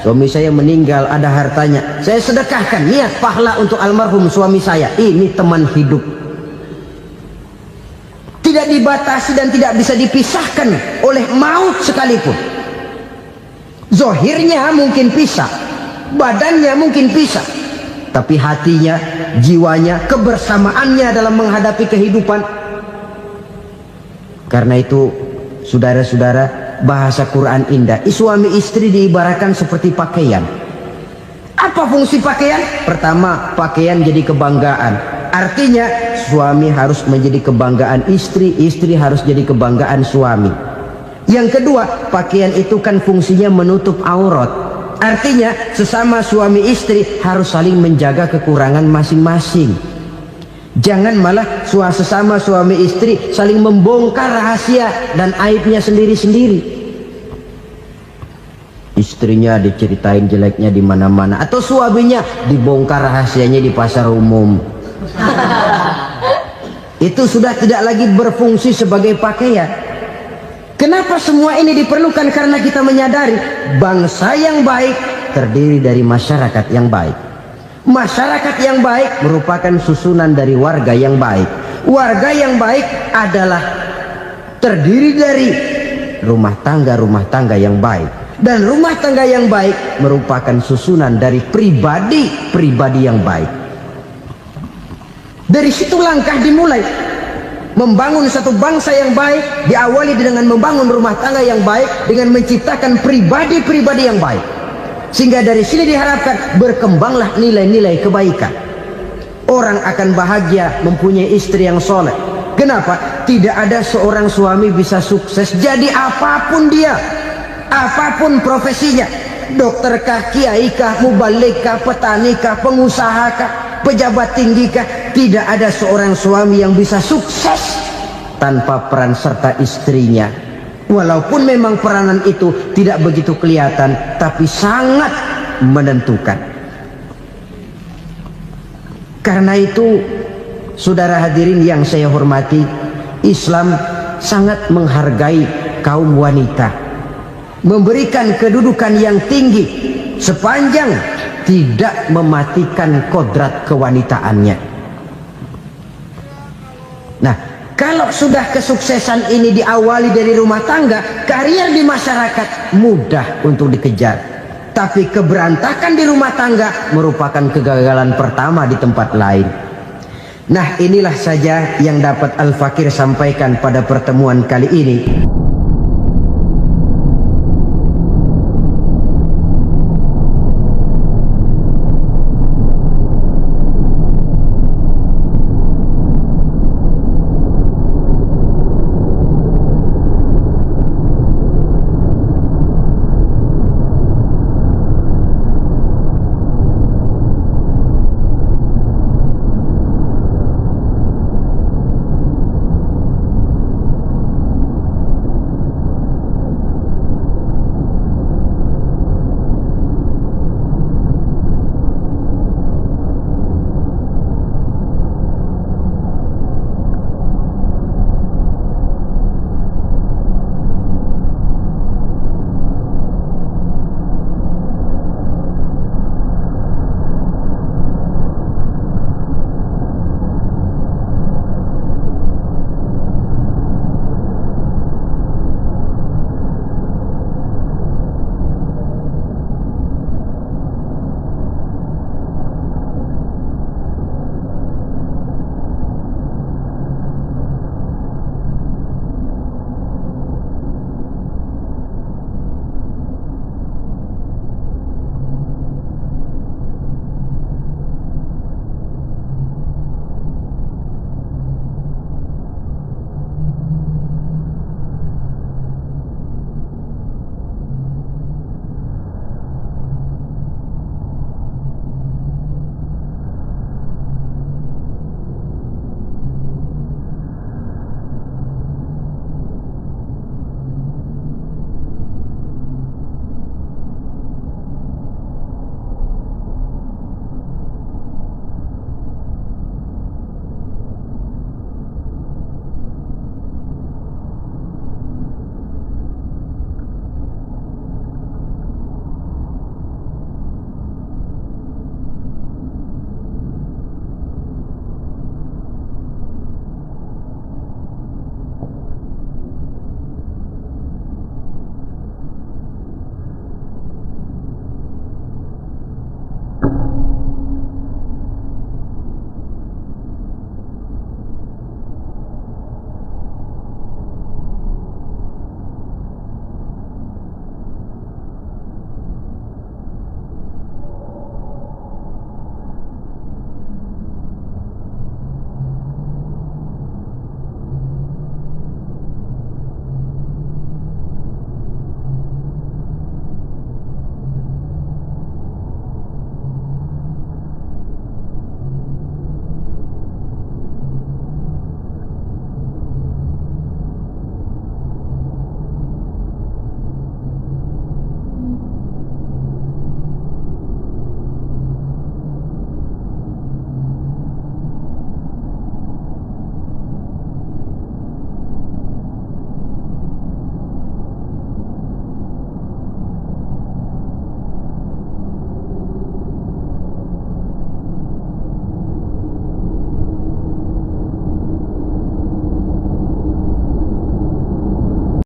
Suami saya meninggal, ada hartanya, saya sedekahkan, niat pahala untuk almarhum suami saya. Ini teman hidup, tidak dibatasi dan tidak bisa dipisahkan oleh maut sekalipun. Zohirnya mungkin pisah, badannya mungkin pisah, tapi hatinya, jiwanya, kebersamaannya dalam menghadapi kehidupan. Karena itu saudara-saudara, bahasa Quran indah. Suami istri diibaratkan seperti pakaian. Apa fungsi pakaian? Pertama, pakaian jadi kebanggaan. Artinya suami harus menjadi kebanggaan istri, istri harus jadi kebanggaan suami. Yang kedua, pakaian itu kan fungsinya menutup aurat. Artinya sesama suami istri harus saling menjaga kekurangan masing-masing. Jangan malah sesama suami istri saling membongkar rahasia dan aibnya sendiri-sendiri. Istrinya diceritain jeleknya di mana-mana, atau suaminya dibongkar rahasianya di pasar umum. Itu sudah tidak lagi berfungsi sebagai pakaian. Kenapa semua ini diperlukan? Karena kita menyadari bangsa yang baik terdiri dari masyarakat yang baik. Masyarakat yang baik merupakan susunan dari warga yang baik. Warga yang baik adalah terdiri dari rumah tangga yang baik. Dan rumah tangga yang baik merupakan susunan dari pribadi yang baik. Dari situ langkah dimulai. Membangun satu bangsa yang baik diawali dengan membangun rumah tangga yang baik, dengan menciptakan pribadi-pribadi yang baik. Sehingga dari sini diharapkan berkembanglah nilai-nilai kebaikan. Orang akan bahagia mempunyai istri yang soleh. Kenapa? Tidak ada seorang suami bisa sukses jadi apapun dia, apapun profesinya, dokterkah, kiaikah, mubalikkah, petanikah, pengusahakah, pejabat tinggikah, tidak ada seorang suami yang bisa sukses tanpa peran serta istrinya. Walaupun memang peranan itu tidak begitu kelihatan, tapi sangat menentukan. Karena itu, saudara hadirin yang saya hormati, Islam sangat menghargai kaum wanita, memberikan kedudukan yang tinggi sepanjang tidak mematikan kodrat kewanitaannya. Nah, kalau sudah kesuksesan ini diawali dari rumah tangga, karier di masyarakat mudah untuk dikejar. Tapi keberantakan di rumah tangga merupakan kegagalan pertama di tempat lain. Nah, inilah saja yang dapat Al-Fakir sampaikan pada pertemuan kali ini.